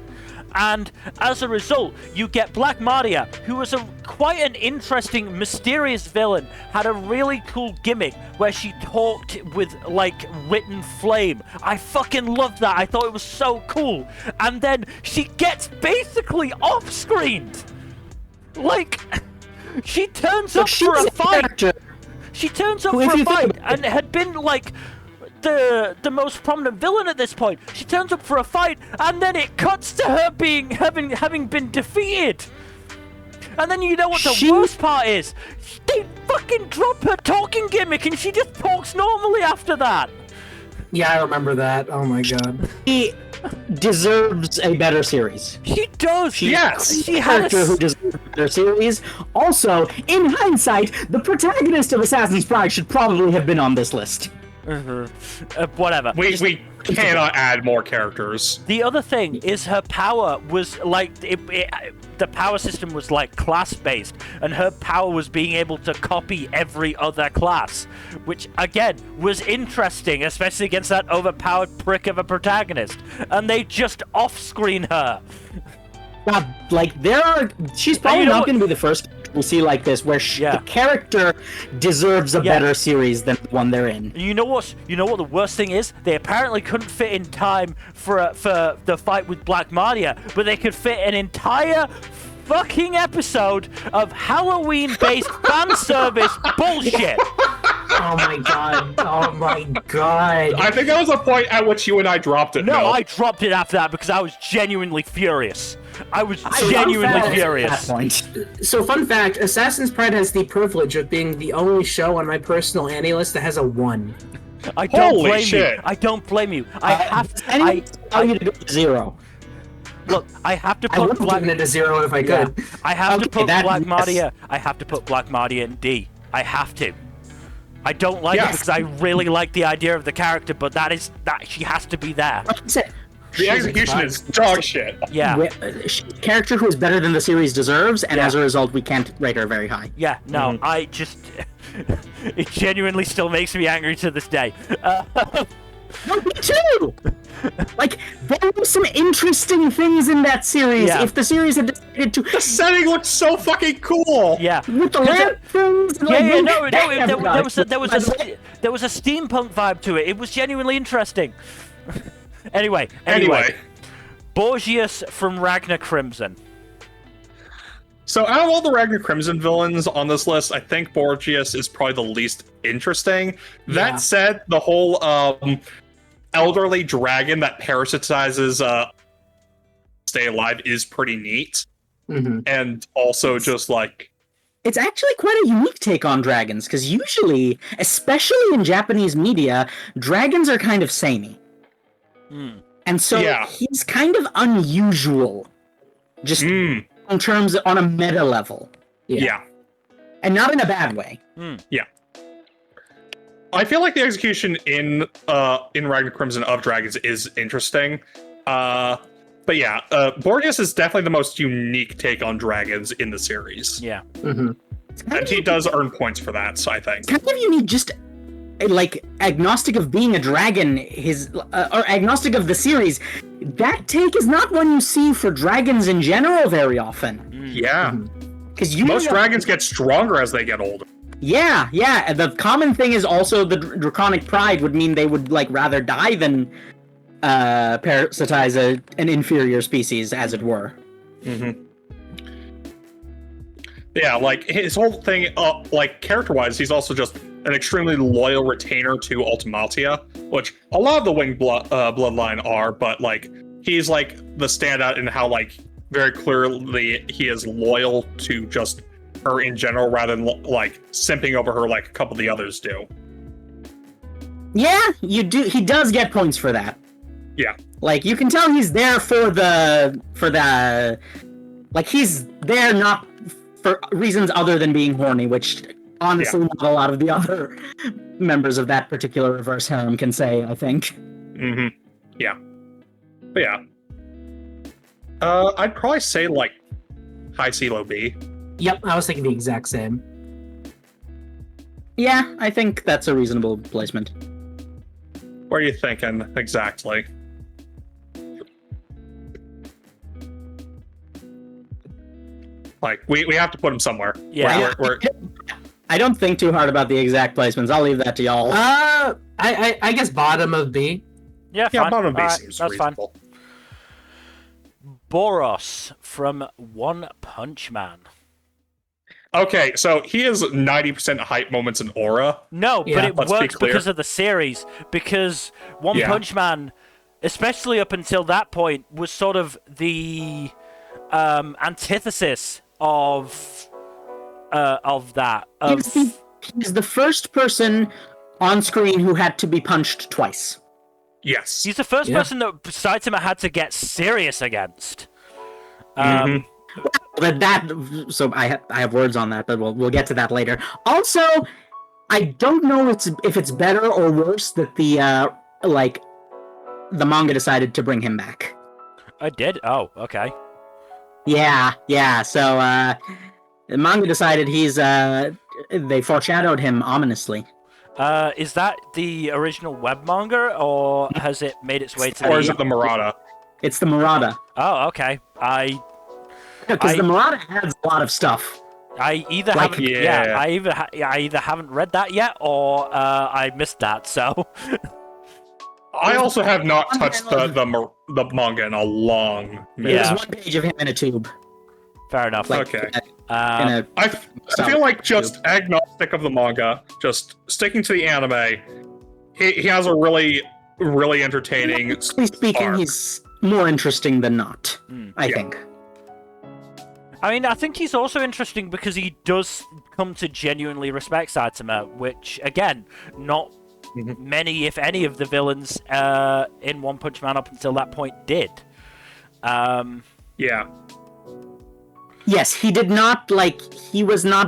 And as a result, you get Black Maria, who was quite an interesting, mysterious villain, had a really cool gimmick where she talked with, like, written flame. I fucking loved that. I thought it was so cool. And then she gets basically off-screened. Like, she turns up for a fight. She turns up for a fight and had been, like, the most prominent villain at this point. She turns up for a fight, and then it cuts to her having been defeated. And then you know what the worst part is? They fucking drop her talking gimmick, and she just talks normally after that. Yeah, I remember that. Oh my god. He deserves a better series. She does. Yes. She had Character who deserves a better series. Also, in hindsight, the protagonist of Assassin's Pride should probably have been on this list. Whatever. We cannot add more characters. The other thing is her power was like the power system was like class-based, and her power was being able to copy every other class, which again was interesting, especially against that overpowered prick of a protagonist. And they just off-screen her. God, like she's probably not going to be the first we'll see like this, where the character deserves a better series than the one they're in. You know what the worst thing is? They apparently couldn't fit in time for the fight with Black Maria, but they could fit an entire fucking episode of Halloween-based fan service bullshit. Oh my god. Oh my god. I think that was the point at which you and I dropped it. No, I dropped it after that because I was genuinely furious. I was genuinely furious. So, fun fact, Assassin's Pride has the privilege of being the only show on my personal Annie list that has a 1. I don't Holy blame shit. you. I don't blame you. I have to. I tell you to go to 0. Look, I have to I would put have Black. given it a 0 if I could. Yeah, I have to Okay, put that- Black yes. Mardia. I have to put Black Mardia in D. I have to. I don't like it Yes. because I really like the idea of the character, but that she has to be there. Like I said, The execution is dog shit. Yeah. she's a character who is better than the series deserves, and Yeah. as a result, we can't rate her very high. Yeah, no, I just. It genuinely still makes me angry to this day. No, me too! Like, there were some interesting things in that series. Yeah. If the series had decided to. The setting looks so fucking cool. Yeah. With the There's a- lamp things, and Yeah, like, yeah, no, damn, there guys. was a steampunk vibe to it. It was genuinely interesting. Anyway, Borgias from Ragnar Crimson. So out of all the Ragnar Crimson villains on this list, I think Borgias is probably the least interesting. Yeah. That said, the whole elderly dragon that parasitizes stay alive is pretty neat. Mm-hmm. And also just like It's actually quite a unique take on dragons, because usually, especially in Japanese media, dragons are kind of samey. Hmm. And so Yeah. he's kind of unusual. Just in terms on a meta level. yeah. And not in a bad way. I feel like the execution in Ragnar Crimson of Dragons is interesting. But yeah, Borgias is definitely the most unique take on dragons in the series. Yeah. Mm-hmm. It's kind And he does earn points for that, so I think. kind of unique, just like agnostic of being a dragon, or agnostic of the series. That take is not one you see for dragons in general very often. Yeah. Because Most dragons get stronger as they get older. Yeah. The common thing is also the draconic pride would mean they would like rather die than parasitize an inferior species, as it were. Mm-hmm. Yeah, like his whole thing, like character-wise, he's also just an extremely loyal retainer to Ultimatia, which a lot of the Winged bloodline are, but like he's like the standout in how like very clearly he is loyal to just her in general, rather than like simping over her like a couple of the others do. Yeah, you do. He does get points for that. Yeah. Like you can tell he's there for the like he's there not for reasons other than being horny, which honestly not a lot of the other members of that particular reverse harem can say, I think. Mm-hmm. Yeah. But yeah. I'd probably say like high C, low B. Yep, I was thinking the exact same. Yeah, I think that's a reasonable placement. What are you thinking exactly? Like we have to put him somewhere. Yeah. I don't think too hard about the exact placements. I'll leave that to y'all. I guess bottom of B. Yeah, Yeah, fine. bottom B Alright, seems that's reasonable. fine. Boros from One Punch Man. Okay, so he is 90% hype moments in aura. No, Yeah, but it let's be works clear. because of the series. Because One Yeah. Punch Man, especially up until that point, was sort of the antithesis of that. He's the first person on screen who had to be punched twice. Yes. He's the first Yeah. person that Saitama had to get serious against. Mhm. So I have words on that, but we'll get to that later. Also, I don't know if it's better or worse that the manga decided to bring him back. I did? Oh, okay. Yeah. So the manga decided they foreshadowed him ominously. Is that the original web manga, or has it made its way to Or is it the Murata? It's the Murata. Oh, okay. Because the Murata adds a lot of stuff. I either Like- haven't, Yeah. I either haven't read that yet, or I missed that. So, I also have not touched the manga in a long minute. There's Yeah. one page of him in a tube. Fair enough. Okay. in I feel like just agnostic of the manga, just sticking to the anime, he has a really, really entertaining Honestly speaking, arc. he's more interesting than not. I think. I mean, I think he's also interesting because he does come to genuinely respect Saitama, which, again, not many, if any, of the villains in One Punch Man up until that point did. Yeah. Yes, he did not, he was not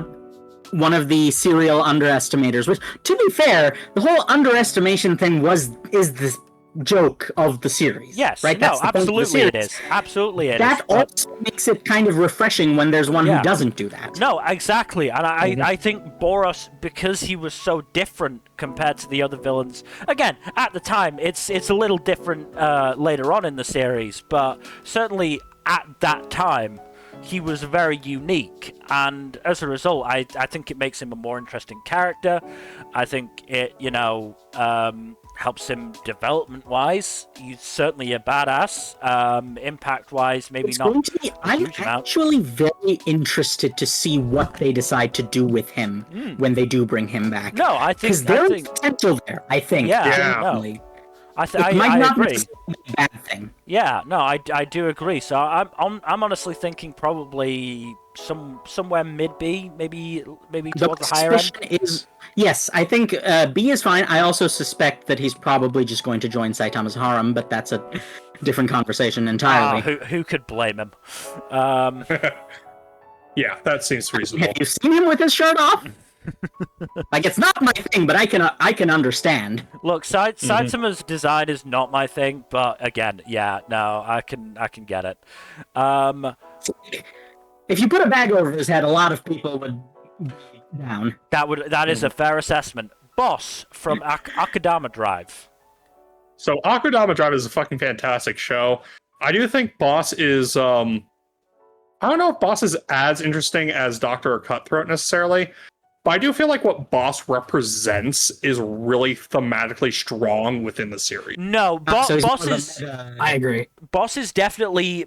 one of the serial underestimators, which, to be fair, the whole underestimation thing is the joke of the series. Yes, right? no, That's the point of the absolutely it series. is. Absolutely it That is. But also makes it kind of refreshing when there's one Yeah. who doesn't do that. no, exactly. And I think Boros, because he was so different compared to the other villains, again, at the time, it's a little different later on in the series, but certainly at that time, he was very unique, and as a result, I think it makes him a more interesting character. I think it, helps him development-wise. He's certainly a badass. Impact-wise, maybe It's not going to be, a I'm huge amount. actually very interested to see what they decide to do with him when they do bring him back. No, I Because think... there's potential there, I think. Yeah, genuinely. it It might I not agree. necessarily be a bad thing. Yeah, no, I do agree. So I'm honestly thinking probably somewhere mid B, maybe The towards the higher end. suspicion is, yes, I think B is fine. I also suspect that he's probably just going to join Saitama's harem, but that's a different conversation entirely. Who could blame him? Yeah, that seems reasonable. Have you seen him with his shirt off? It's not my thing, but I can understand. Look, Saitama's design is not my thing, but again, yeah, no, I can get it. If you put a bag over his head, a lot of people would be down. That is a fair assessment. Boss from Akadama Drive. So Akudama Drive is a fucking fantastic show. I do think Boss is I don't know if Boss is as interesting as Doctor or Cutthroat necessarily, but I do feel like what Boss represents is really thematically strong within the series. No, So he's Boss more of is I agree. Boss is definitely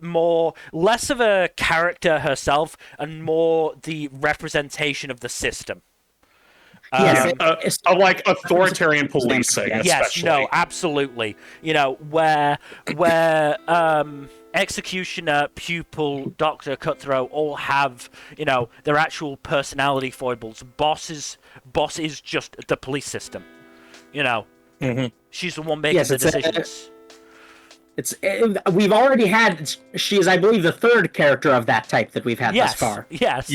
less of a character herself and more the representation of the system. Yes, Of like authoritarian policing, Yes, especially. No, absolutely. Where Executioner, Pupil, Doctor, Cutthroat all have, their actual personality foibles. Boss is just the police system. She's the one making the decisions. We've already had. She is, I believe, the third character of that type that we've had thus far. Yes.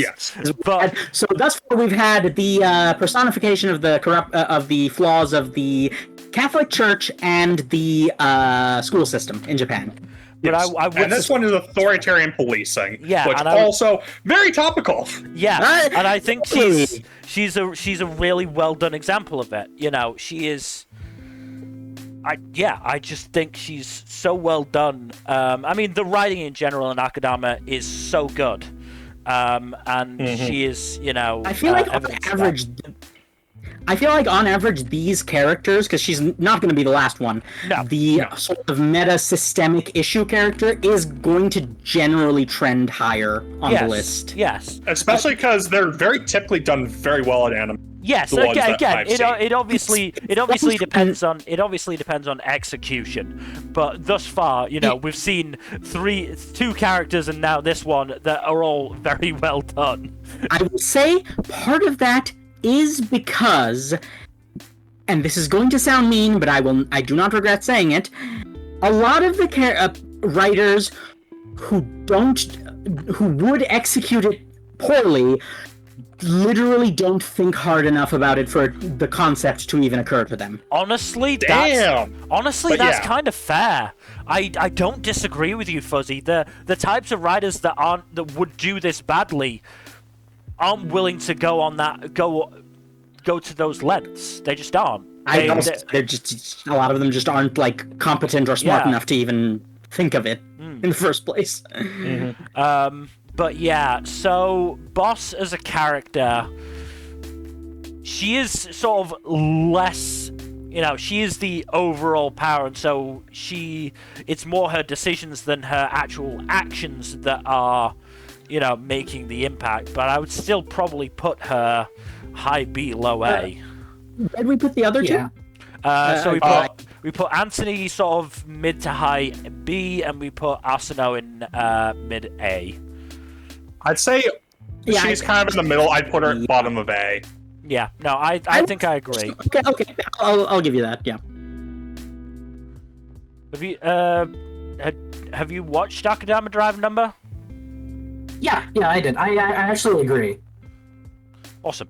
But So thus far, we've had the personification of the flaws of the Catholic Church and the school system in Japan. But Yes. I would And this one is authoritarian policing, Yeah, which and I would- also very topical. Yeah, and I think Really? she's a really well done example of it. She is. I just think she's so well done. I mean, the writing in general in Akadama is so good, and she is, I feel like on average, these characters, because she's not going to be the last one, the sort of meta-systemic issue character is going to generally trend higher on the list. Yes, Especially because they're very typically done very well in anime. yes. The ones that Again, I've seen. it obviously depends on execution, but thus far, we've seen two characters and now this one that are all very well done. I would say part of that is because, and this is going to sound mean, but I do not regret saying it, a lot of the writers who would execute it poorly literally don't think hard enough about it for the concept to even occur to them. Honestly, Damn. that's kind of fair. I don't disagree with you, Fuzzy. The types of writers that would do this badly aren't willing to go to those lengths. They just aren't. They're just, a lot of them just aren't competent or smart enough to even think of it in the first place. But yeah, so Boss as a character, she is sort of less, she is the overall power, and so it's more her decisions than her actual actions that are, making the impact, but I would still probably put her high B, low A. Where did we put the other two? So we put Anthony sort of mid to high B, and we put Asano in mid A. I'd say she's kind of in the middle. I'd put her at bottom of A. Yeah, no, I think I agree. Okay, I'll give you that. Yeah. Have you watched Akadama Drive Number? Yeah, I did. I actually agree. Awesome.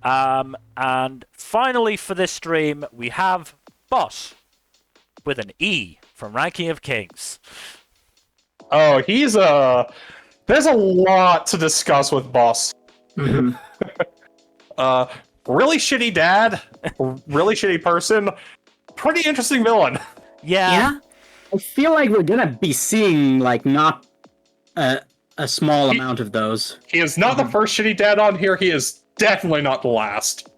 And finally for this stream, we have Boss with an E from Ranking of Kings. Oh, there's a lot to discuss with Boss. Mm-hmm. Really shitty dad, really shitty person, pretty interesting villain. Yeah. I feel like we're gonna be seeing not a small amount of those. He is not the first shitty dad on here. He is definitely not the last.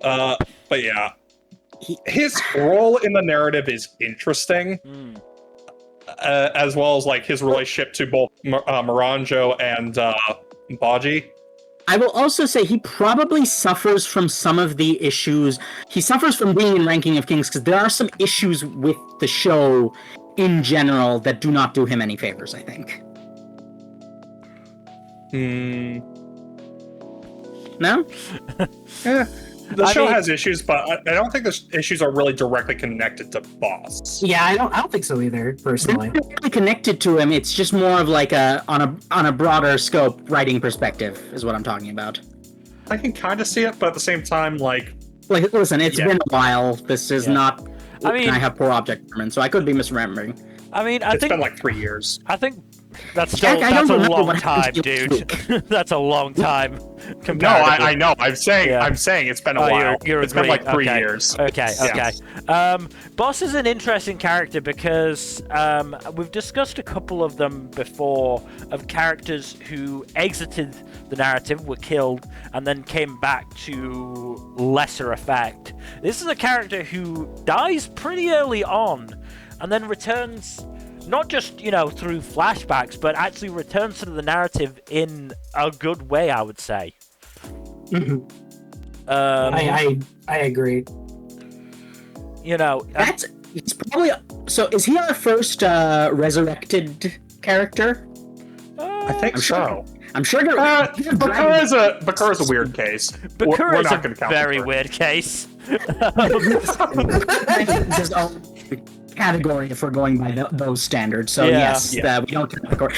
But yeah, his role in the narrative is interesting, as well as his relationship to both Miranjo and Baji. I will also say he probably suffers from some of the issues. He suffers from being in Ranking of Kings because there are some issues with the show in general that do not do him any favors, I think. No? The show has issues, but I don't think the issues are really directly connected to Boss. Yeah, I don't think so either, personally. They're not really connected to him. It's just more of on a broader scope writing perspective is what I'm talking about. I can kind of see it, but at the same time, listen, it's been a while. This is not. I have poor object permanence, so I could be misremembering. I mean, it's been 3 years. I think that's a long time, dude. That's a long time. No, I know. I'm saying it's been a while. It's been 3 years. Okay. Boss is an interesting character because we've discussed a couple of them before, of characters who exited the narrative, were killed, and then came back to lesser effect. This is a character who dies pretty early on, and then returns, not just, through flashbacks, but actually returns to the narrative in a good way, I would say. I agree. It's probably... So, is he our first resurrected character? I think so. I'm sure... Bakura is a weird case. Bakura is not a very weird case. His own category if we're going by those standards. So yes, we don't count Bakura.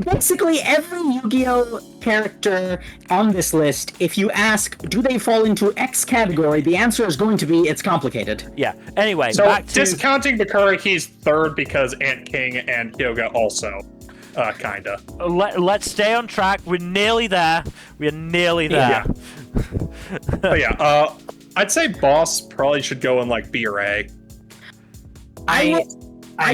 Basically, every Yu-Gi-Oh character on this list, if you ask, do they fall into X category, the answer is going to be, it's complicated. Yeah. Anyway, so back to... discounting Bakura, he's third because Ant King and Hyouga also, kinda. Let's stay on track. We're nearly there. We're nearly there. Yeah. But I'd say Boss probably should go in B or A. I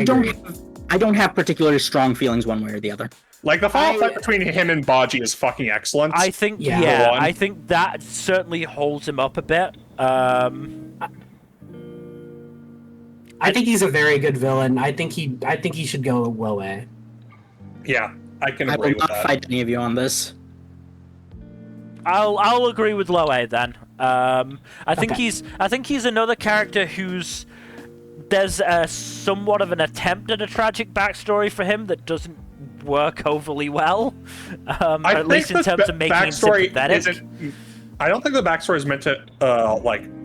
don't have particularly strong feelings one way or the other. The final fight between him and Baji is fucking excellent. I think I think that certainly holds him up a bit. I think he's a very good villain. I think he should go low A. Yeah, I can agree with that. I will not fight any of you on this. I'll agree with low A then. I think he's another character whose... There's somewhat of an attempt at a tragic backstory for him that doesn't work overly well, at least in terms of making him sympathetic. I don't think the backstory is meant to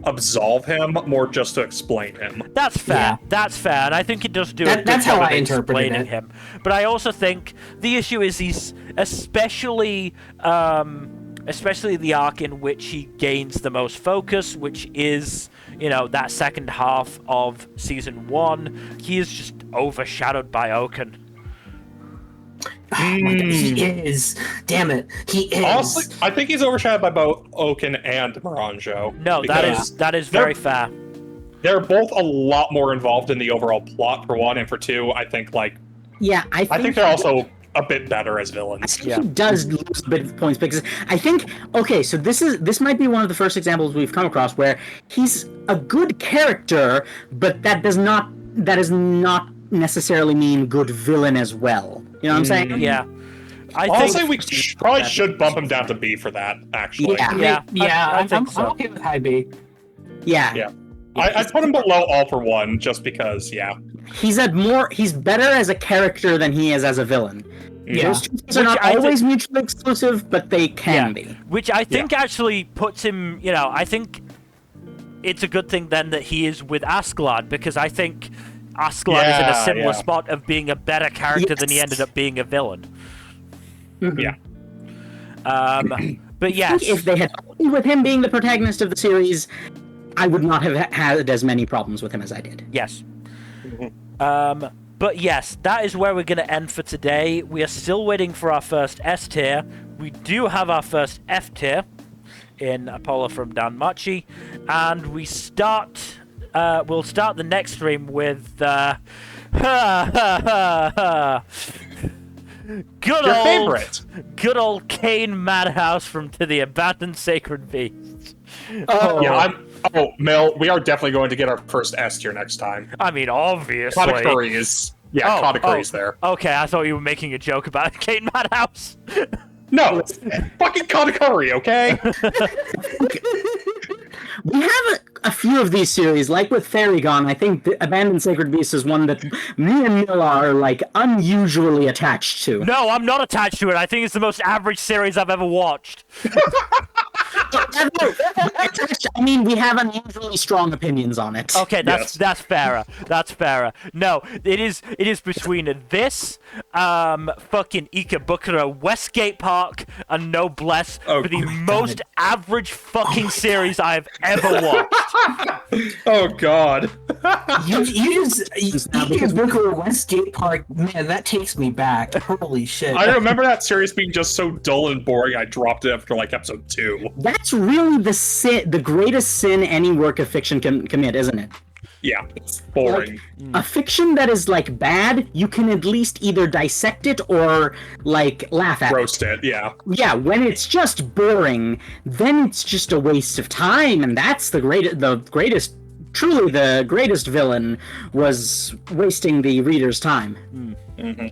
absolve him, more just to explain him. That's fair. Yeah. That's fair, and I think it does do a good job of explaining him. But I also think the issue is he's especially the arc in which he gains the most focus, which is, that second half of season 1. He is just overshadowed by Oken. He is. Damn it, he is. Honestly, I think he's overshadowed by both Oken and Miranjo. No, that is very fair. They're both a lot more involved in the overall plot, for one, and for two, I think I think they're also a bit better as villains. I think he does lose a bit of points because I think so this might be one of the first examples we've come across where he's a good character, but that is not necessarily mean good villain as well. You know what I'm saying? Yeah. I'll say we probably should bump him down to B for that, actually. Yeah. I think so. I'm okay with high B. Yeah. I put him below All for One just because, He's better as a character than he is as a villain. Yeah. Those two things are not always mutually exclusive, but they can be. Which I think actually puts him, I think it's a good thing then that he is with Ascalon, because I think Ascalon is in a similar spot of being a better character than he ended up being a villain. Yeah. But yes. If they had gone with him being the protagonist of the series, I would not have had as many problems with him as I did. Yes. But yes, that is where we're going to end for today. We are still waiting for our first S tier. We do have our first F tier in Apollo from Danmachi, and we'll start the next stream with good old Kane Madhouse from To the Abandoned Sacred Beast. Mel, we are definitely going to get our first S tier next time. I mean, obviously. Katakuri is... Yeah, Katakuri's there. Okay, I thought you were making a joke about Kane Madhouse. No, fucking Katakuri, okay? We have a few of these series, like with Fairygon. I think the Abandoned Sacred Beast is one that me and Mil are, unusually attached to. No, I'm not attached to it. I think it's the most average series I've ever watched. I mean, we have unusually strong opinions on it. Okay, that's fairer. That's fairer. No, it is between this, fucking Ikebukuro, Westgate Park, and Noblesse for the most average fucking series I've ever watched. Oh God. You just Ikebukuro, Westgate Park, man, that takes me back. Holy shit. I remember that series being just so dull and boring, I dropped it after episode 2. That's really the greatest sin any work of fiction can commit, isn't it? Yeah, boring. A fiction that is bad, you can at least either dissect it or laugh at Roast it, yeah. Yeah, when it's just boring, then it's just a waste of time, and that's truly the greatest villain was wasting the reader's time. Mm-hmm.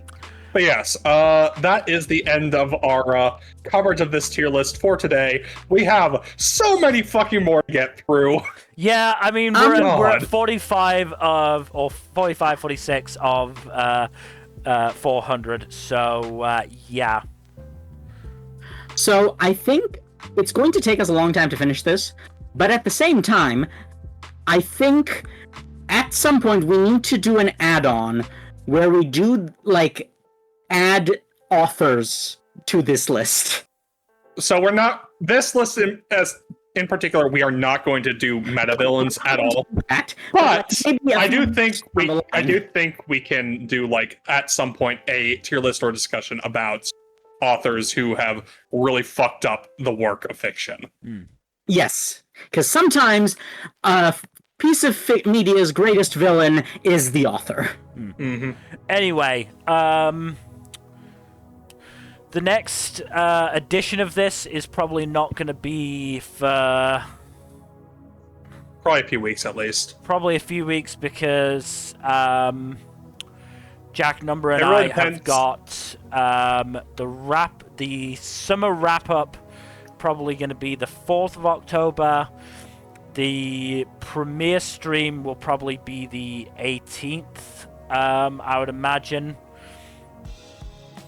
But yes, that is the end of our coverage of this tier list for today. We have so many fucking more to get through. Yeah, I mean, we're at 45 or 46 of 400, so yeah. So I think it's going to take us a long time to finish this, but at the same time, I think at some point we need to do an add-on where we do, add authors to this list. So we're not... This list in particular, we are not going to do meta villains at all. But I do think we can do at some point a tier list or discussion about authors who have really fucked up the work of fiction. Yes, because sometimes a piece of media's greatest villain is the author. Mm-hmm. Anyway, the next edition of this is probably not going to be for... Probably a few weeks at least. Probably a few weeks because Jack Number and I have got the summer wrap-up probably going to be the 4th of October. The premiere stream will probably be the 18th, I would imagine.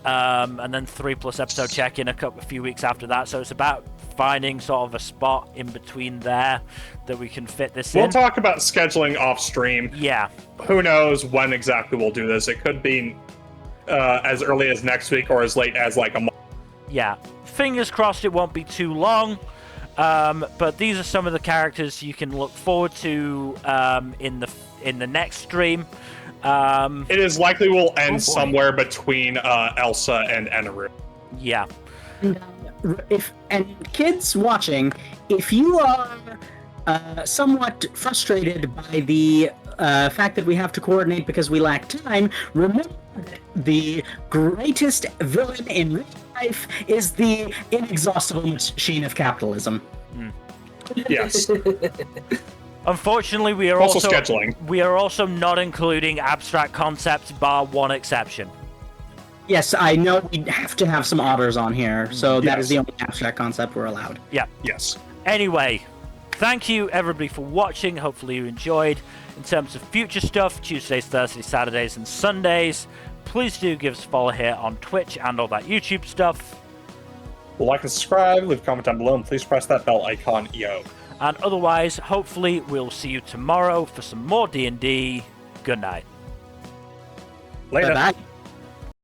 And then 3+ episode check-in a few weeks after that. So it's about finding sort of a spot in between there that we can fit this in. We'll talk about scheduling off-stream. Yeah. Who knows when exactly we'll do this. It could be as early as next week or as late as a month. Yeah. Fingers crossed it won't be too long. But these are some of the characters you can look forward to in the next stream. It is likely we'll end somewhere between Elsa and Enaru. Yeah. And kids watching, if you are somewhat frustrated by the fact that we have to coordinate because we lack time, remember that the greatest villain in real life is the inexhaustible machine of capitalism. Yes. Unfortunately, we are Also scheduling. We are also not including abstract concepts, bar one exception. Yes, I know we have to have some otters on here, so that is Yes. the only abstract concept we're allowed. Yeah. Yes. Anyway, thank you everybody for watching. Hopefully you enjoyed. In terms of future stuff, Tuesdays, Thursdays, Saturdays, and Sundays, please do give us a follow here on Twitch and all that YouTube stuff. Like and subscribe, leave a comment down below, and please press that bell icon, yo. And otherwise, hopefully we'll see you tomorrow for some more D&D. Good night. Later. Bye-bye.